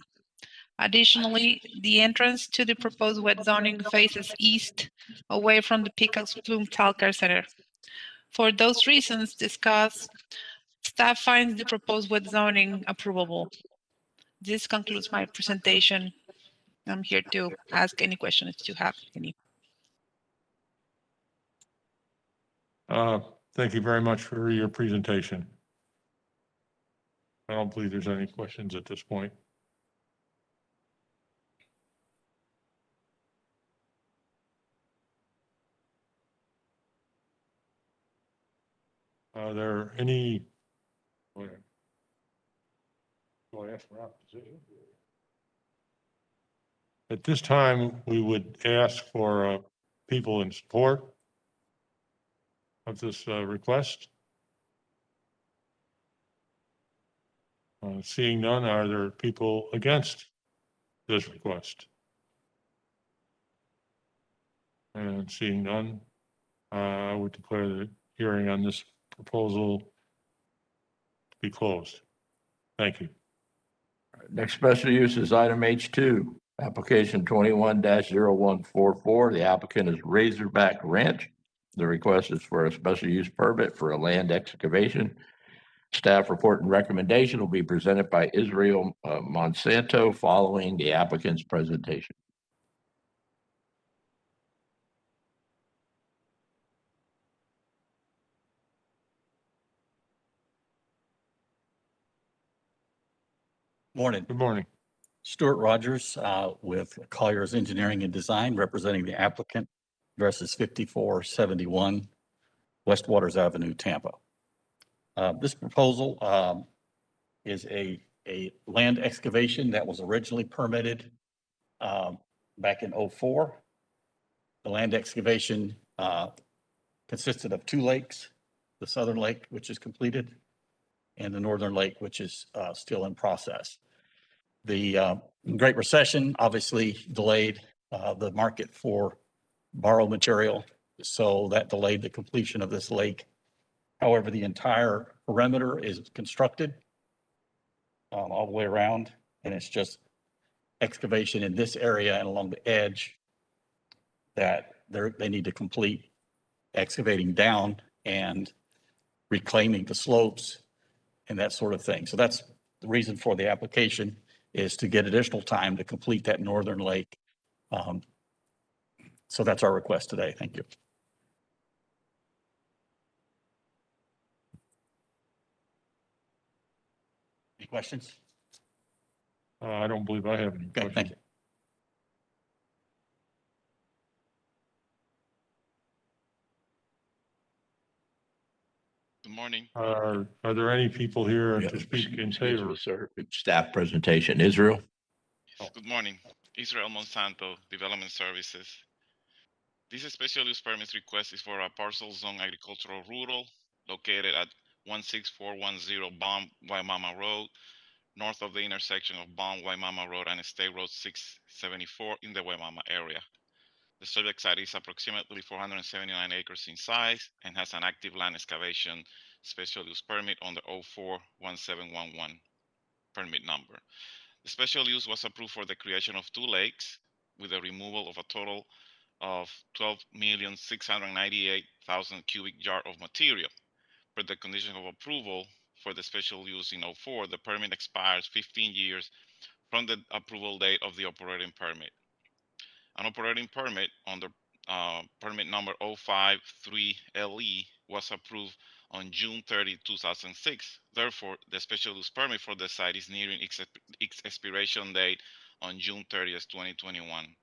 Additionally, the entrance to the proposed wet zoning faces east, away from the Peacock's Plume Child Care Center. For those reasons discussed, staff finds the proposed wet zoning approvable. This concludes my presentation. I'm here to ask any questions you have any. Thank you very much for your presentation. I don't believe there's any questions at this point. Are there any? Do I ask for opposition? At this time, we would ask for people in support of this request. Seeing none, are there people against this request? And seeing none, I would declare the hearing on this proposal to be closed. Thank you. Next special use is item H2, application 21-0144. The applicant is Razorback Ranch. The request is for a special use permit for a land excavation. Staff report and recommendation will be presented by Israel Monsanto following the applicant's presentation. Morning. Good morning. Stuart Rogers with Collier's Engineering and Design, representing the applicant. Address is 5471 West Waters Avenue, Tampa. This proposal is a land excavation that was originally permitted back in '04. The land excavation consisted of two lakes, the southern lake, which is completed, and the northern lake, which is still in process. The Great Recession obviously delayed the market for borrowed material, so that delayed the completion of this lake. However, the entire perimeter is constructed all the way around, and it's just excavation in this area and along the edge that they need to complete excavating down and reclaiming the slopes and that sort of thing. So that's the reason for the application, is to get additional time to complete that northern lake. So that's our request today. Thank you. Any questions? I don't believe I have any questions. Thank you. Good morning. Are there any people here to speak in favor? Sir, staff presentation. Israel. Good morning. Israel Monsanto, Development Services. This special use permit request is for a parcel zone agricultural rural located at 16410 Baum Waimama Road, north of the intersection of Baum Waimama Road and State Road 674 in the Waimama area. The subject site is approximately 479 acres in size and has an active land excavation special use permit under 041711 permit number. The special use was approved for the creation of two lakes with the removal of a total of 12,698,000 cubic yards of material. Per the condition of approval for the special use in 04, the permit expires 15 years from the approval date of the operating permit. An operating permit under permit number 053LE was approved on June 30, 2006. Therefore, the special use permit for the site is nearing its expiration date on June 30th, 2021.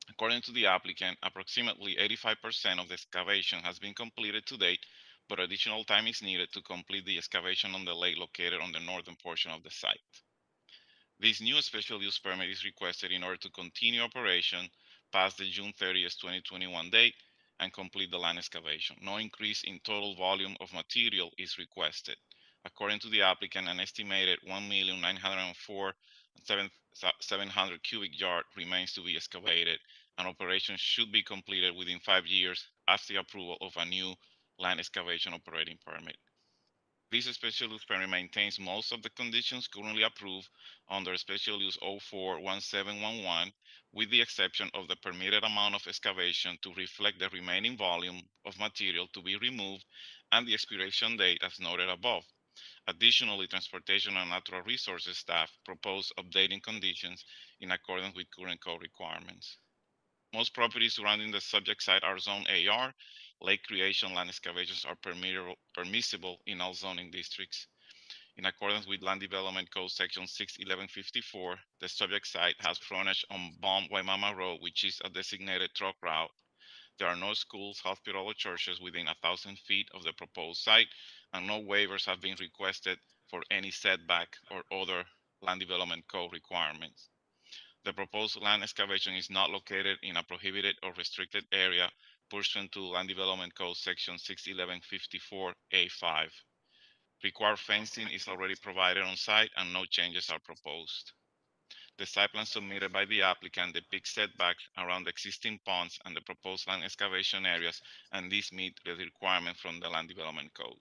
According to the applicant, approximately 85% of the excavation has been completed to date, but additional time is needed to complete the excavation on the lake located on the northern portion of the site. This new special use permit is requested in order to continue operation past the June 30th, 2021 date and complete the land excavation. No increase in total volume of material is requested. According to the applicant, an estimated 1,904,700 cubic yards remains to be excavated, and operation should be completed within 5 years after the approval of a new land excavation operating permit. This special use permit maintains most of the conditions currently approved under special use 041711, with the exception of the permitted amount of excavation to reflect the remaining volume of material to be removed and the expiration date as noted above. Additionally, transportation and natural resources staff propose updating conditions in accordance with current code requirements. Most properties surrounding the subject site are zoned AR. Lake creation land excavations are permissible in all zoning districts. In accordance with Land Development Code Section 61154, the subject site has frontage on Balm Waimama Road, which is a designated truck route. There are no schools, hospitals, or churches within 1,000 feet of the proposed site, and no waivers have been requested for any setback or other Land Development Code requirements. The proposed land excavation is not located in a prohibited or restricted area pursuant to Land Development Code Section 61154A5. Required fencing is already provided on site and no changes are proposed. The site plan submitted by the applicant depicts setbacks around the existing ponds and the proposed land excavation areas, and these meet the requirement from the Land Development Code.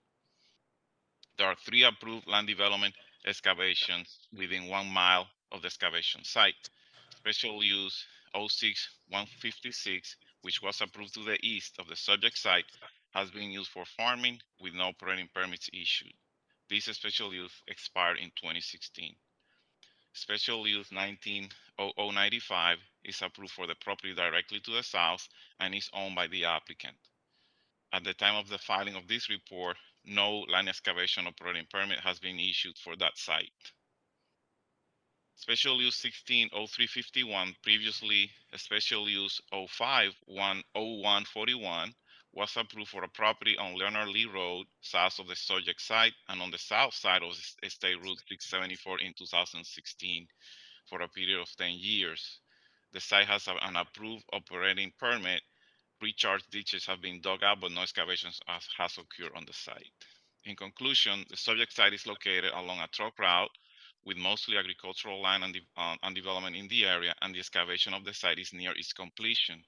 There are 3 approved land development excavations within 1 mile of the excavation site. Special use 06156, which was approved to the east of the subject site, has been used for farming with no operating permits issued. This special use expired in 2016. Special use 190095 is approved for the property directly to the south and is owned by the applicant. At the time of the filing of this report, no land excavation operating permit has been issued for that site. Special use 160351, previously special use 050141, was approved for a property on Leonard Lee Road, south of the subject site, and on the south side of State Route 674 in 2016 for a period of 10 years. The site has an approved operating permit. Recharge ditches have been dug out, but no excavations has occurred on the site. In conclusion, the subject site is located along a truck route with mostly agricultural land and development in the area, and the excavation of the site is near its completion.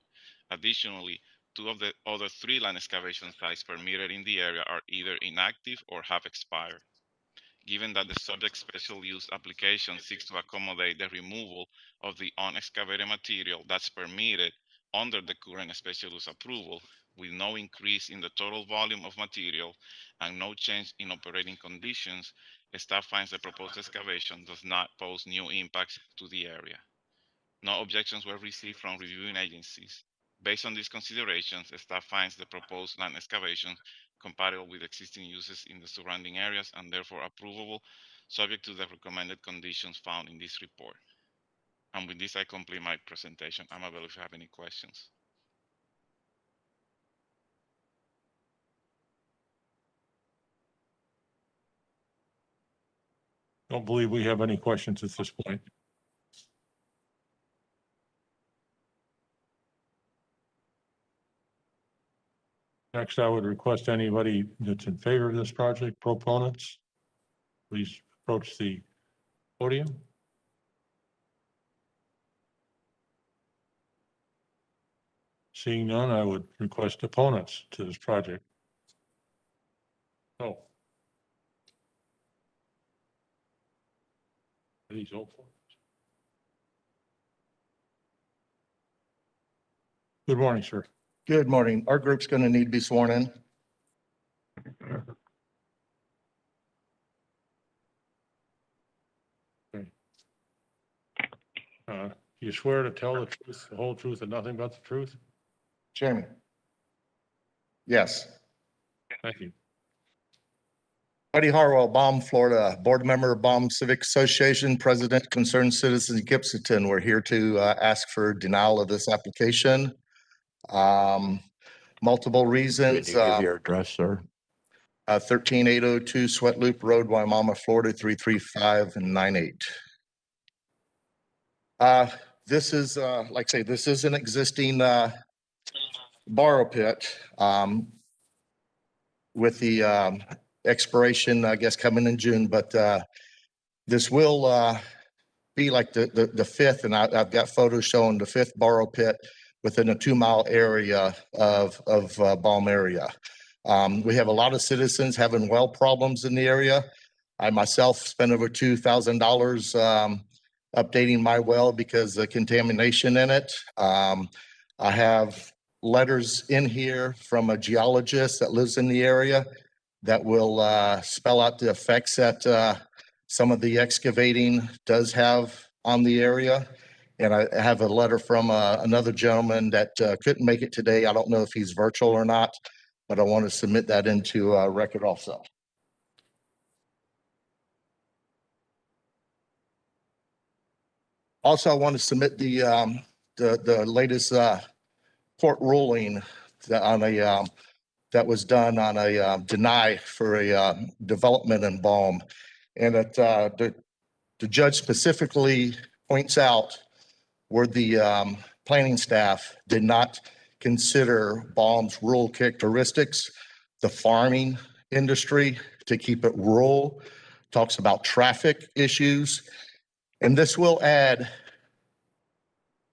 Additionally, 2 of the other 3 land excavation sites permitted in the area are either inactive or have expired. Given that the subject special use application seeks to accommodate the removal of the unexcavated material that's permitted under the current special use approval, with no increase in the total volume of material and no change in operating conditions, staff finds the proposed excavation does not pose new impacts to the area. No objections were received from reviewing agencies. Based on these considerations, staff finds the proposed land excavation compatible with existing uses in the surrounding areas and therefore approvable, subject to the recommended conditions found in this report. And with this, I complete my presentation. I'm available if you have any questions. Don't believe we have any questions at this point. Next, I would request anybody that's in favor of this project, proponents, please approach the podium. Seeing none, I would request opponents to this project. Oh. These hopeful. Good morning, sir. Good morning. Our group's going to need to be sworn in. You swear to tell the truth, the whole truth, and nothing but the truth? Chairman. Yes. Thank you. Buddy Harwell, Baum, Florida, board member of Baum Civic Association, president, Concerned Citizens Gibsonton. We're here to ask for denial of this application. Multiple reasons. Could you give your address, sir? 13802 Sweat Loop Road, Waimama, Florida, 33598. This is, like I say, this is an existing borrow pit with the expiration, I guess, coming in June, but this will be like the 5th, and I've got photos showing the 5th borrow pit within a 2-mile area of Balm area. We have a lot of citizens having well problems in the area. I myself spent over $2,000 updating my well because of contamination in it. I have letters in here from a geologist that lives in the area that will spell out the effects that some of the excavating does have on the area. And I have a letter from another gentleman that couldn't make it today. I don't know if he's virtual or not, but I want to submit that into record also. Also, I want to submit the latest court ruling on a that was done on a deny for a development in Balm, and that the judge specifically points out where the planning staff did not consider Balm's rural characteristics, the farming industry to keep it rural, talks about traffic issues, and this will add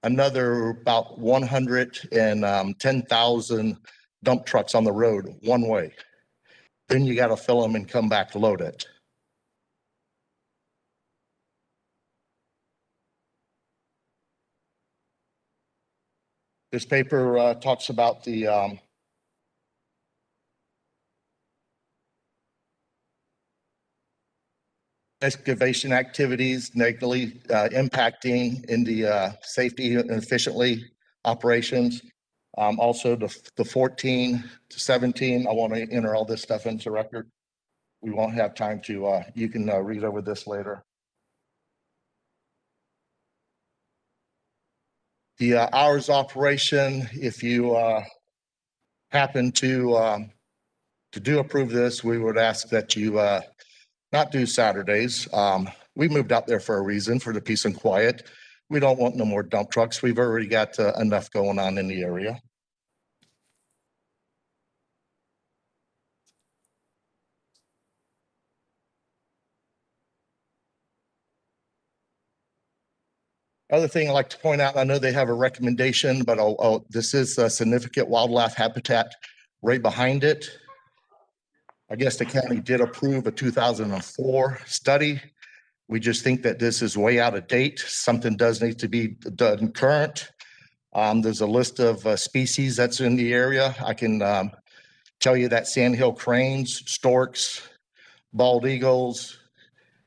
another about 110,000 dump trucks on the road one way. Then you got to fill them and come back to load it. This paper talks about the excavation activities negatively impacting in the safety and efficiently operations. Also the 14 to 17, I want to enter all this stuff into record. We won't have time to, you can read over this later. The hours operation, if you happen to do approve this, we would ask that you not do Saturdays. We moved out there for a reason, for the peace and quiet. We don't want no more dump trucks. We've already got enough going on in the area. Other thing I'd like to point out, I know they have a recommendation, but this is a significant wildlife habitat right behind it. I guess the county did approve a 2004 study. We just think that this is way out of date. Something does need to be done current. There's a list of species that's in the area. I can tell you that sandhill cranes, storks, bald eagles.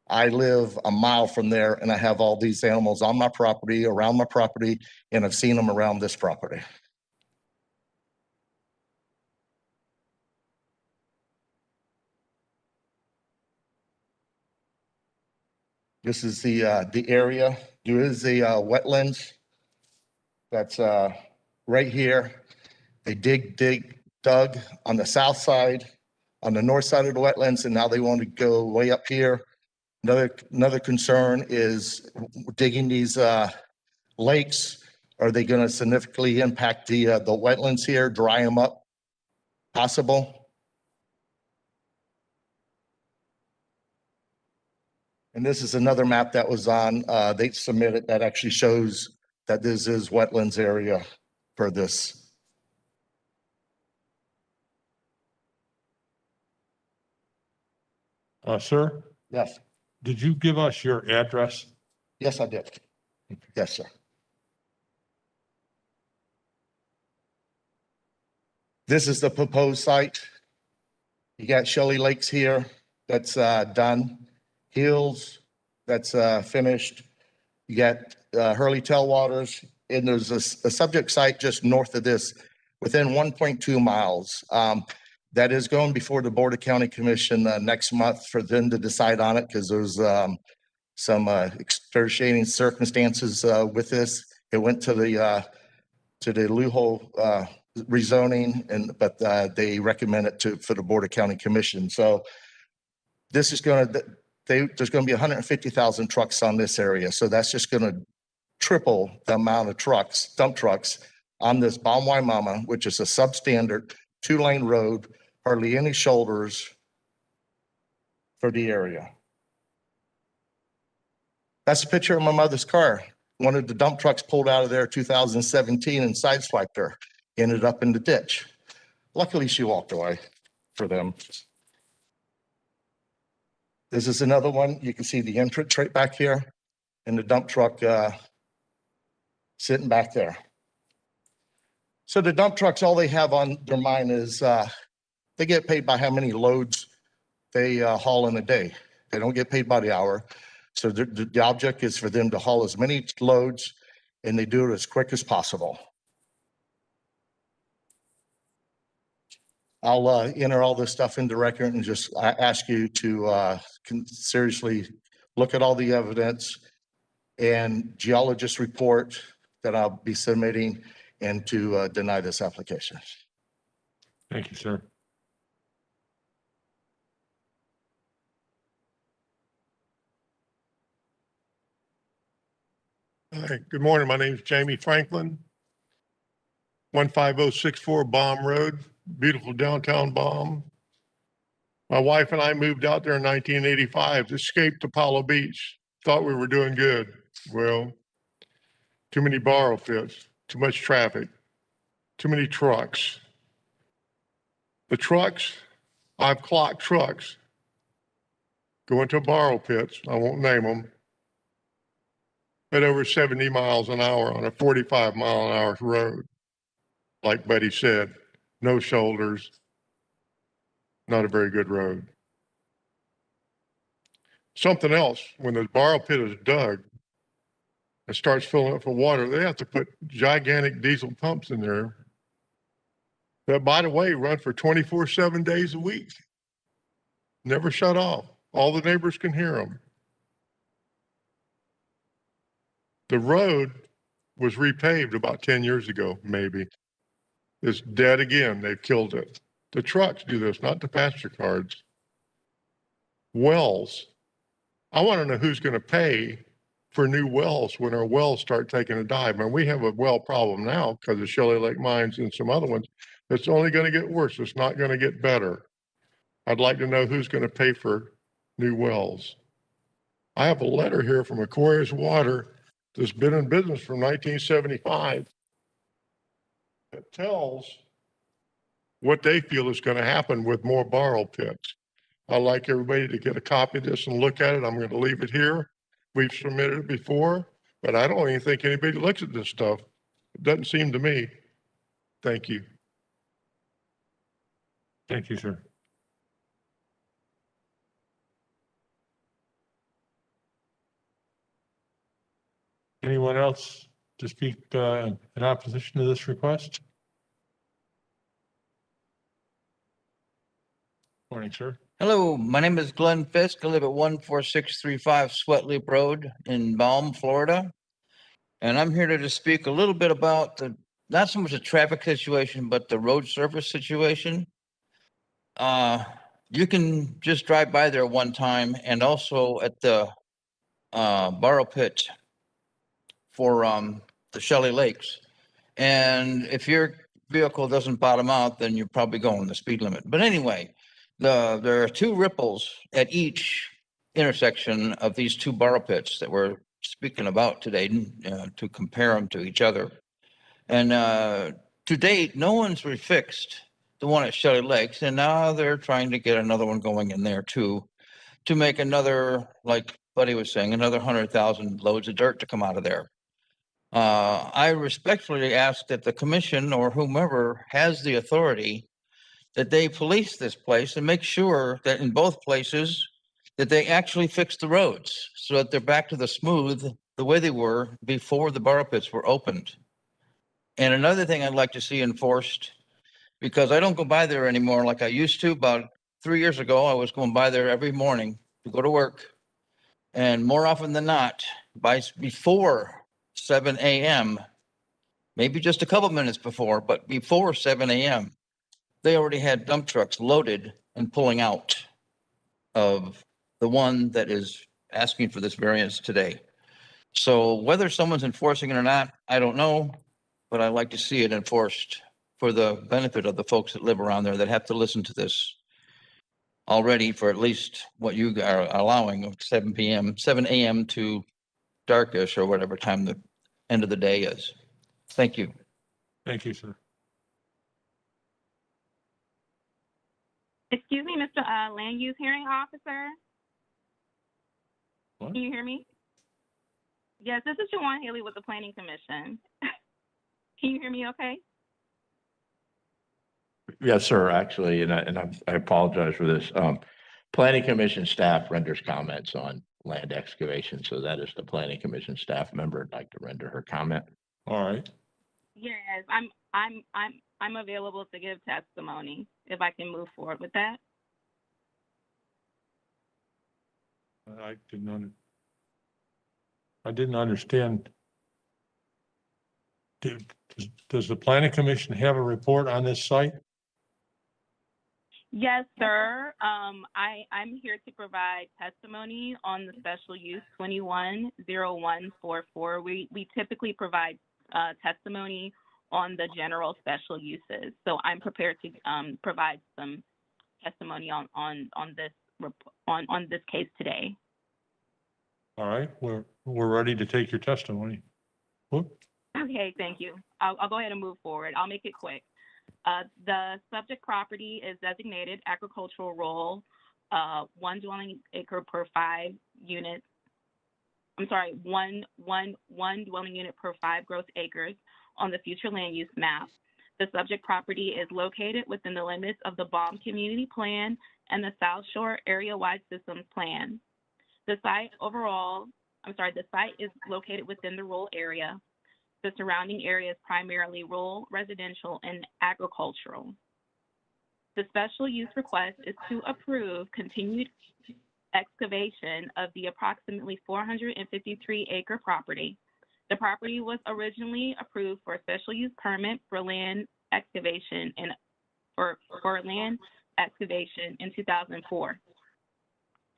I live a mile from there and I have all these animals on my property, around my property, and I've seen them around this property. This is the area. There is a wetlands that's right here. They dug on the south side, on the north side of the wetlands, and now they want to go way up here. Another concern is digging these lakes. Are they going to significantly impact the wetlands here, dry them up? Possible. And this is another map that was on, they submitted that actually shows that this is wetlands area for this. Sir? Yes. Did you give us your address? Yes, I did. Yes, sir. This is the proposed site. You got Shelley Lakes here, that's done. Hills, that's finished. You got Hurley Tailwaters, and there's a subject site just north of this, within 1.2 miles. That is going before the Board of County Commission next month for them to decide on it, because there's some excruciating circumstances with this. It went to the LUHO rezoning, but they recommend it for the Board of County Commission. So this is going to, there's going to be 150,000 trucks on this area. So that's just going to triple the amount of trucks, dump trucks on this Balm Waimama, which is a substandard 2-lane road, hardly any shoulders for the area. That's a picture of my mother's car. One of the dump trucks pulled out of there 2017 and sideswiped her, ended up in the ditch. Luckily, she walked away. for them. This is another one. You can see the entrance right back here and the dump truck sitting back there. So the dump trucks, all they have on their mind is they get paid by how many loads they haul in a day. They don't get paid by the hour. So the object is for them to haul as many loads, and they do it as quick as possible. I'll enter all this stuff into record and just ask you to seriously look at all the evidence and geologist report that I'll be submitting and to deny this application. Thank you, sir. Hi, good morning. My name is Jamie Franklin. 15064 Baum Road, beautiful downtown Baum. My wife and I moved out there in 1985, escaped Apollo Beach, thought we were doing good. Well, too many borrow pits, too much traffic, too many trucks. The trucks, I've clocked trucks going to borrow pits, I won't name them, at over 70 miles an hour on a 45-mile-an-hour road. Like Buddy said, no shoulders, not a very good road. Something else, when the borrow pit is dug and starts filling up for water, they have to put gigantic diesel pumps in there that, by the way, run for 24/7 7 days a week. Never shut off. All the neighbors can hear them. The road was repaved about 10 years ago, maybe. It's dead again. They've killed it. The trucks do this, not the pasture cards. Wells. I want to know who's going to pay for new wells when our wells start taking a dive. And we have a well problem now because of Shelley Lake Mines and some other ones. It's only going to get worse. It's not going to get better. I'd like to know who's going to pay for new wells. I have a letter here from Aquarius Water that's been in business from 1975 that tells what they feel is going to happen with more borrow pits. I'd like everybody to get a copy of this and look at it. I'm going to leave it here. We've submitted it before, but I don't even think anybody looks at this stuff. It doesn't seem to me. Thank you. Thank you, sir. Anyone else to speak in opposition to this request? Morning, sir. Hello, my name is Glenn Fisk. I live at 14635 Sweat Loop Road in Baum, Florida. And I'm here to just speak a little bit about not so much the traffic situation, but the road surface situation. You can just drive by there one time, and also at the borrow pit for the Shelley Lakes. And if your vehicle doesn't bottom out, then you're probably going the speed limit. But anyway, there are two ripples at each intersection of these two borrow pits that we're speaking about today to compare them to each other. And to date, no one's refixed the one at Shelley Lakes, and now they're trying to get another one going in there too, to make another, like Buddy was saying, another 100,000 loads of dirt to come out of there. I respectfully ask that the commission or whomever has the authority that they police this place and make sure that in both places that they actually fix the roads so that they're back to the way they were before the borrow pits were opened. And another thing I'd like to see enforced, because I don't go by there anymore like I used to. About 3 years ago, I was going by there every morning to go to work. And more often than not, before 7 a.m., maybe just a couple minutes before, but before 7 a.m., they already had dump trucks loaded and pulling out of the one that is asking for this variance today. So whether someone's enforcing it or not, I don't know, but I'd like to see it enforced for the benefit of the folks that live around there that have to listen to this already for at least what you are allowing of 7 a.m. to darkish or whatever time the end of the day is. Thank you. Thank you, sir. Excuse me, Mr. Land Use Hearing Officer. What? Can you hear me? Yes, this is Jawan Haley with the Planning Commission. Can you hear me okay? Yes, sir, actually, I apologize for this. Planning Commission staff renders comments on land excavation, so that is the Planning Commission staff member. I'd like to render her comment. All right. Yes, I'm available to give testimony if I can move forward with that. I didn't understand. Does the planning commission have a report on this site? Yes, sir. I'm here to provide testimony on the special use 210144. We typically provide testimony on the general special uses. So I'm prepared to provide some testimony on this case today. All right, we're ready to take your testimony. Whoop. Okay, thank you. I'll go ahead and move forward. I'll make it quick. The subject property is designated agricultural role, 1 dwelling acre per 5 units. I'm sorry, one dwelling unit per 5 gross acres on the future land use map. The subject property is located within the limits of the Baum Community Plan and the South Shore Area-Wide Systems Plan. The site is located within the rural area. The surrounding area is primarily rural, residential, and agricultural. The special use request is to approve continued excavation of the approximately 453-acre property. The property was originally approved for a special use permit for land excavation in 2004.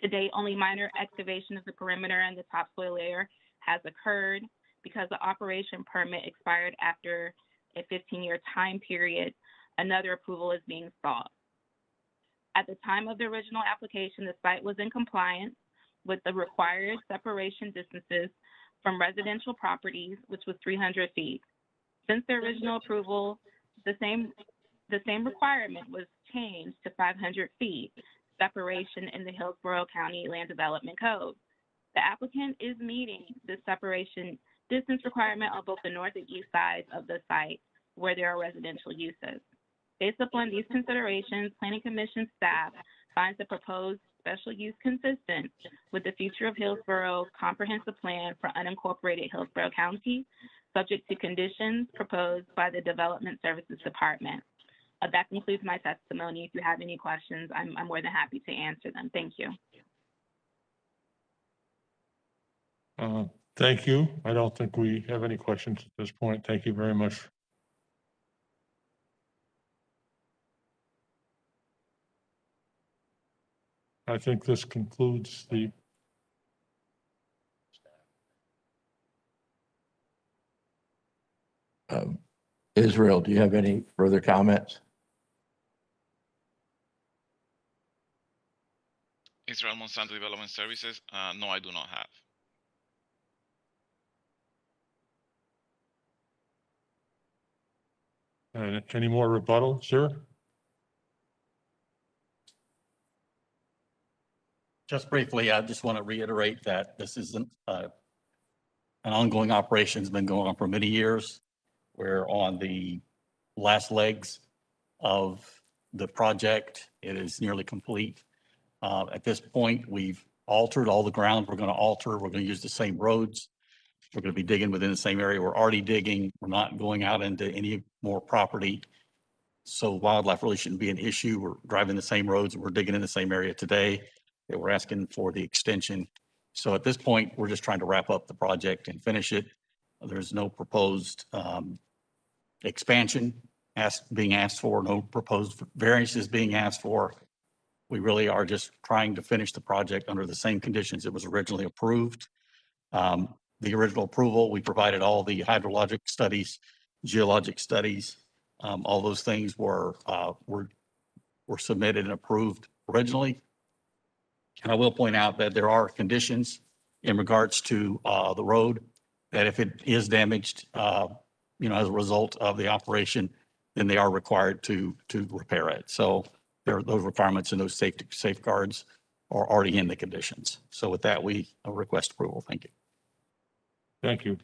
To date, only minor excavation of the perimeter and the topsoil layer has occurred. Because the operation permit expired after a 15-year time period, another approval is being sought. At the time of the original application, the site was in compliance with the required separation distances from residential properties, which was 300 feet. Since the original approval, the same requirement was changed to 500 feet separation in the Hillsborough County Land Development Code. The applicant is meeting the separation distance requirement on both the north and east sides of the site where there are residential uses. Based upon these considerations, Planning Commission staff finds the proposed special use consistent with the future of Hillsborough Comprehensive Plan for unincorporated Hillsborough County, subject to conditions proposed by the Development Services Department. That concludes my testimony. If you have any questions, I'm more than happy to answer them. Thank you. Thank you. I don't think we have any questions at this point. Thank you very much. I think this concludes the Israel, do you have any further comments? Israel Monsanto Development Services. No, I do not have. Any more rebuttal, sir? Just briefly, I just want to reiterate that this is an ongoing operation. Has been going on for many years. We're on the last legs of the project. It is nearly complete. At this point, we've altered all the ground we're going to alter. We're going to use the same roads. We're going to be digging within the same area. We're already digging. We're not going out into any more property. So wildlife really shouldn't be an issue. We're driving the same roads. We're digging in the same area today that we're asking for the extension. So at this point, we're just trying to wrap up the project and finish it. There's no proposed expansion being asked for, no proposed variances being asked for. We really are just trying to finish the project under the same conditions it was originally approved. The original approval, we provided all the hydrologic studies, geologic studies. All those things were submitted and approved originally. And I will point out that there are conditions in regards to the road that if it is damaged, as a result of the operation, then they are required to repair it. So those requirements and those safety safeguards are already in the conditions. So with that, we request approval. Thank you. Thank you.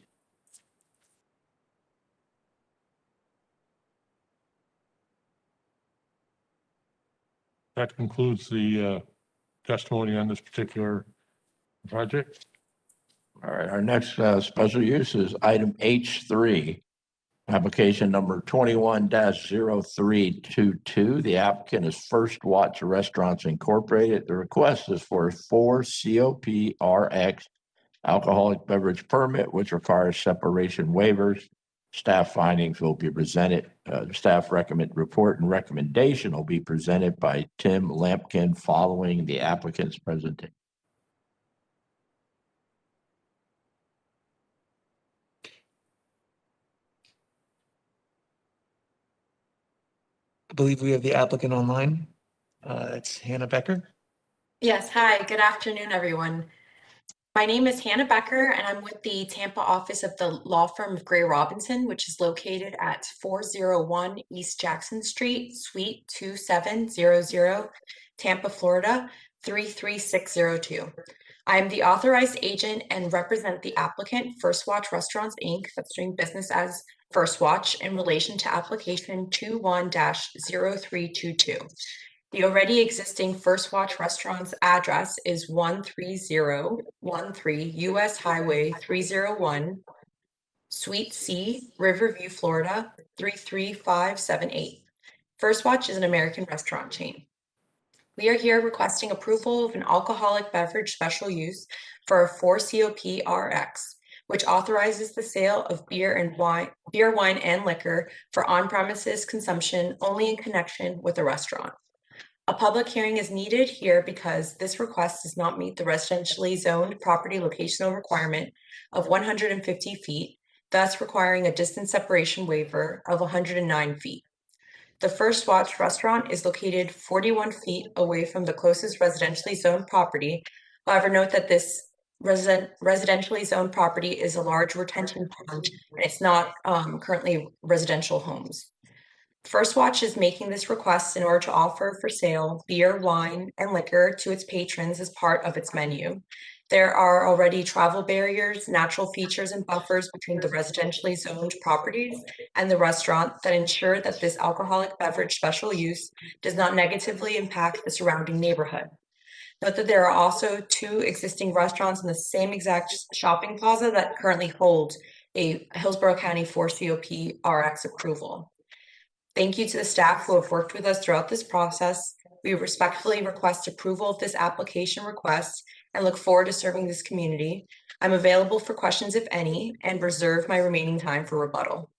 That concludes the testimony on this particular project. All right, our next special use is item H3, application number 21-0322. The applicant is First Watch Restaurants Incorporated. The request is for 4 COP RX alcoholic beverage permit, which requires separation waivers. Staff findings will be presented. Staff report and recommendation will be presented by Tim Lampkin following the applicant's presentation. I believe we have the applicant online. It's Hannah Becker. Yes, hi, good afternoon, everyone. My name is Hannah Becker, and I'm with the Tampa office of the law firm of Gray Robinson, which is located at 401 East Jackson Street, Suite 2700, Tampa, Florida 33602. I am the authorized agent and represent the applicant, First Watch Restaurants, Inc., that's doing business as First Watch, in relation to application 21-0322. The already existing First Watch Restaurants address is 13013 US Highway 301, Suite C, Riverview, Florida 33578. First Watch is an American restaurant chain. We are here requesting approval of an alcoholic beverage special use for a 4 COP RX, which authorizes the sale of beer, wine, and liquor for on-premises consumption only in connection with a restaurant. A public hearing is needed here because this request does not meet the residentially zoned property locational requirement of 150 feet, thus requiring a distance separation waiver of 109 feet. The First Watch restaurant is located 41 feet away from the closest residentially zoned property. However, note that this residentially zoned property is a large retention pond, and it's not currently residential homes. First Watch is making this request in order to offer for sale beer, wine, and liquor to its patrons as part of its menu. There are already travel barriers, natural features, and buffers between the residentially zoned properties and the restaurant that ensure that this alcoholic beverage special use does not negatively impact the surrounding neighborhood. Note that there are also 2 existing restaurants in the same exact shopping plaza that currently hold a Hillsborough County 4 COP RX approval. Thank you to the staff who have worked with us throughout this process. We respectfully request approval of this application request and look forward to serving this community. I'm available for questions, if any, and reserve my remaining time for rebuttal.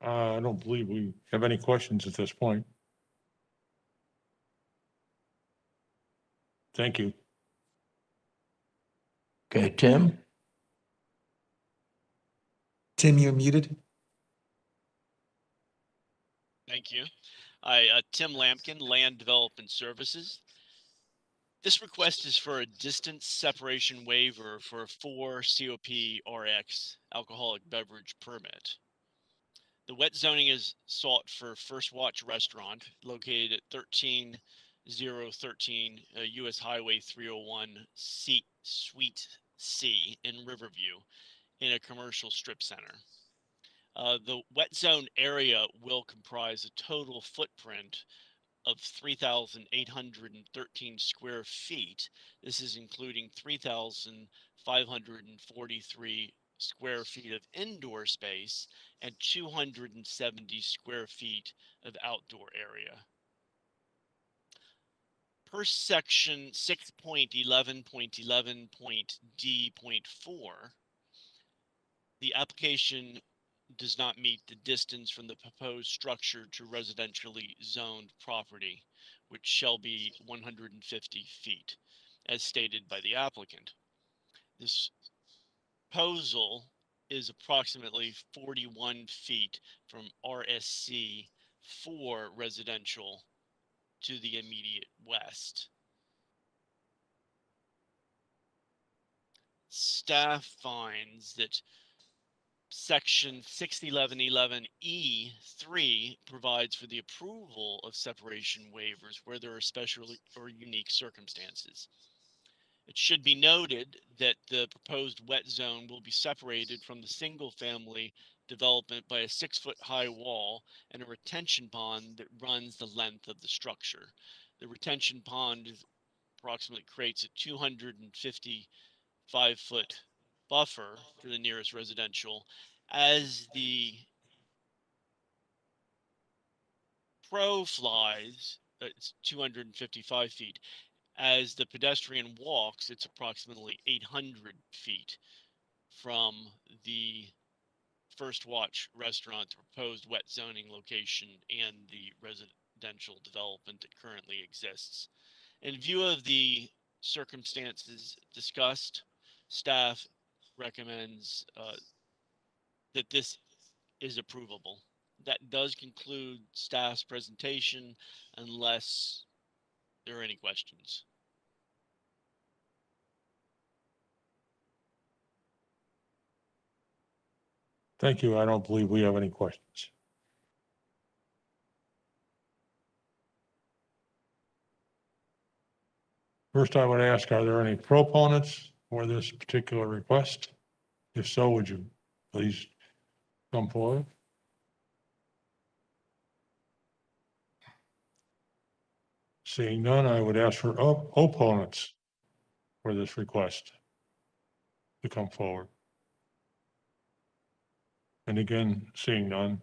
I don't believe we have any questions at this point. Thank you. Okay, Tim? Tim, you're muted. Thank you. Tim Lampkin, Land Development Services. This request is for a distance separation waiver for a 4 COP RX alcoholic beverage permit. The wet zoning is sought for First Watch Restaurant located at 13013 US Highway 301 Suite C in Riverview in a commercial strip center. The wet zone area will comprise a total footprint of 3,813 square feet. This is including 3,543 square feet of indoor space and 270 square feet of outdoor area. Per section 6.11.11.d.4, the application does not meet the distance from the proposed structure to residentially zoned property, which shall be 150 feet, as stated by the applicant. This proposal is approximately 41 feet from RSC 4 residential to the immediate west. staff finds that section 61111E3 provides for the approval of separation waivers where there are special or unique circumstances. It should be noted that the proposed wet zone will be separated from the single-family development by a 6-foot high wall and a retention pond that runs the length of the structure. The retention pond approximately creates a 255-foot buffer to the nearest residential. As the crow flies, it's 255 feet. As the pedestrian walks, it's approximately 800 feet from the First Watch restaurant, the proposed wet zoning location, and the residential development that currently exists. In view of the circumstances discussed, staff recommends that this is approvable. That does conclude staff's presentation unless there are any questions. Thank you. I don't believe we have any questions. First, I would ask, are there any proponents for this particular request? If so, would you please come forward? Seeing none, I would ask for opponents for this request to come forward. And again, seeing none.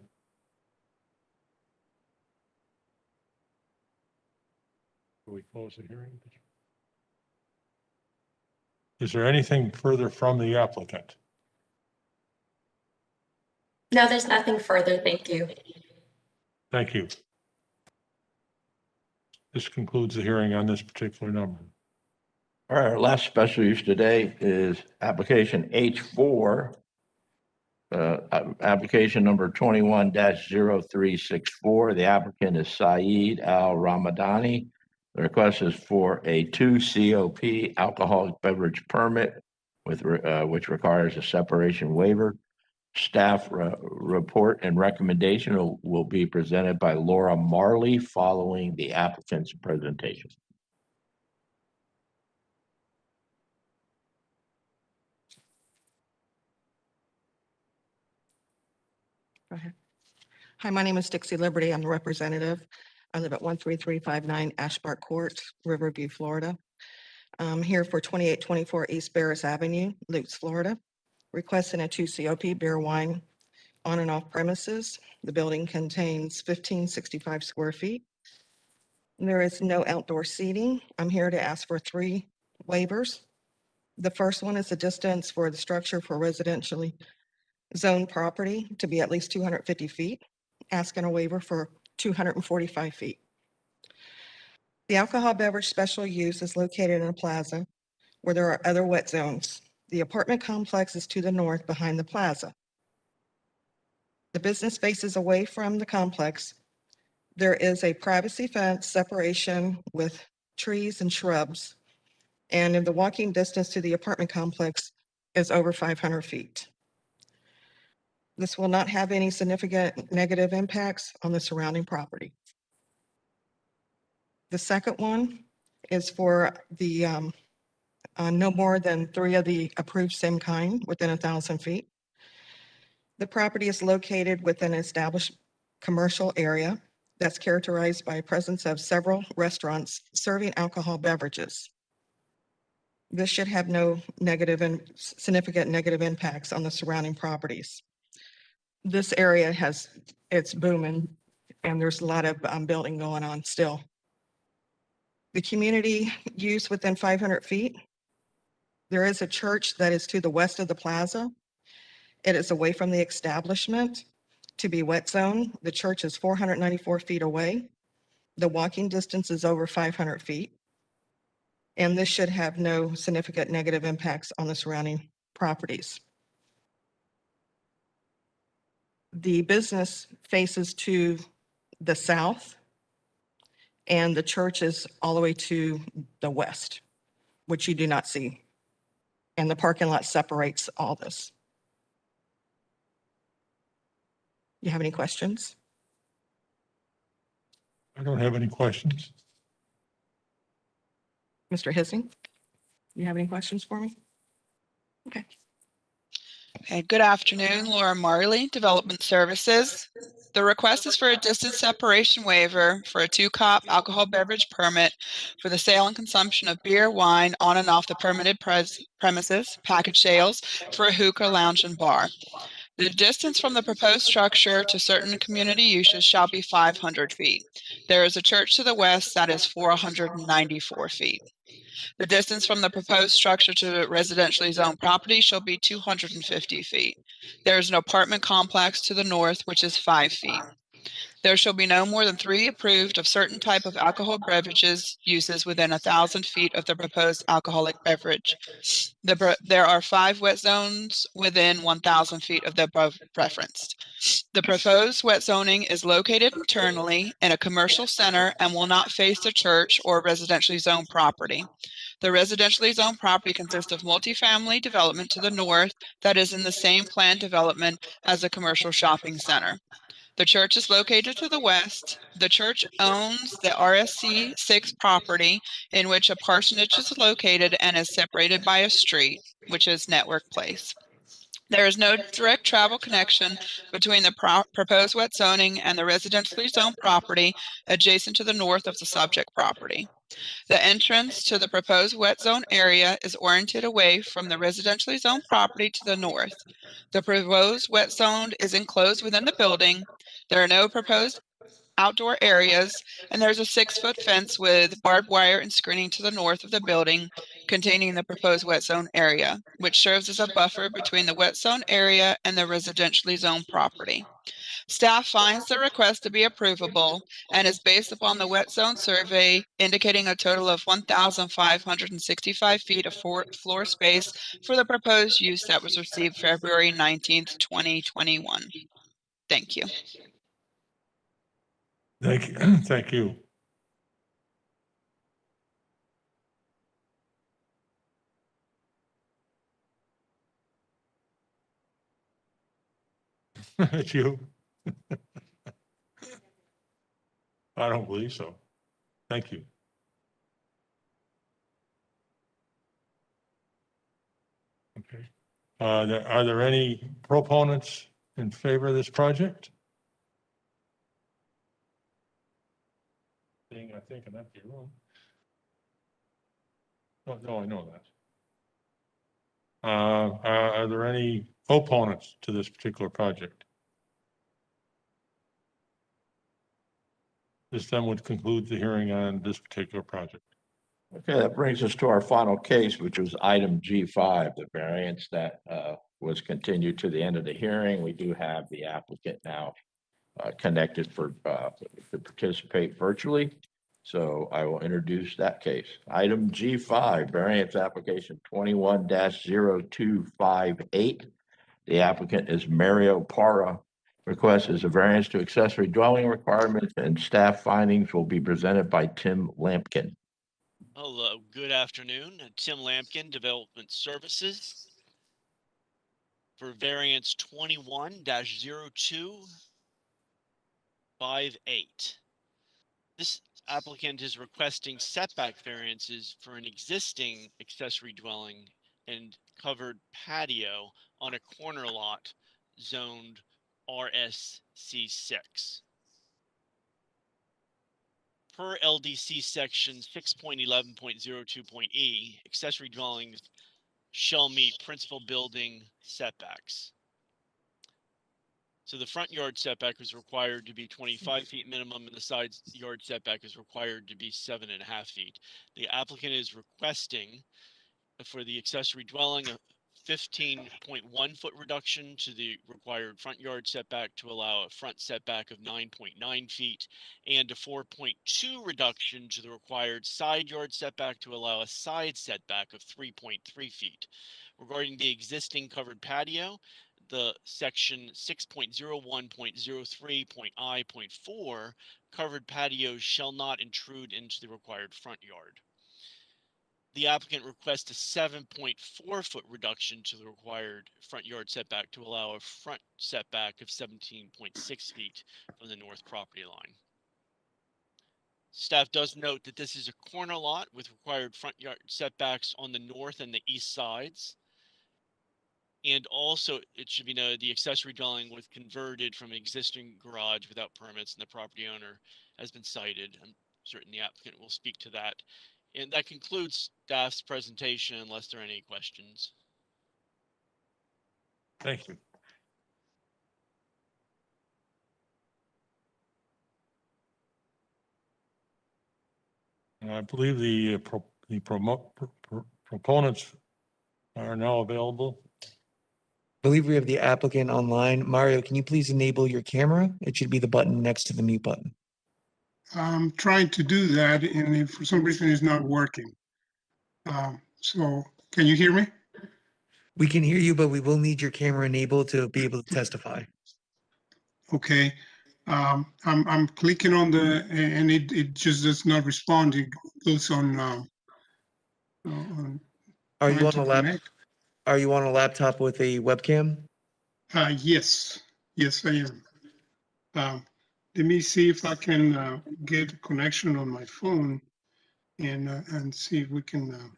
Do we close the hearing? Is there anything further from the applicant? No, there's nothing further. Thank you. Thank you. This concludes the hearing on this particular number. All right, our last special use today is application H4, application number 21-0364. The applicant is Saeed Al Ramadani. The request is for a 2 COP alcoholic beverage permit with which requires a separation waiver. Staff report and recommendation will be presented by Laura Marley following the applicant's presentation. Go ahead. Hi, my name is Dixie Liberty. I'm the representative. I live at 13359 Ashbark Court, Riverview, Florida. I'm here for 2824 East Barris Avenue, Lutz, Florida, requesting a 2 COP beer wine on and off premises. The building contains 1565 square feet. There is no outdoor seating. I'm here to ask for 3 waivers. The first one is the distance for the structure for residentially zoned property to be at least 250 feet, asking a waiver for 245 feet. The alcohol beverage special use is located in a plaza where there are other wet zones. The apartment complex is to the north behind the plaza. The business faces away from the complex. There is a privacy fence separation with trees and shrubs, and in the walking distance to the apartment complex is over 500 feet. This will not have any significant negative impacts on the surrounding property. The second one is for the no more than 3 of the approved same kind within 1,000 feet. The property is located within an established commercial area that's characterized by a presence of several restaurants serving alcohol beverages. This should have no negative and significant negative impacts on the surrounding properties. This area it's booming, and there's a lot of building going on still. The community use within 500 feet. There is a church that is to the west of the plaza. It is away from the establishment to be wet zone. The church is 494 feet away. The walking distance is over 500 feet. And this should have no significant negative impacts on the surrounding properties. The business faces to the south, and the church is all the way to the west, which you do not see. And the parking lot separates all this. You have any questions? I don't have any questions. Mr. Hissing, you have any questions for me? Okay. Okay, good afternoon, Laura Marley, Development Services. The request is for a distance separation waiver for a 2-cop alcohol beverage permit for the sale and consumption of beer, wine on and off the permitted premises, package sales for a hookah lounge and bar. The distance from the proposed structure to certain community uses shall be 500 feet. There is a church to the west that is 494 feet. The distance from the proposed structure to residentially zoned property shall be 250 feet. There is an apartment complex to the north, which is 5 feet. There shall be no more than 3 approved of certain type of alcohol beverages uses within 1,000 feet of the proposed alcoholic beverage. There are 5 wet zones within 1,000 feet of the above referenced. The proposed wet zoning is located internally in a commercial center and will not face the church or residentially zoned property. The residentially zoned property consists of multifamily development to the north that is in the same planned development as the commercial shopping center. The church is located to the west. The church owns the RSC 6 property in which a parsonage is located and is separated by a street, which is Network Place. There is no direct travel connection between the proposed wet zoning and the residentially zoned property adjacent to the north of the subject property. The entrance to the proposed wet zone area is oriented away from the residentially zoned property to the north. The proposed wet zone is enclosed within the building. There are no proposed outdoor areas, and there's a 6-foot fence with barbed wire and screening to the north of the building containing the proposed wet zone area, which serves as a buffer between the wet zone area and the residentially zoned property. Staff finds the request to be approvable and is based upon the wet zone survey indicating a total of 1,565 feet of floor space for the proposed use that was received February 19th, 2021. Thank you. Thank you. Thank you. It's you. I don't believe so. Thank you. Okay. Are there any proponents in favor of this project? Seeing, I think, an empty room. No, I know that. Are there any opponents to this particular project? This then would conclude the hearing on this particular project. Okay, that brings us to our final case, which was item G5, the variance that was continued to the end of the hearing. We do have the applicant now connected to participate virtually. So I will introduce that case. Item G5, variance application 21-0258. The applicant is Mario Parra. Request is a variance to accessory dwelling requirements, and staff findings will be presented by Tim Lampkin. Hello, good afternoon. Tim Lampkin, Development Services. For variance 21-0258. This applicant is requesting setback variances for an existing accessory dwelling and covered patio on a corner lot zoned RSC 6. Per LDC section 6.11.02.e, accessory dwellings shall meet principal building setbacks. So the front yard setback is required to be 25 feet minimum, and the side yard setback is required to be 7.5 feet. The applicant is requesting for the accessory dwelling a 15.1 foot reduction to the required front yard setback to allow a front setback of 9.9 feet and a 4.2 reduction to the required side yard setback to allow a side setback of 3.3 feet. Regarding the existing covered patio, the section 6.01.03.I.4 covered patios shall not intrude into the required front yard. the applicant requests a 7.4-foot reduction to the required front yard setback to allow a front setback of 17.6 feet from the north property line. Staff does note that this is a corner lot with required front yard setbacks on the north and the east sides. And also, it should be noted, the accessory dwelling was converted from an existing garage without permits, and the property owner has been cited. I'm certain the applicant will speak to that. And that concludes staff's presentation, unless there are any questions. Thank you. And I believe the proponents are now available. I believe we have the applicant online. Mario, can you please enable your camera? It should be the button next to the mute button. I'm trying to do that, and if for some reason it's not working. So can you hear me? We can hear you, but we will need your camera enabled to be able to testify. Okay. I'm clicking on the, and it just does not respond. It goes on Are you trying on to a lap? connect. Are you on a laptop with a webcam? Yes, yes, I am. Let me see if I can get a connection on my phone and see if we can,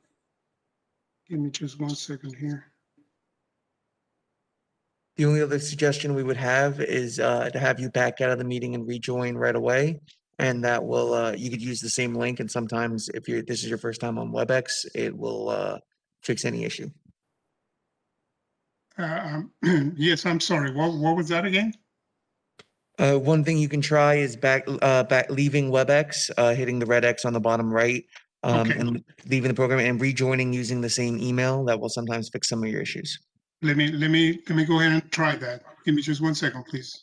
give me just 1 second here. The only other suggestion we would have is to have you back out of the meeting and rejoin right away. And that will, you could use the same link, and sometimes if this is your first time on WebEx, it will fix any issue. Yes, I'm sorry. What was that again? One thing you can try is back leaving WebEx, hitting the red X on the bottom right, Okay. and leaving the program and rejoining using the same email. That will sometimes fix some of your issues. Let me go ahead and try that. Give me just 1 second, please.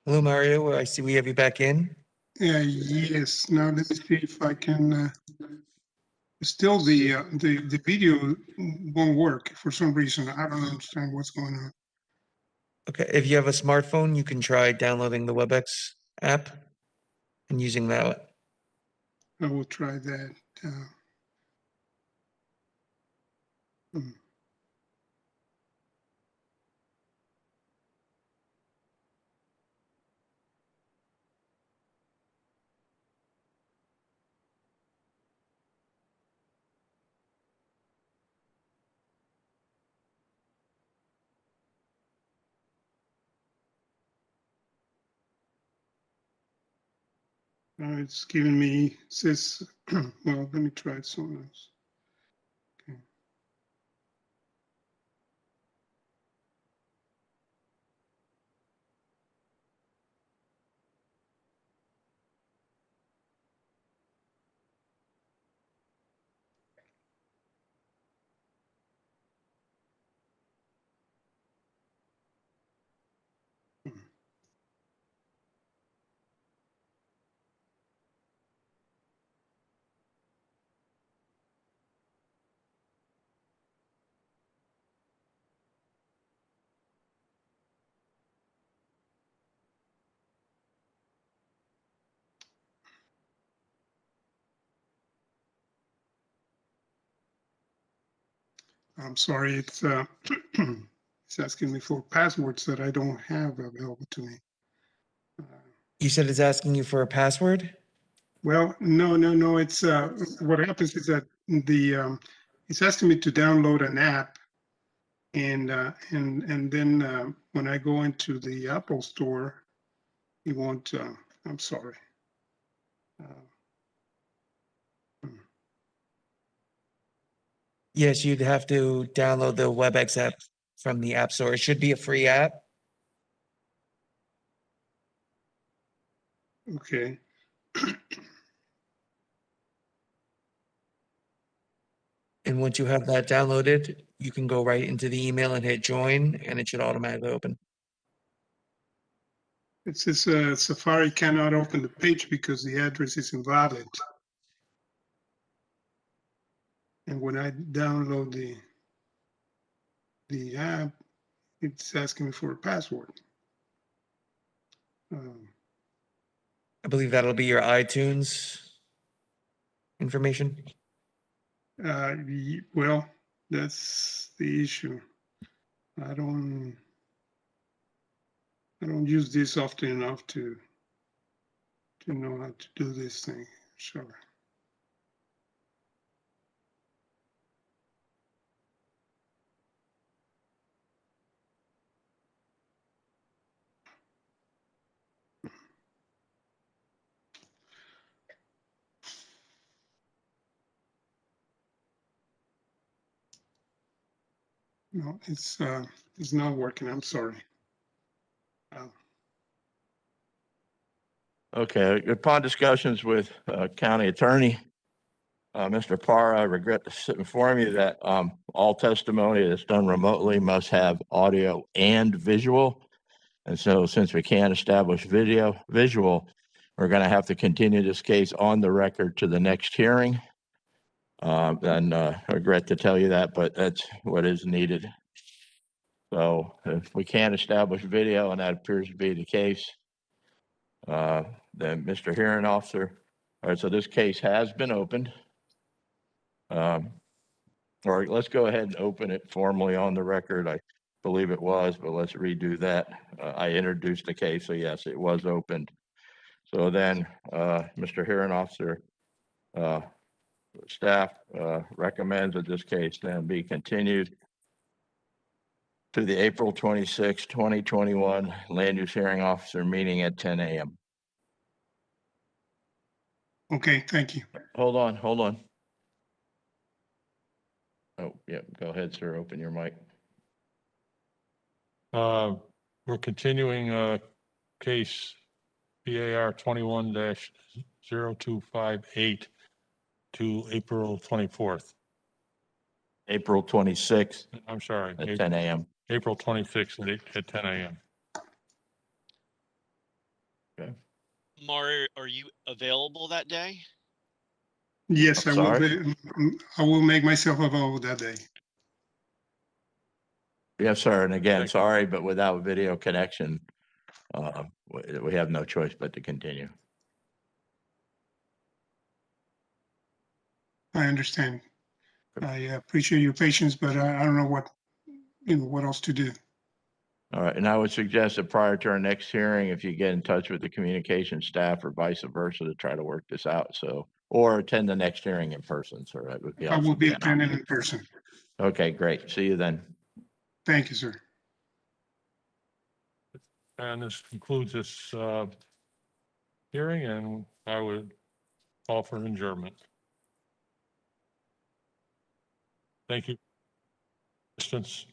Hello, Mario. I see we have you back in. Yes, now let me see if I can, still the video won't work for some reason. I don't understand what's going on. Okay, if you have a smartphone, you can try downloading the WebEx app and using that. I will try that. It's giving me, says, well, let me try something else. Okay. I'm sorry, it's it's asking me for passwords that I don't have available to me. You said it's asking you for a password? Well, no. It's what happens is that it's asking me to download an app, and then when I go into the Apple Store, it won't. I'm sorry. Yes, you'd have to download the WebEx app from the App Store. It should be a free app. Okay. And once you have that downloaded, you can go right into the email and hit join, and it should automatically open. It says Safari cannot open the page because the address is invalid. And when I download the app, it's asking me for a password. I believe that'll be your iTunes information. Well, that's the issue. I don't use this often enough to know how to do this thing. Sure. No, it's not working. I'm sorry. Okay, upon discussions with county attorney, Mr. Parr, I regret to inform you that all testimony that's done remotely must have audio and visual. And so since we can't establish visual, we're going to have to continue this case on the record to the next hearing. And I regret to tell you that, but that's what is needed. So if we can't establish video, and that appears to be the case, then Mr. Hearing Officer, all right, so this case has been opened. Or let's go ahead and open it formally on the record. I believe it was, but let's redo that. I introduced the case, so yes, it was opened. So then, Mr. Hearing Officer, staff recommends that this case then be continued to the April 26, 2021 Land Use Hearing Officer meeting at 10 a.m. Okay, thank you. Hold on. Oh, yeah, go ahead, sir. Open your mic. We're continuing case BAR 21-0258 to April 24th. April 26th. I'm sorry. At 10 a.m. April 26th at 10 a.m. Okay. Mari, are you available that day? Yes, I'm I will sorry? be, I will make myself available that day. Yes, sir. And again, sorry, but without video connection, we have no choice but to continue. I understand. I appreciate your patience, but I don't know what, what else to do. All right, and I would suggest that prior to our next hearing, if you get in touch with the communication staff or vice versa to try to work this out, so, or attend the next hearing in person, so that would be I also will be be an attending option. in person. Okay, great. See you then. Thank you, sir. And this concludes this hearing, and I would call for adjournment. Thank you. Distance.